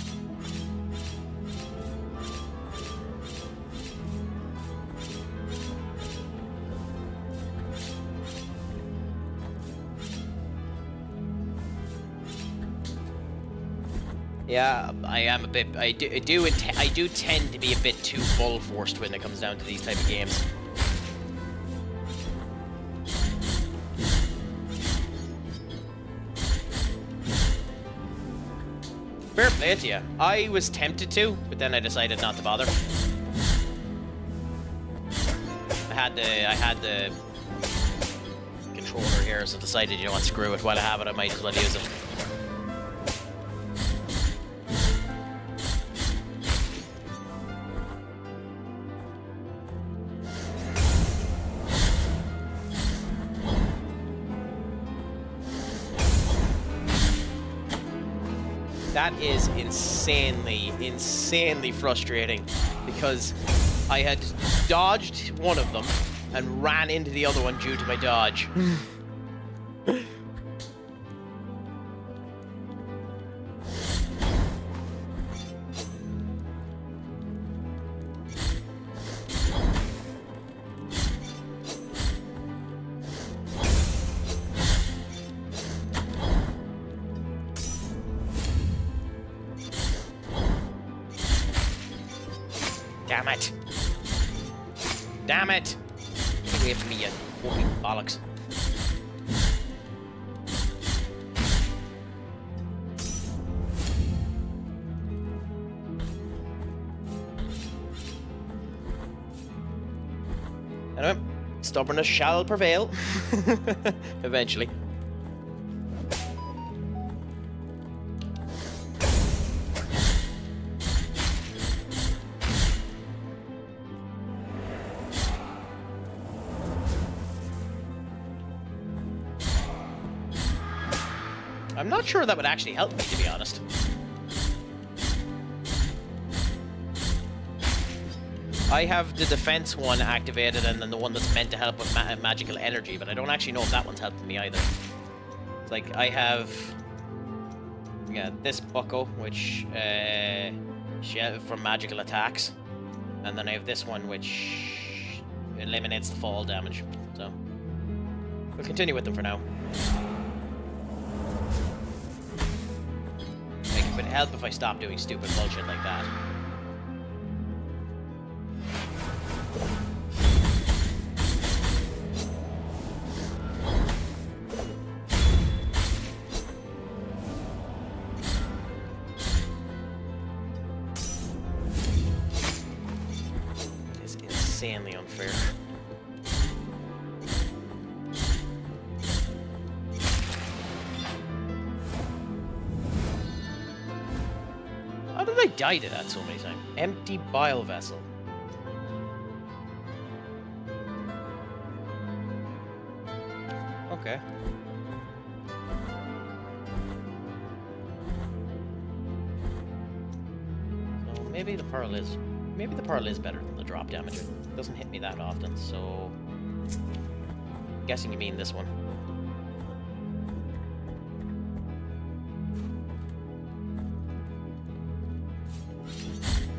Yeah, I am a bit. I do tend to be a bit too full forced when it comes down to these type of games. Fair play to you. I was tempted to, but then I decided not to bother. I had the controller here, so decided, you know what, screw it. While I have it, I might as well use it. That is insanely frustrating, because I had dodged one of them and ran into the other one due to my dodge. Damn it! Damn it! Get away from me, you fucking bollocks. Anyway, stubbornness shall prevail. Eventually. I'm not sure that would actually help me, to be honest. I have the defense one activated, and then the one that's meant to help with magical energy, but I don't actually know if that one's helping me either. It's like, I have... yeah, this buckle, which... from magical attacks. And then I have this one, which eliminates the fall damage. So, We'll continue with them for now. Like, it would help if I stopped doing stupid bullshit like that. It's insanely unfair. How did I die to that so many times? Empty bile vessel. Okay. So maybe the pearl is better than the drop damage. It doesn't hit me that often, so I'm guessing you mean this one.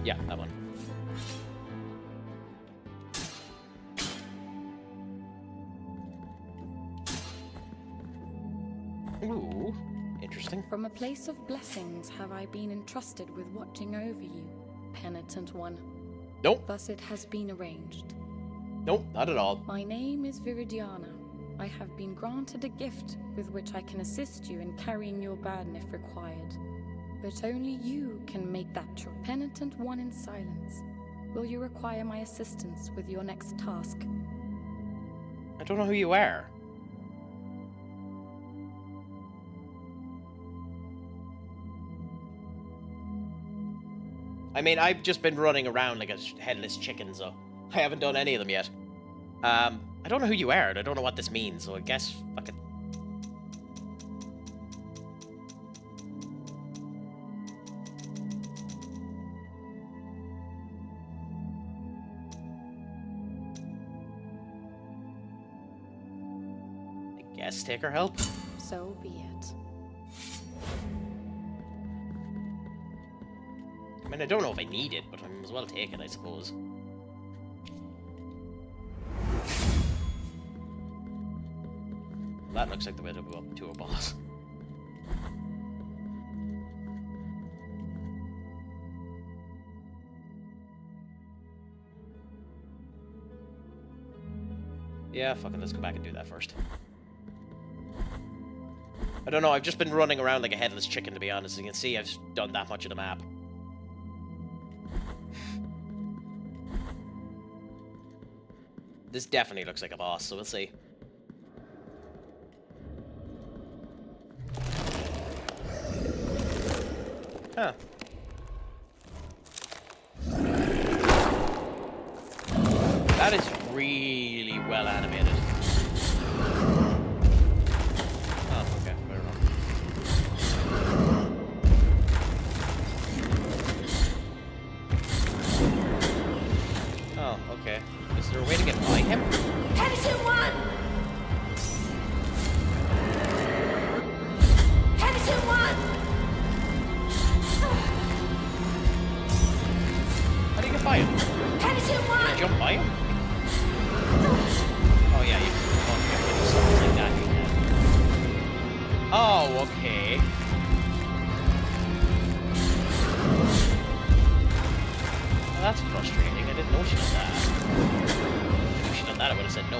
Yeah, that one. Ooh, interesting. From a place of blessings have I been entrusted with watching over you, Penitent One. Nope. Thus it has been arranged. Nope, not at all. My name is Viridiana. I have been granted a gift with which I can assist you in carrying your burden if required. But only you can make that true. Penitent One in silence. Will you require my assistance with your next task? I don't know who you are. I mean, I've just been running around like a headless chicken, so I haven't done any of them yet. I don't know who you are, and I don't know what this means, so I guess fucking... I guess take her help? So be it. I mean, I don't know if I need it, but I might as well take it, I suppose. Well, that looks like the way to go up to a boss. Yeah, fuck it, let's go back and do that first. I don't know, I've just been running around like a headless chicken, to be honest. As you can see, I've done that much of the map. This definitely looks like a boss, so we'll see. Huh. That is really well animated. Oh, okay, fair enough. Oh, okay. Is there a way to get by him? Penitent One! Penitent One! How do you get by him? Penitent One! Can you jump by him? Oh yeah, you can. Oh, you can do something like that. You can. Oh, okay. Well, that's frustrating. I didn't know she did that. If she done that, I would have said no.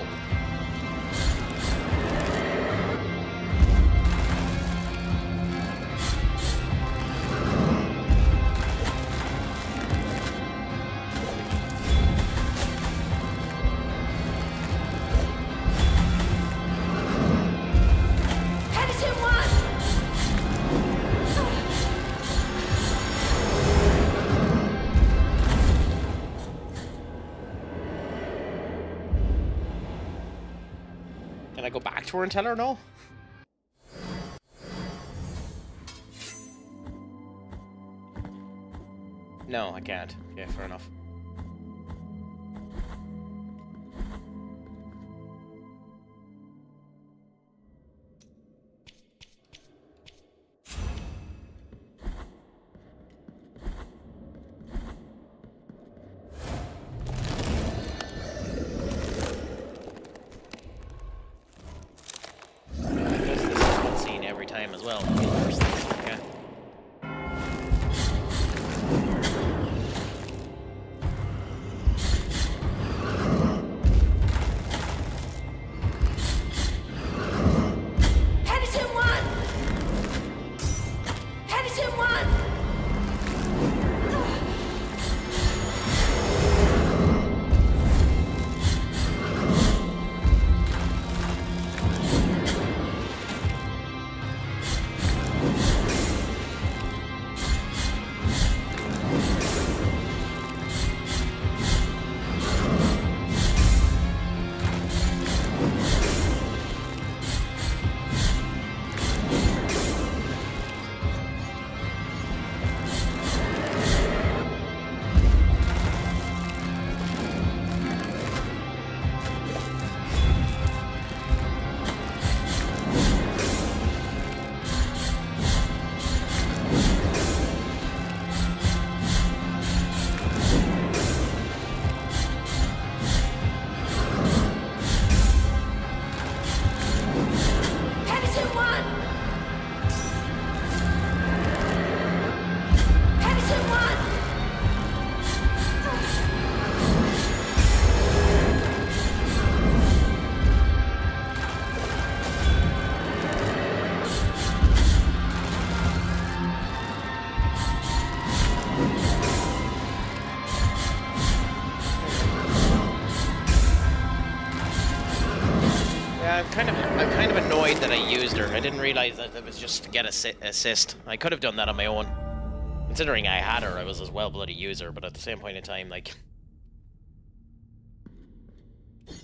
Penitent One! Can I go back to her and tell her no? No, I can't. Okay, fair enough. I'm kind of annoyed that I used her. I didn't realize that it was just to get assist. I could have done that on my own. Considering I had her, I was as well bloody user, but at the same point in time, like... I'm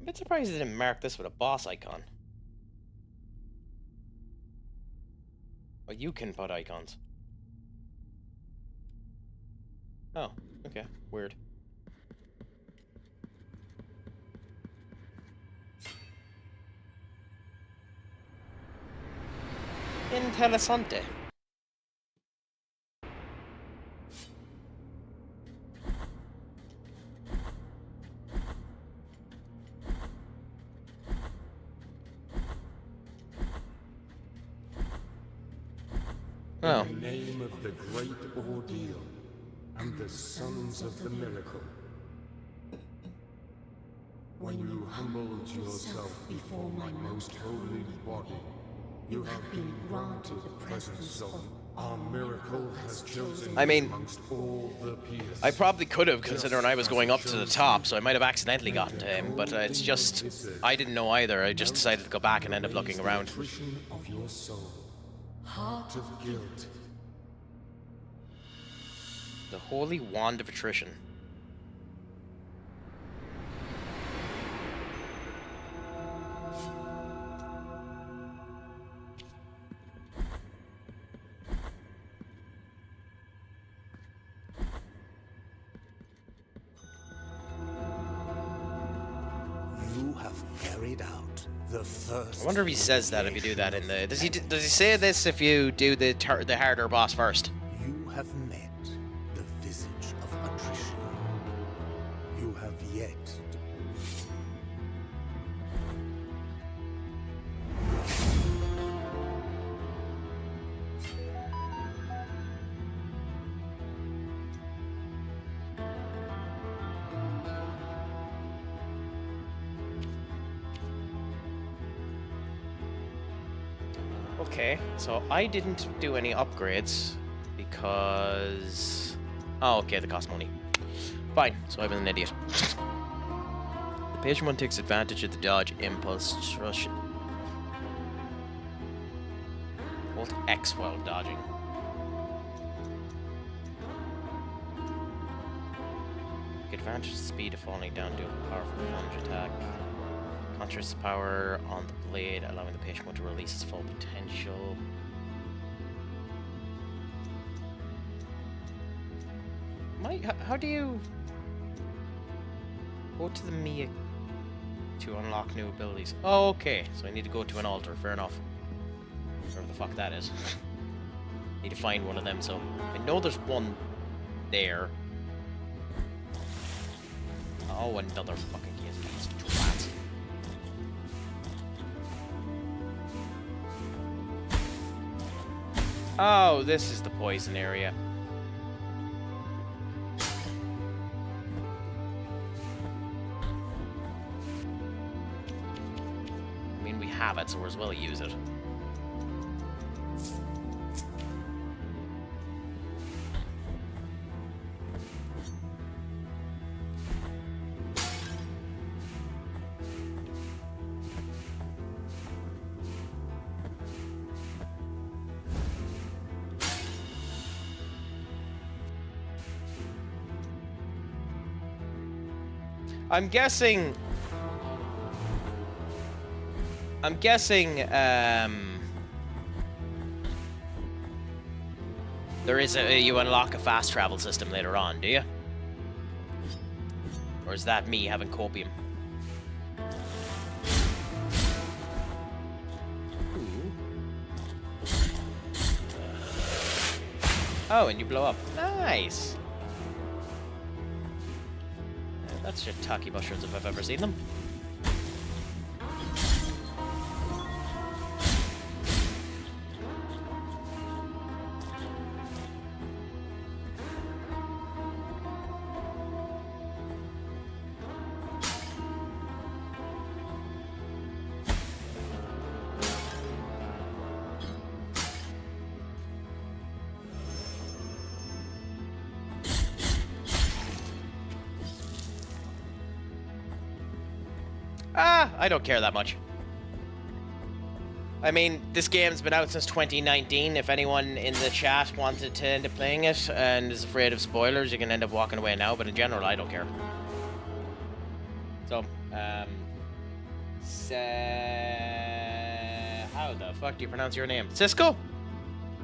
a bit surprised they didn't mark this with a boss icon. Well, you can put icons. Oh, okay. Weird. Interessante. Oh. In the name of the great ordeal and the sons of the miracle. When you humbled yourself before my most holy body, you have been granted the presence of our miracle has chosen I mean, amongst all the peers. I probably could have, considering I was going up to the top, so I might have accidentally gotten to him, but it's just... I didn't know either. I just decided to go back and end up looking around. Attrition of your soul, heart of guilt. The Holy Wand of Attrition. You have carried out the first. I wonder if he says that if you do that in the... Does he say this if you do the harder boss first? You have met the visage of attrition. You have yet. Okay, so I didn't do any upgrades because... Oh, okay, they cost money. Fine, so I'm an idiot. The Patient One takes advantage of the dodge impulse rush. Hold X while dodging. Take advantage of the speed of falling down to a powerful plunge attack. Contrasts power on the blade, allowing the Patient One to release its full potential. How do you go to the Mia to unlock new abilities? Oh, okay. So I need to go to an altar. Fair enough. Whatever the fuck that is. Need to find one of them. So I know there's one there. Oh, another fucking case. Twat. Oh, this is the poison area. I mean, we have it, so we're as well use it. I'm guessing, there is you unlock a fast travel system later on, do you? Or is that me having copium? Oh, and you blow up. Nice. That's shiitake mushrooms if I've ever seen them. I don't care that much. I mean, this game's been out since 2019. If anyone in the chat wanted to end up playing it and is afraid of spoilers, you can end up walking away now, but in general, I don't care. So, how the fuck do you pronounce your name? Cisco?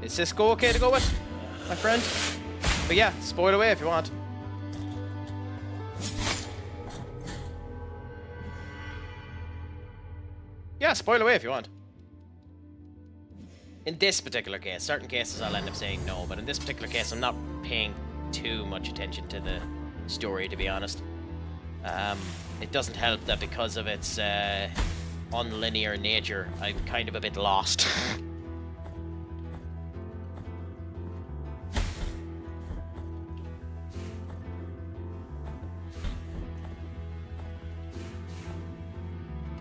Is Cisco okay to go with, my friend? But yeah, spoil away if you want. Yeah, spoil away if you want. In this particular case, certain cases I'll end up saying no, but in this particular case I'm not paying too much attention to the story, to be honest. It doesn't help that because of its unlinear nature, I'm kind of a bit lost.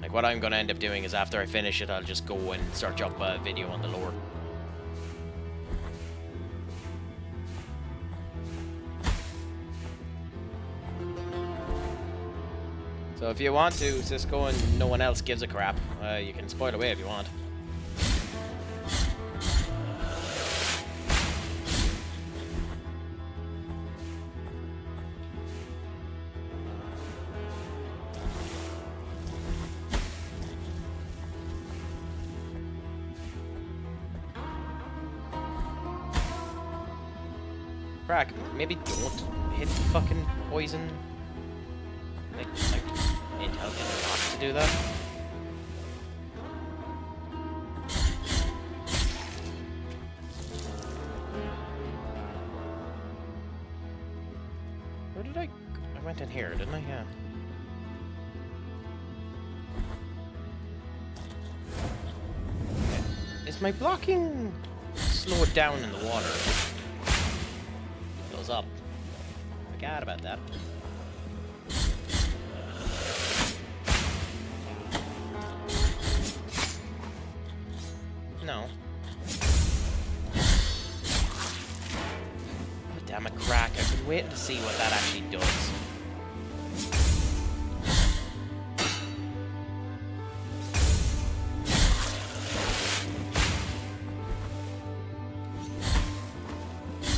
Like, what I'm going to end up doing is after I finish it, I'll just go and search up a video on the lore. So if you want to, Cisco, and no one else gives a crap, you can spoil away if you want. Crack, maybe don't hit fucking poison. Like intelligent not to do that. Where did I went in here, didn't I? Yeah. Okay. Is my blocking slowed down in the water? It goes up. Forgot about that. No. Oh, damn it, Crack. I've been waiting to see what that actually does.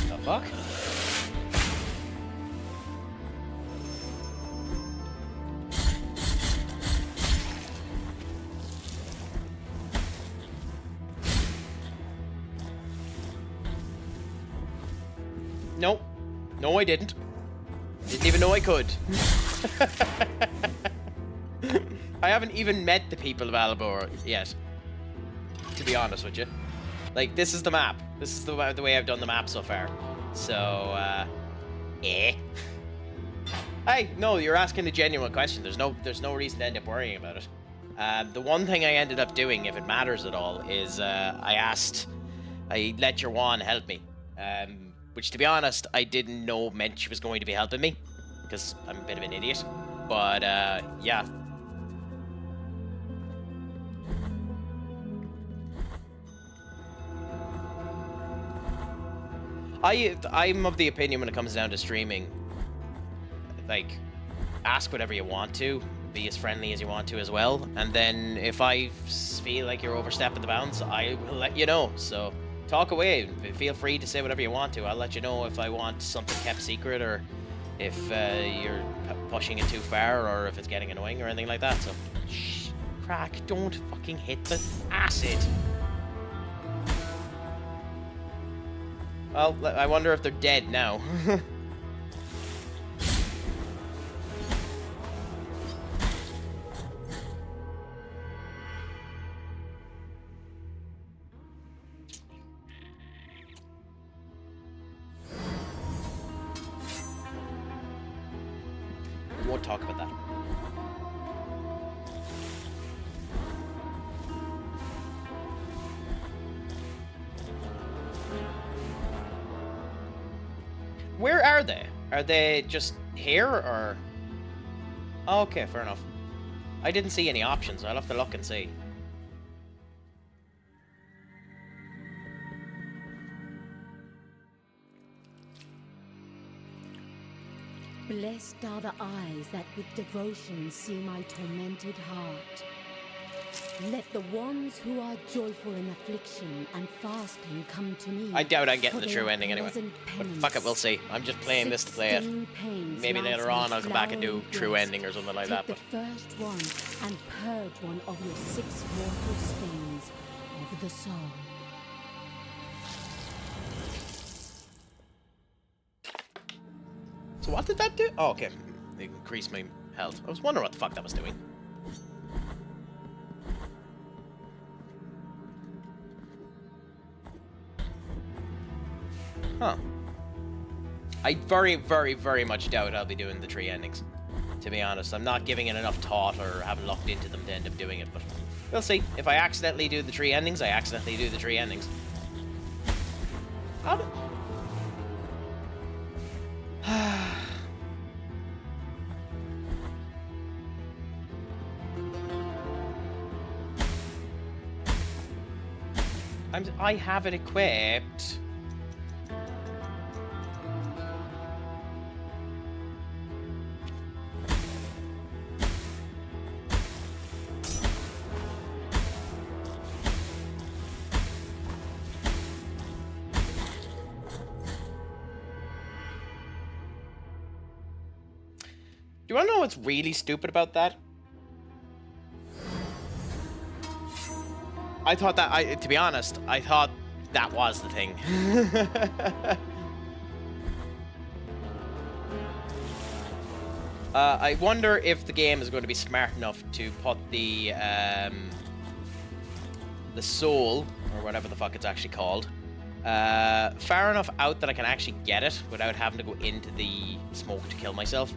The fuck? Nope. No, I didn't. Didn't even know I could. I haven't even met the people of Alabor yet, to be honest with you. Like, this is the map. This is the way I've done the map so far. So, Hey, no, you're asking a genuine question. There's no reason to end up worrying about it. The one thing I ended up doing, if it matters at all, is I let your wand help me. Which, to be honest, I didn't know meant she was going to be helping me, because I'm a bit of an idiot. But, yeah. I'm of the opinion when it comes down to streaming, like, ask whatever you want to, be as friendly as you want to as well, and then if I feel like you're overstepping the bounds, I will let you know, so... Talk away. Feel free to say whatever you want to. I'll let you know if I want something kept secret, or if you're pushing it too far, or if it's getting annoying or anything like that. So, shh, Crack, don't fucking hit the acid. Well, I wonder if they're dead now. Won't talk about that. Where are they? Are they just here, or... Oh, okay, fair enough. I didn't see any options. I'll have to look and see. Blessed are the eyes that with devotion see my tormented heart. Let the ones who are joyful in affliction and fasting come to me. I doubt I'm getting for the they true are ending anyway. pleasant But penance. fuck it, we'll see. I'm just playing this to play it. 16 pains Maybe lies later in on I'll come back and do flowering true breast. ending or something like Take that. But the first one and purge one of your 6 mortal stains of the soul. so what did that do? Oh, okay. It increased my health. I was wondering what the fuck that was doing. Huh. I very, very, very much doubt I'll be doing the 3 endings. To be honest, I'm not giving it enough thought or haven't looked into them to end up doing it, but we'll see. If I accidentally do the 3 endings, I accidentally do the 3 endings. How do... I have it equipped. Do you want to know what's really stupid about that? I thought that, to be honest, I thought that was the thing. I wonder if the game is going to be smart enough to put the soul, or whatever the fuck it's actually called, far enough out that I can actually get it without having to go into the smoke to kill myself.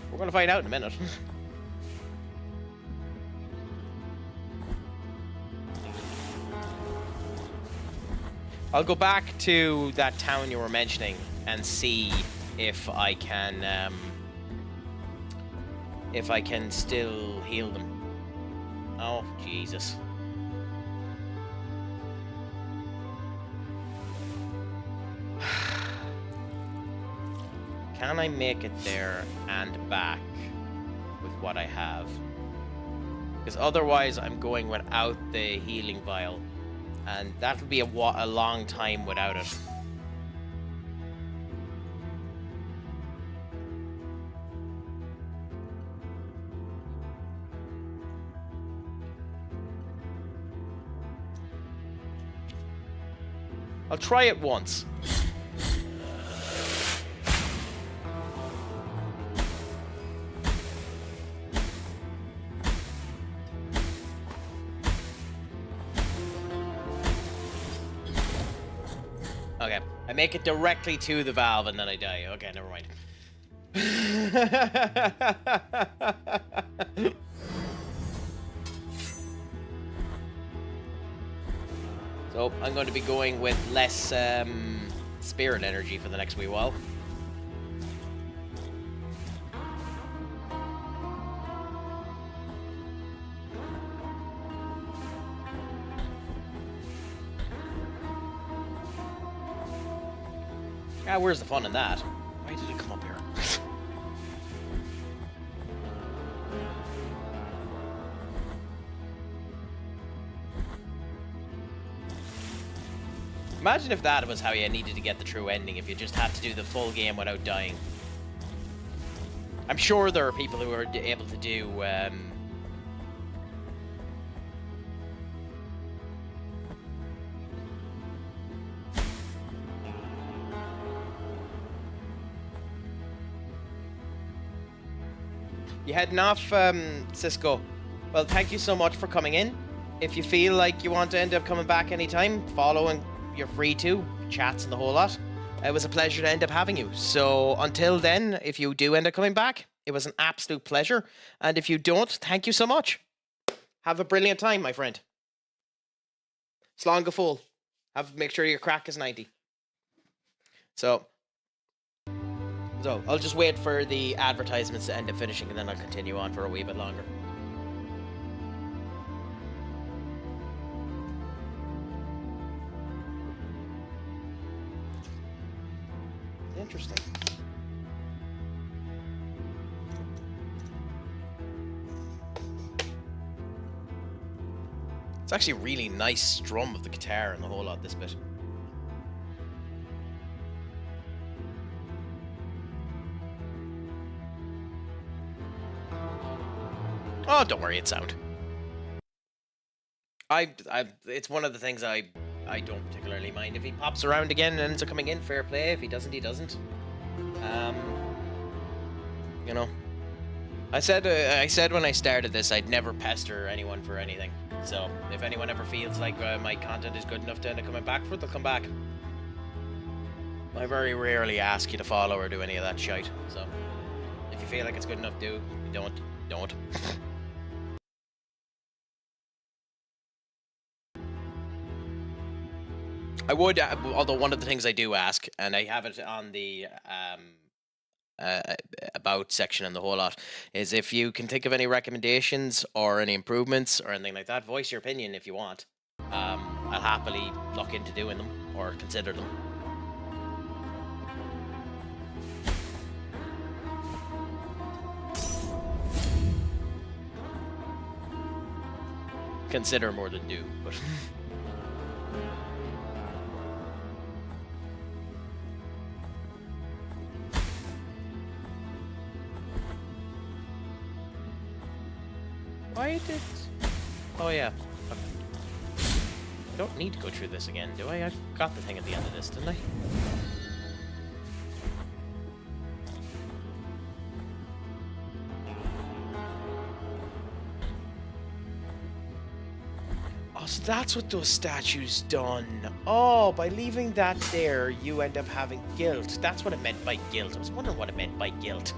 We're going to find out in a minute. I'll go back to that town you were mentioning and see if I can still heal them. Oh, Jesus. Can I make it there and back with what I have? Because otherwise I'm going without the healing vial. And that'll be a long time without it. I'll try it once. Okay, I make it directly to the valve and then I die. Okay, never mind. So, I'm going to be going with less spirit energy for the next wee while. Ah, where's the fun in that? Why did it come up here? Imagine if that was how you needed to get the true ending, if you just had to do the full game without dying. I'm sure there are people who are able to do... You heading off, Cisco? Well, thank you so much for coming in. If you feel like you want to end up coming back anytime, follow and you're free to. Chats and the whole lot. It was a pleasure to end up having you. So until then, if you do end up coming back, it was an absolute pleasure. And if you don't, thank you so much. Have a brilliant time, my friend. Slán go full. Make sure your crack is 90. So I'll just wait for the advertisements to end up finishing and then I'll continue on for a wee bit longer. Interesting. It's actually a really nice strum of the guitar and the whole lot, this bit. Oh, don't worry, it's sound. It's one of the things I don't particularly mind. If he pops around again and ends up coming in, fair play. If he doesn't, he doesn't. You know, I said when I started this, I'd never pester anyone for anything. So if anyone ever feels like my content is good enough to end up coming back for it, they'll come back. I very rarely ask you to follow or do any of that shite. So if you feel like it's good enough, do. If you don't. I would, although one of the things I do ask, and I have it on the about section and the whole lot, is if you can think of any recommendations or any improvements or anything like that, voice your opinion if you want. I'll happily look into doing them or consider them. Consider more than do, but... Why did... Oh yeah. Okay. I don't need to go through this again, do I? I got the thing at the end of this, didn't I? Oh, so that's what those statues done. Oh, by leaving that there, you end up having guilt. That's what it meant by guilt. I was wondering what it meant by guilt.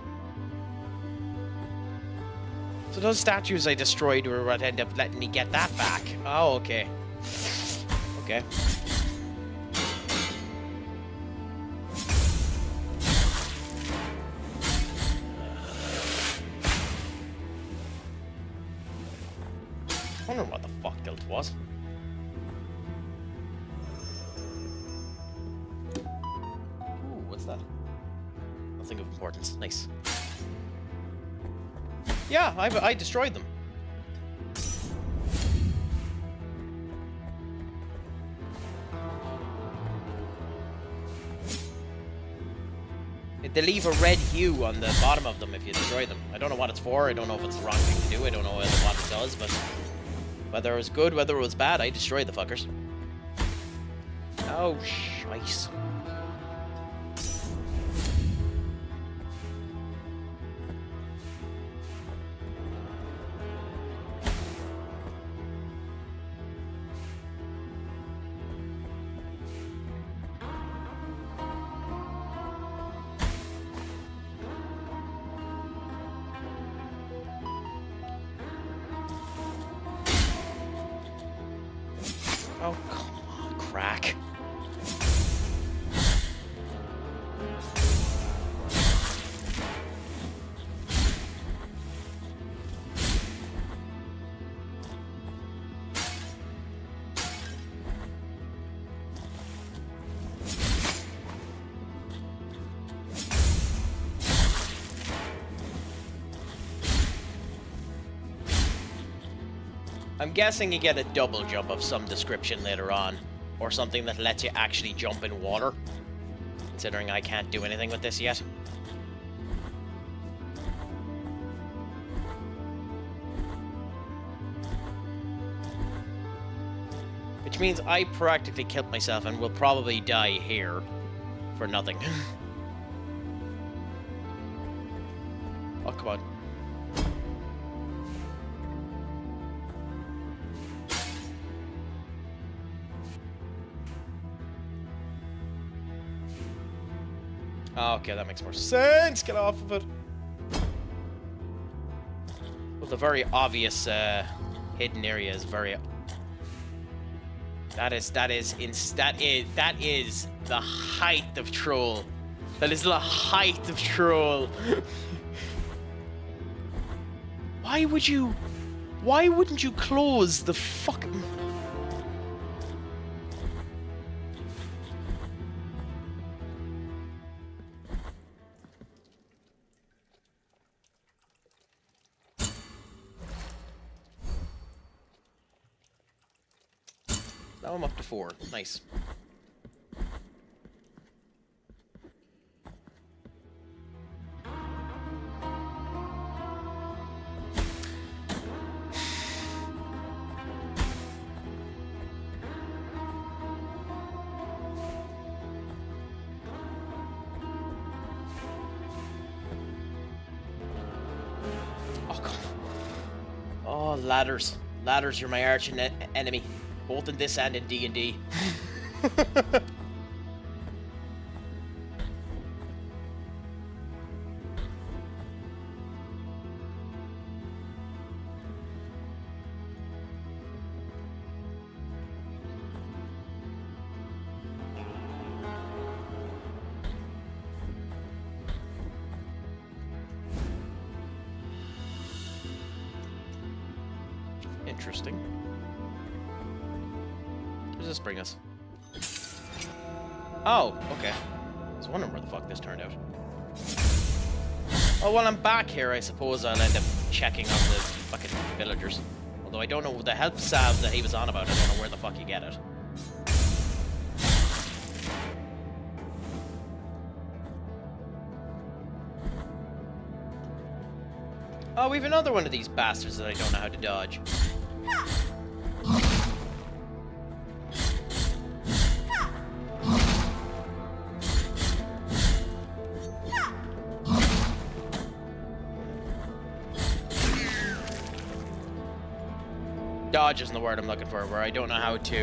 So those statues I destroyed were what ended up letting me get that back. Oh, okay. Okay. I wonder what the fuck guilt was. Ooh, what's that? Nothing of importance. Nice. Yeah, I destroyed them. They leave a red hue on the bottom of them if you destroy them. I don't know what it's for. I don't know if it's the wrong thing to do. I don't know what it does, but whether it was good, whether it was bad, I destroyed the fuckers. Oh, shice. Oh, come on, crack. I'm guessing you get a double jump of some description later on, or something that lets you actually jump in water, considering I can't do anything with this yet. Which means I practically killed myself and will probably die here for nothing. Oh, come on. Okay, that makes more sense. Get off of it. Well, the very obvious hidden area is very. That is the height of troll. That is the height of troll. Why wouldn't you close the fucking? Now I'm up to 4. Nice. Oh, God. Oh, ladders. Ladders, you're my arch enemy. Both in this and in D&D. Interesting. Where does this bring us? Oh, okay. I was wondering where the fuck this turned out. Oh, well, I'm back here. I suppose I'll end up checking on the fucking villagers. Although I don't know the help salve that he was on about. I don't know where the fuck you get it. Oh, we've another one of these bastards that I don't know how to dodge. Dodge isn't the word I'm looking for, where I don't know how to,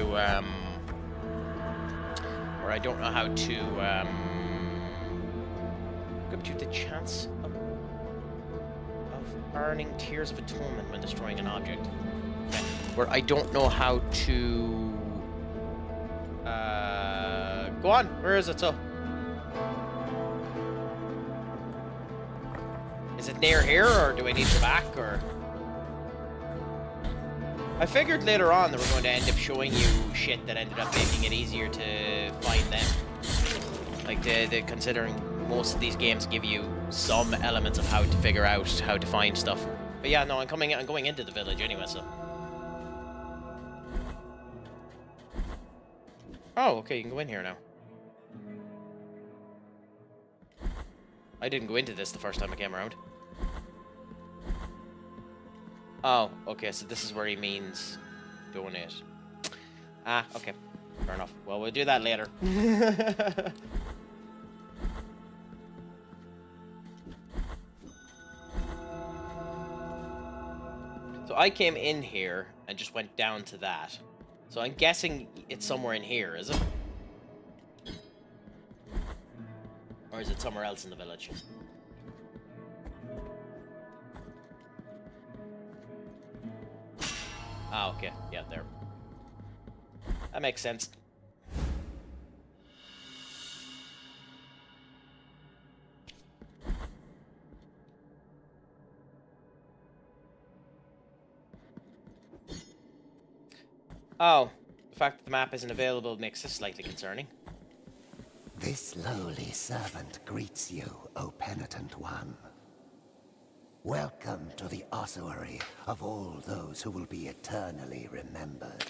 give you the chance of earning Tears of Atonement when destroying an object. Okay. Where I don't know how to, go on, where is it, so? Is it near here, or do I need to go back, or? I figured later on that we're going to end up showing you shit that ended up making it easier to find them. Like, considering most of these games give you some elements of how to figure out how to find stuff. But yeah, no, I'm going into the village anyway, so. Oh, okay, you can go in here now. I didn't go into this the first time I came around. Oh, okay, so this is where he means donate. Ah, okay. Fair enough. Well, we'll do that later. So I came in here and just went down to that. So I'm guessing it's somewhere in here, is it? Or is it somewhere else in the village? Ah, okay. Yeah, there. That makes sense. Oh, the fact that the map isn't available makes this slightly concerning. This lowly servant greets you, O Penitent One. Welcome to the ossuary of all those who will be eternally remembered.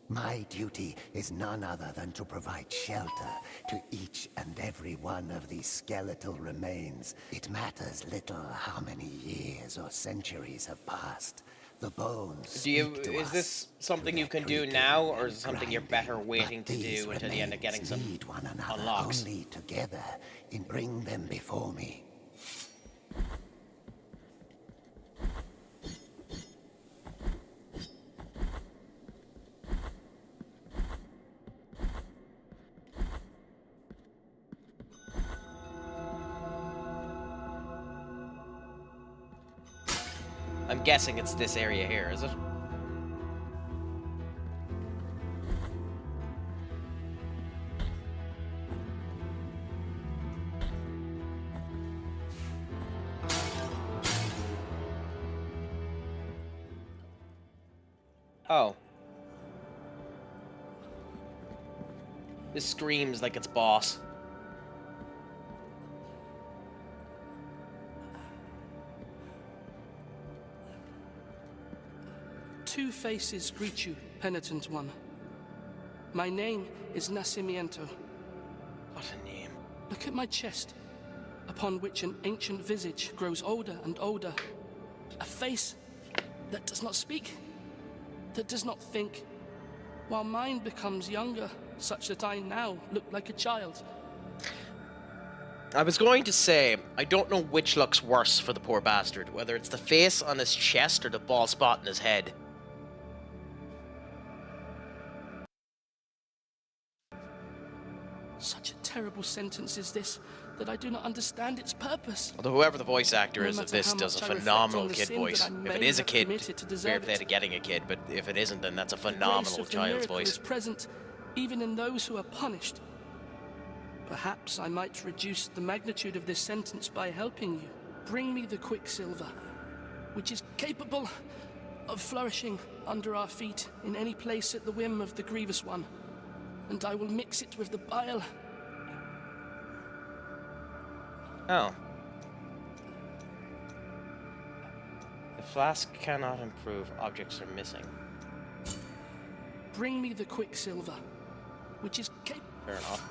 My duty is none other than to provide shelter to each and every one of these skeletal remains. It matters little how many years or centuries have passed. The bones speak to is us. this something you can do now, or is it something you're better waiting to do until you end up getting some need one another unlocks? only together in bring them before me. I'm guessing it's this area here, is it? Oh. This screams like it's boss. Two faces greet you, Penitent One. My name is Nacimiento. What a name. Look at my chest, upon which an ancient visage grows older and older. A face that does not speak, that does not think, while mine becomes younger, such that I now look like a child. I was going to say, I don't know which looks worse for the poor bastard, whether it's the face on his chest or the bald spot in his head. Such a terrible sentence is this, that I do not understand its purpose. Although whoever the voice actor No is of matter this how does a much I reflect phenomenal on the kid sin voice. that I If may it is a have kid, committed to fair deserve play it. to getting a kid, but if it isn't, then that's a The grace phenomenal of the child's miracle voice. is present, even in those who are punished. Perhaps I might reduce the magnitude of this sentence by helping you. Bring me the quicksilver, which is capable of flourishing under our feet in any place at the whim of the Grievous One, and I will mix it with the bile. Oh. The flask cannot improve. Objects are missing. Bring me the quicksilver, which is capable. Fair enough.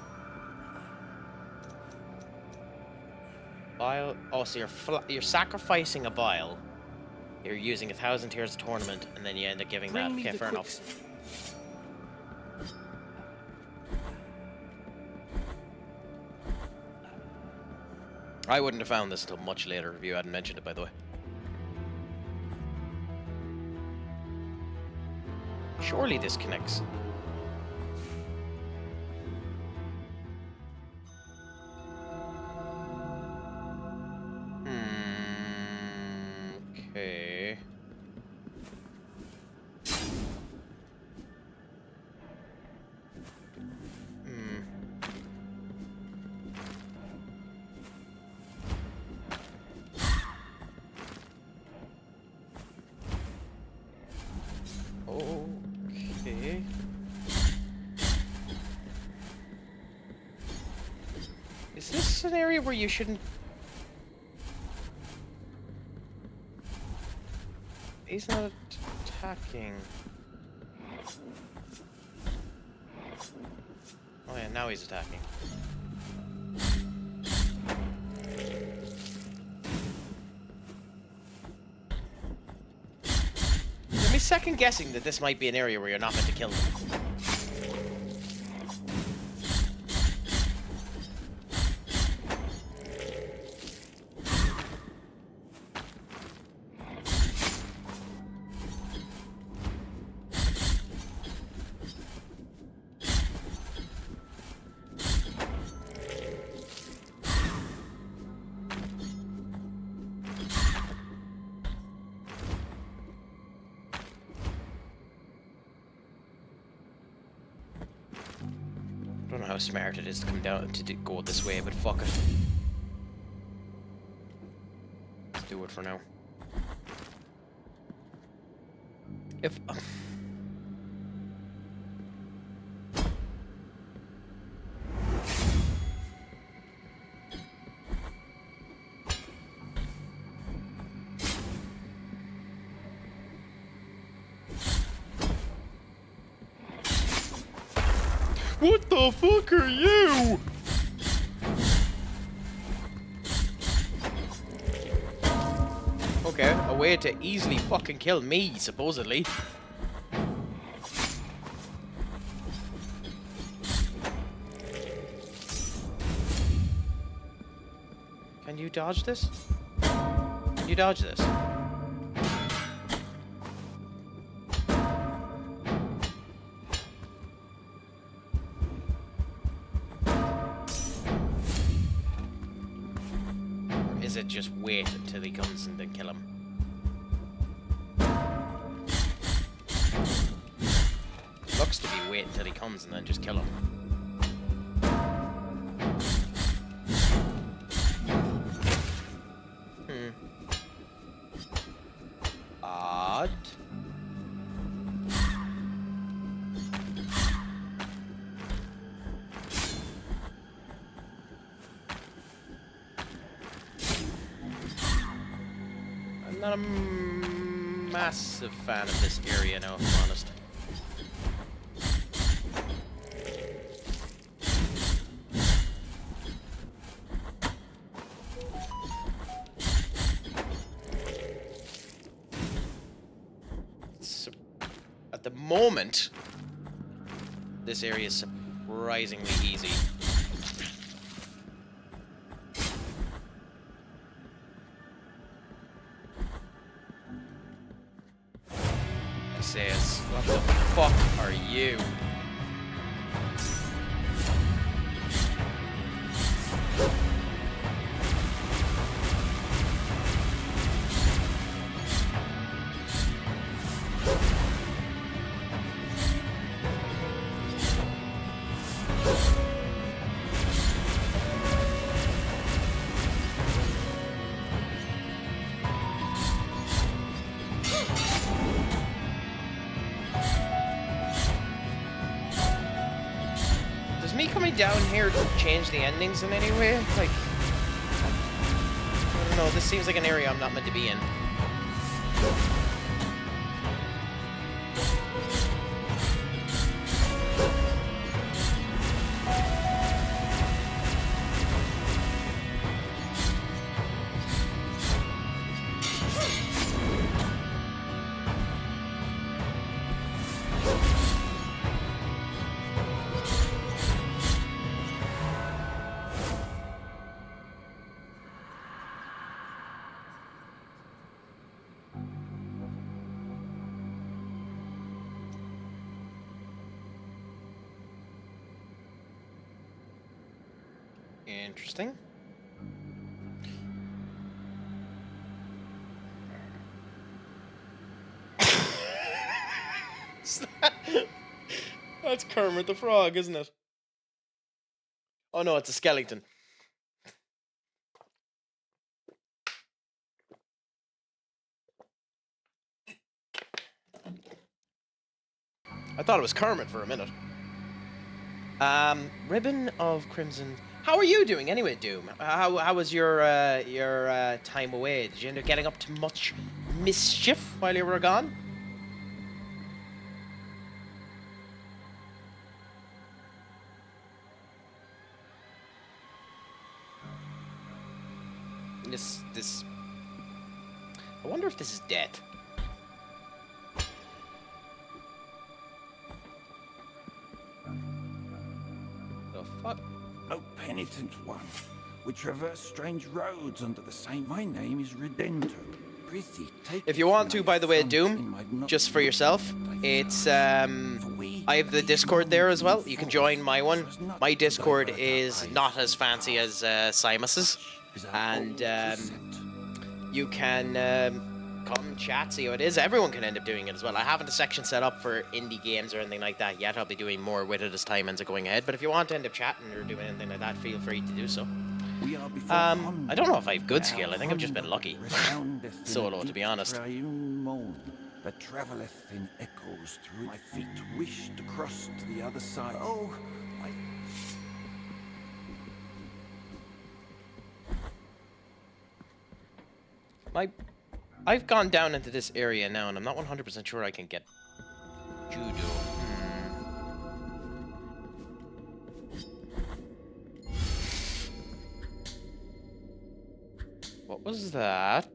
Bile. Oh, so you're sacrificing a bile. You're using 1,000 tears of tournament, and then you end up giving that. Okay, fair enough. I wouldn't have found this until much later if you hadn't mentioned it, by the way. Surely this connects. Okay. Okay. Is this an area where you shouldn't... He's not attacking. Oh yeah, now he's attacking. Let me second guessing that this might be an area where you're not meant to kill them. I don't know how smart it is to come down to go this way, but fuck it. Let's do it for now. If... What the fuck are you? Okay, a way to easily fucking kill me, supposedly. Can you dodge this? Can you dodge this? Is it just wait until he comes and then kill him? Looks to be wait until he comes and then just kill him. Odd. I'm not a massive fan of this area now, if I'm honest. At the moment, this area is surprisingly easy. He says, what the fuck are you? Does me coming down here change the endings in any way? Like, I don't know, this seems like an area I'm not meant to be in. Interesting. That's Kermit the Frog, isn't it? Oh no, it's a skeleton. I thought it was Kermit for a minute. Ribbon of Crimson. How are you doing anyway, Doom? How was your time away? Did you end up getting up to much mischief while you were gone? This. I wonder if this is death. The fuck? Oh, Penitent One, we traverse strange roads under the same. My name is Redento. Prithee, take if you want to, by the way, Doom, just for yourself, it's I have the Discord there as well. You can join my one. My Discord is not as fancy as Simus's, and you can come chat, see how it is. Everyone can end up doing it as well. I haven't a section set up for indie games or anything like that yet. I'll be doing more with it as time ends up going ahead. But if you want to end up chatting or doing anything like that, feel free to do so. I don't know if I have good skill. I think I've just been lucky. Solo, to be honest. That traveleth in echoes through my feet, wish to cross to the other side. Oh, I've gone down into this area now, and I'm not 100% sure I can get judo. What was that?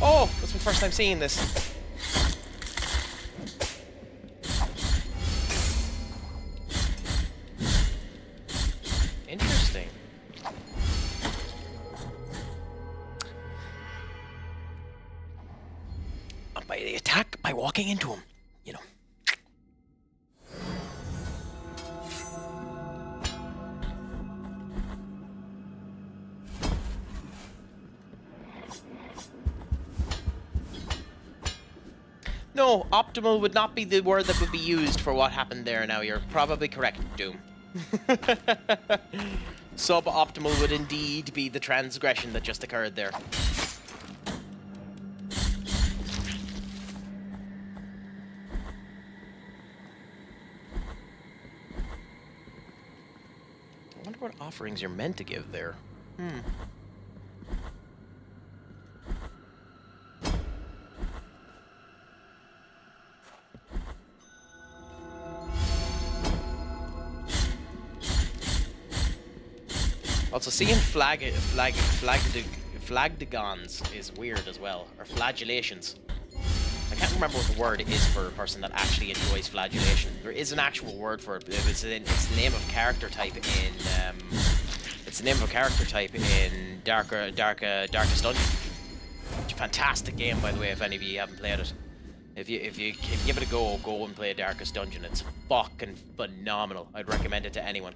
Oh, that's my first time seeing this. Interesting. By the attack, by walking into him, you know. No, optimal would not be the word that would be used for what happened there now. You're probably correct, Doom. Suboptimal would indeed be the transgression that just occurred there. wonder what offerings you're meant to give there. Also, seeing flagdagons is weird as well, or flagellations. I can't remember what the word is for a person that actually enjoys flagellation. There is an actual word for it. It's the name of character type in. It's the name of a character type in Darkest Dungeon. It's a fantastic game, by the way. If any of you haven't played it, if you give it a go and play Darkest Dungeon. It's fucking phenomenal. I'd recommend it to anyone.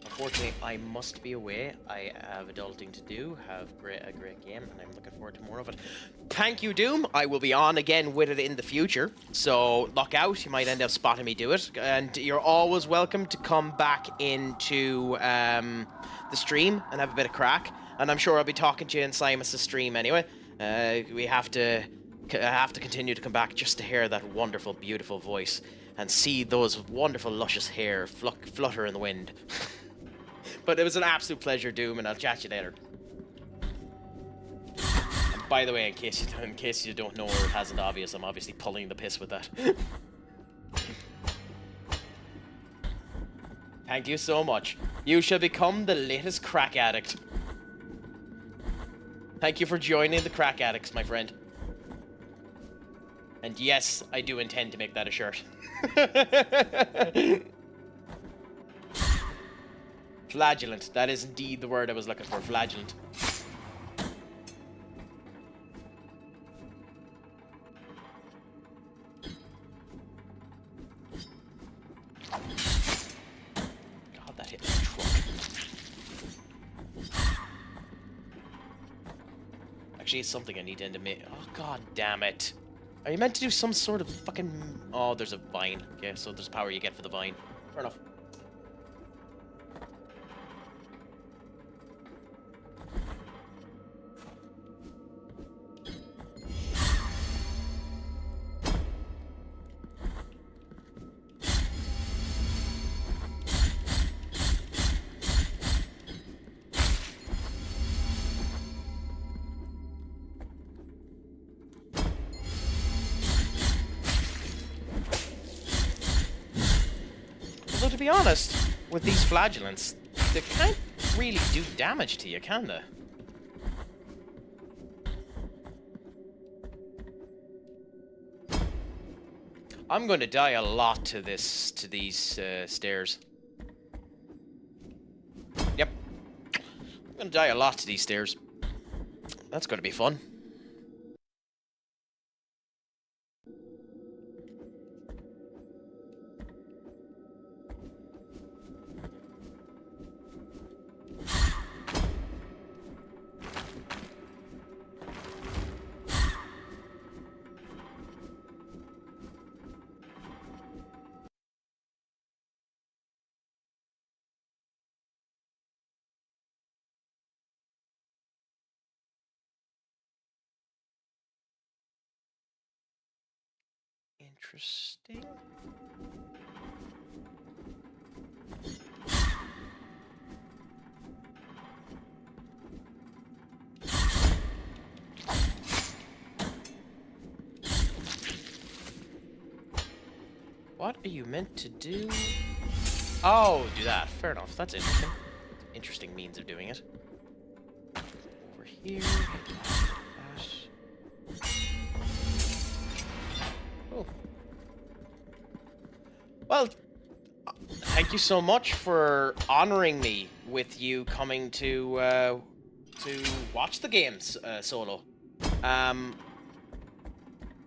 Unfortunately, I must be away. I have adulting to do, have a great game, and I'm looking forward to more of it. Thank you, Doom. I will be on again with it in the future, so look out. You might end up spotting me do it, and you're always welcome to come back into the stream and have a bit of crack, and I'm sure I'll be talking to you in Simus's stream anyway. I have to continue to come back just to hear that wonderful, beautiful voice and see those wonderful, luscious hair flutter in the wind. But it was an absolute pleasure, Doom, and I'll chat you later. And by the way, in case you don't know, or it hasn't obvious, I'm obviously pulling the piss with that. Thank you so much. You shall become the latest crack addict. Thank you for joining the crack addicts, my friend. And yes, I do intend to make that a shirt. Flagellant. That is indeed the word I was looking for. Flagellant. God, that hit my truck. Actually, it's something I need to make. Oh, god damn it. Are you meant to do some sort of fucking... Oh, there's a vine. Okay, so there's power you get for the vine. Fair enough. To be honest, with these flagellants, they can't really do damage to you, can they? I'm going to die a lot to these stairs. Yep. I'm going to die a lot to these stairs. That's going to be fun. Interesting. What are you meant to do? Oh, do that. Fair enough. That's interesting. Interesting means of doing it. Over here. Cool. Well, thank you so much for honoring me with you coming to watch the games solo.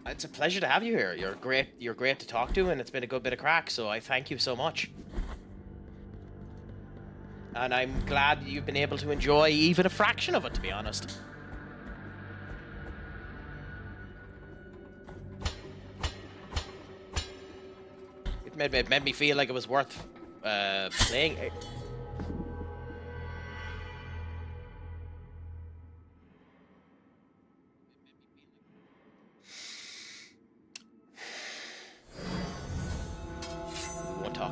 It's a pleasure to have you here. You're great. You're great to talk to, and it's been a good bit of crack. So I thank you so much. And I'm glad you've been able to enjoy even a fraction of it, to be honest. It made me feel like it was worth playing.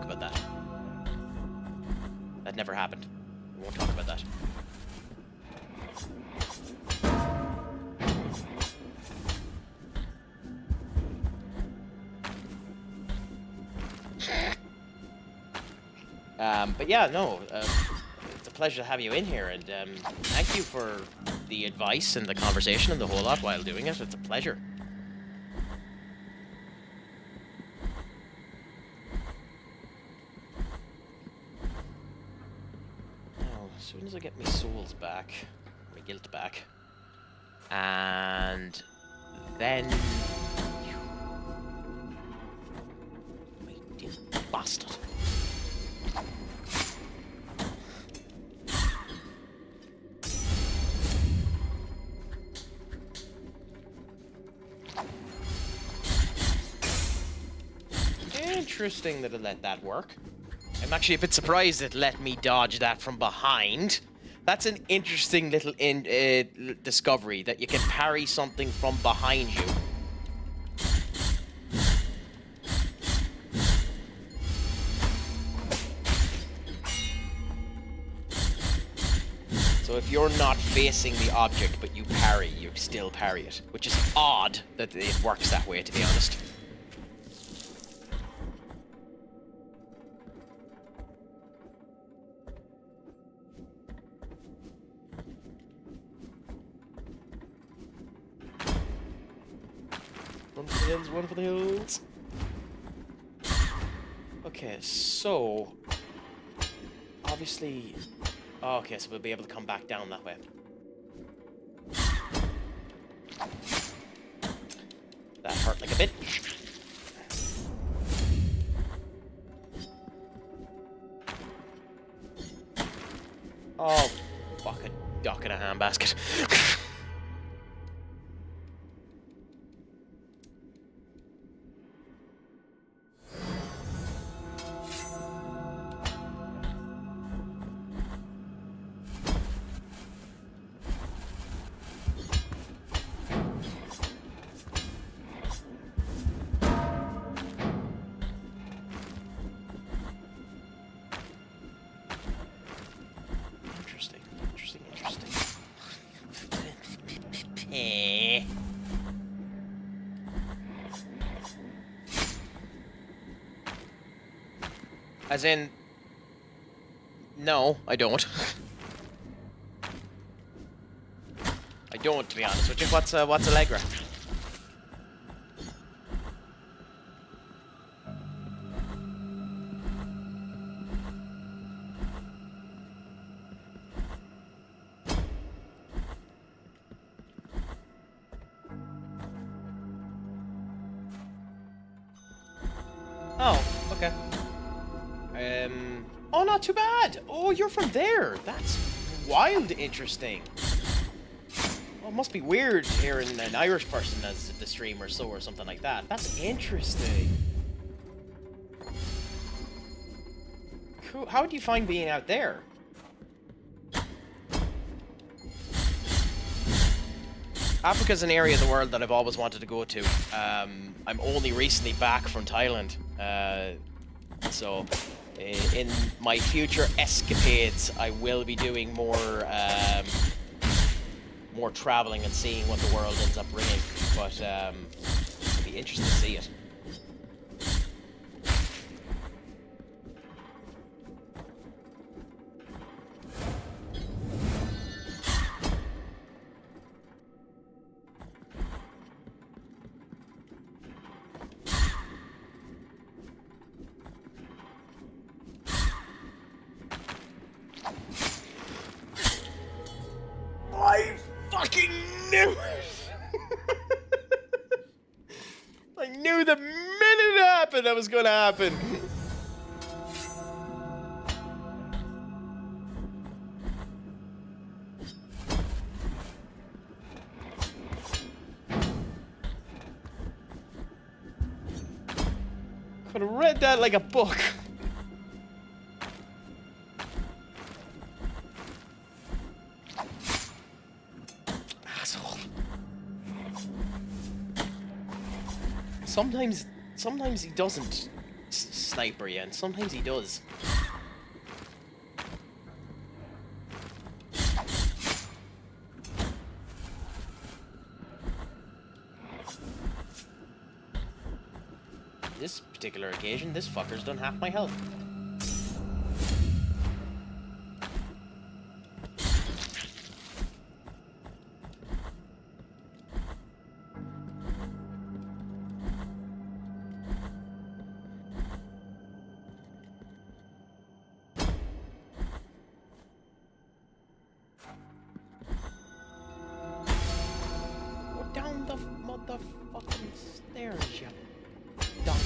talk about that. That never happened. We won't talk about that. But yeah, no, it's a pleasure to have you in here, and thank you for the advice and the conversation and the whole lot while doing it. It's a pleasure. Now, as soon as I get my souls back, my guilt back, and then... My dear bastard. Interesting that it let that work. I'm actually a bit surprised it let me dodge that from behind. That's an interesting little discovery, that you can parry something from behind you. So if you're not facing the object but you parry, you still parry it. Which is odd that it works that way, to be honest. One for the hills, one for the hills. Okay, so... Obviously... Oh, okay, so we'll be able to come back down that way. That hurt like a bitch. Oh, fuck, a duck in a handbasket. As in, no, I don't. I don't, to be honest with you. What's Allegra? Oh, okay. Oh, not too bad. Oh, you're from there. That's wild interesting. Oh, it must be weird hearing an Irish person as the streamer or something like that. That's interesting. Cool. How do you find being out there? Africa's an area of the world that I've always wanted to go to. I'm only recently back from Thailand. So in my future escapades, I will be doing more more traveling and seeing what the world ends up bringing. But it'll be interesting to see it. I fucking knew it! I knew the minute it happened that was gonna happen. Could have read that like a book. Sometimes he doesn't sniper you, and sometimes he does. This particular occasion, this fucker's done half my health. Go down the motherfucking stairs, you dumb.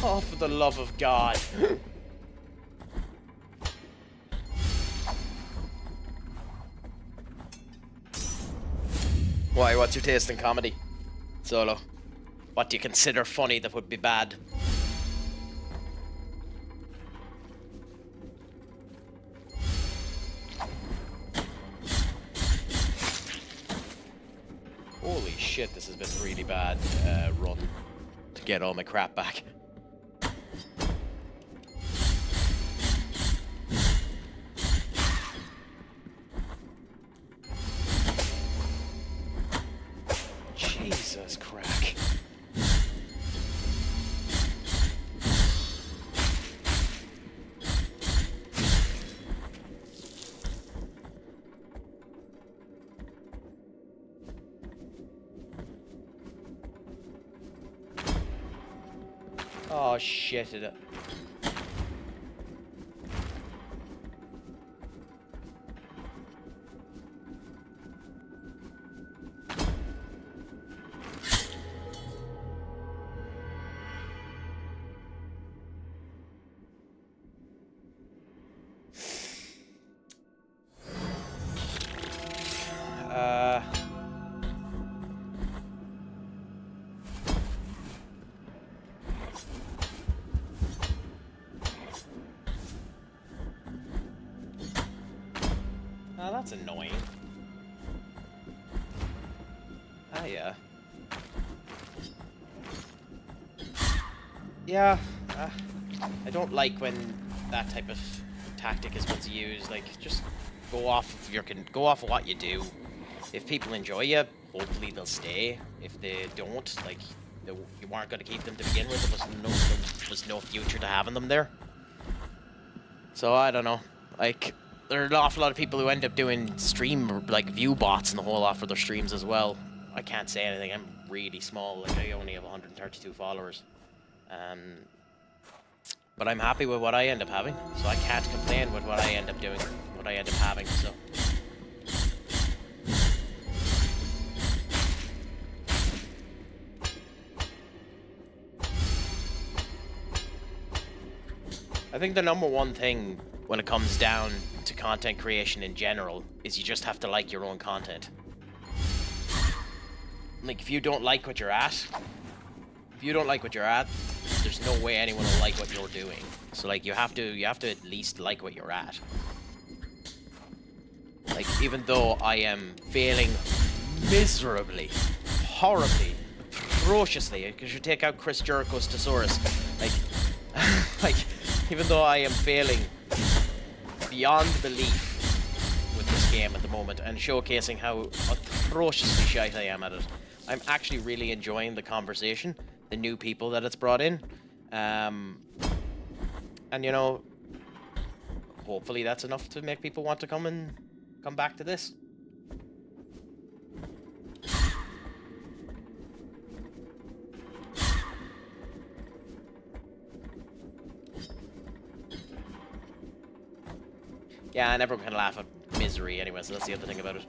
Oh, for the love of God. Why, what's your taste in comedy, Solo? What do you consider funny that would be bad? Holy shit, this has been a really bad run to get all my crap back. Jesus crack. Oh shit, it. Oh, that's annoying. Ah, yeah. Yeah, I don't like when that type of tactic is what's used. Like, just go off of what you do. If people enjoy you, hopefully they'll stay. If they don't, like, you weren't going to keep them to begin with. There was no future to having them there. So I don't know. Like, there are an awful lot of people who end up doing stream, like, view bots and the whole lot for their streams as well. I can't say anything. I'm really small. Like, I only have 132 followers. But I'm happy with what I end up having, so I can't complain with what I end up doing, what I end up having, so. I think the number one thing when it comes down to content creation in general is you just have to like your own content. Like, if you don't like what you're at, there's no way anyone will like what you're doing. So, like, you have to at least like what you're at. Like, even though I am failing miserably, horribly, atrociously, because you take out Chris Jericho's Thesaurus, like, like, even though I am failing beyond belief with this game at the moment and showcasing how atrociously shite I am at it, I'm actually really enjoying the conversation, the new people that it's brought in. And, you know, hopefully that's enough to make people want to come back to this. Yeah, and everyone can laugh at misery anyway, so that's the other thing about it.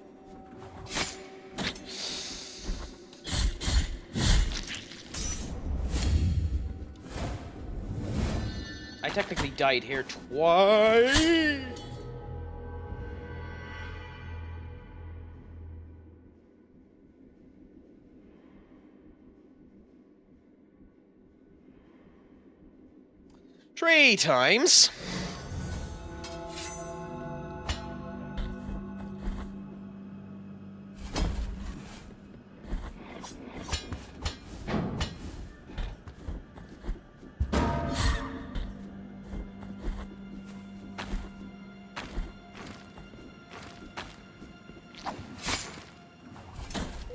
I technically died here twice. 3 times.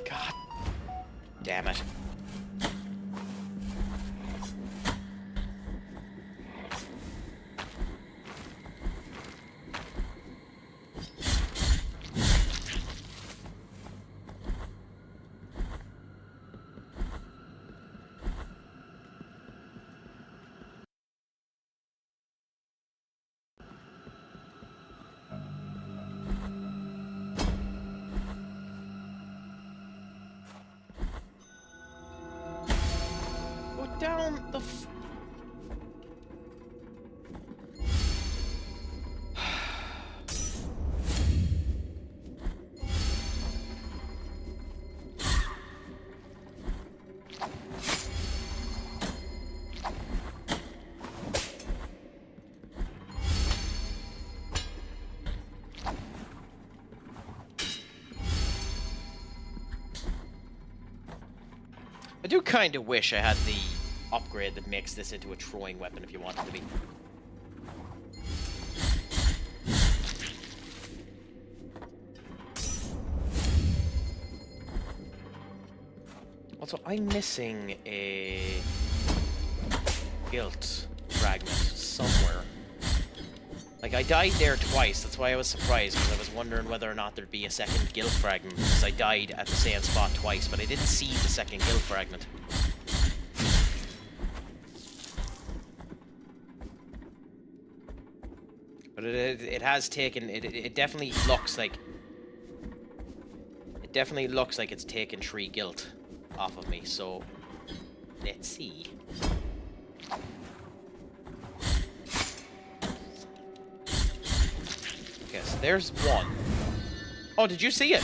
God damn it. Down the I do kind of wish I had the upgrade that makes this into a throwing weapon if you want it to be. Also, I'm missing a guilt fragment somewhere. Like, I died there twice, that's why I was surprised, because I was wondering whether or not there'd be a second guilt fragment, because I died at the same spot twice, but I didn't see the second guilt fragment. But it has taken, it definitely looks like, it's taken 3 guilt off of me, so let's see. Okay, so there's one. Oh, did you see it?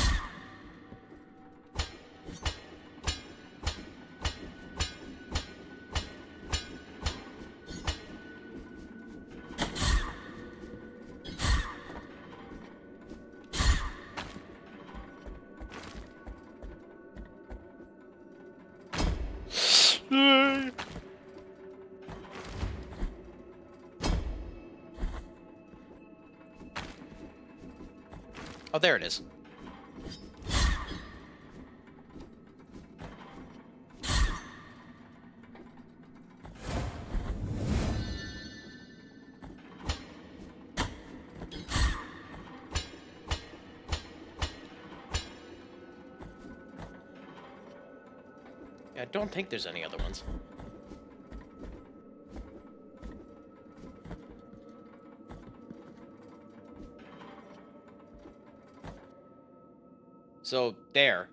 Oh, there it is. Yeah, I don't think there's any other ones. So, there.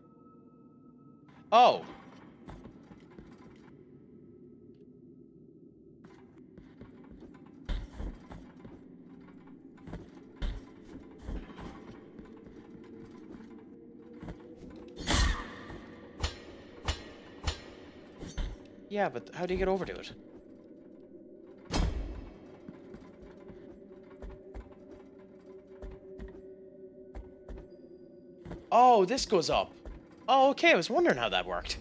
Oh! Yeah, but how do you get over to it? Oh, this goes up. Oh, okay, I was wondering how that worked.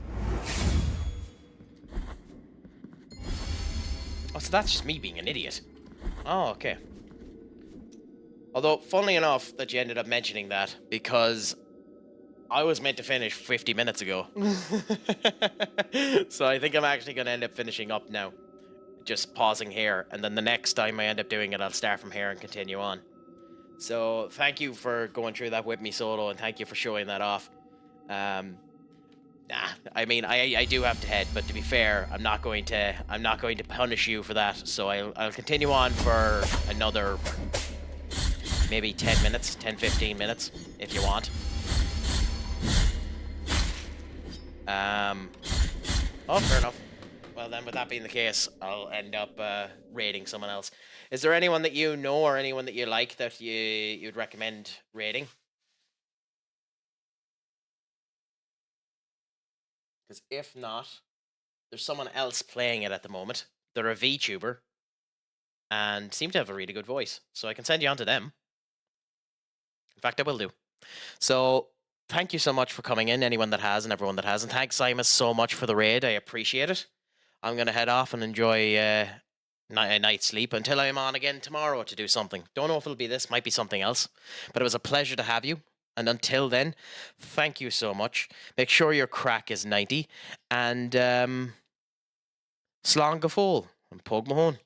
Oh, so that's just me being an idiot. Oh, okay. Although, funnily enough that you ended up mentioning that, because I was meant to finish 50 minutes ago. So I think I'm actually going to end up finishing up now. Just pausing here, and then the next time I end up doing it, I'll start from here and continue on. So, thank you for going through that with me, Solo, and thank you for showing that off. I mean, I do have to head, but to be fair, I'm not going to punish you for that. So I'll continue on for another maybe 10 minutes, 10-15 minutes, if you want. Oh, fair enough. Well, then, with that being the case, I'll end up raiding someone else. Is there anyone that you know or anyone that you like that you'd recommend raiding? Because if not, there's someone else playing it at the moment. They're a VTuber. and seem to have a really good voice. So I can send you on to them. In fact, I will do. So thank you so much for coming in, anyone that has and everyone that has. And thanks, Simus, so much for the raid. I appreciate it. I'm going to head off and enjoy a night's sleep until I'm on again tomorrow to do something. Don't know if it'll be this, might be something else. But it was a pleasure to have you. And until then, thank you so much. Make sure your crack is 90. And Slán go fóill and Pog Mahone.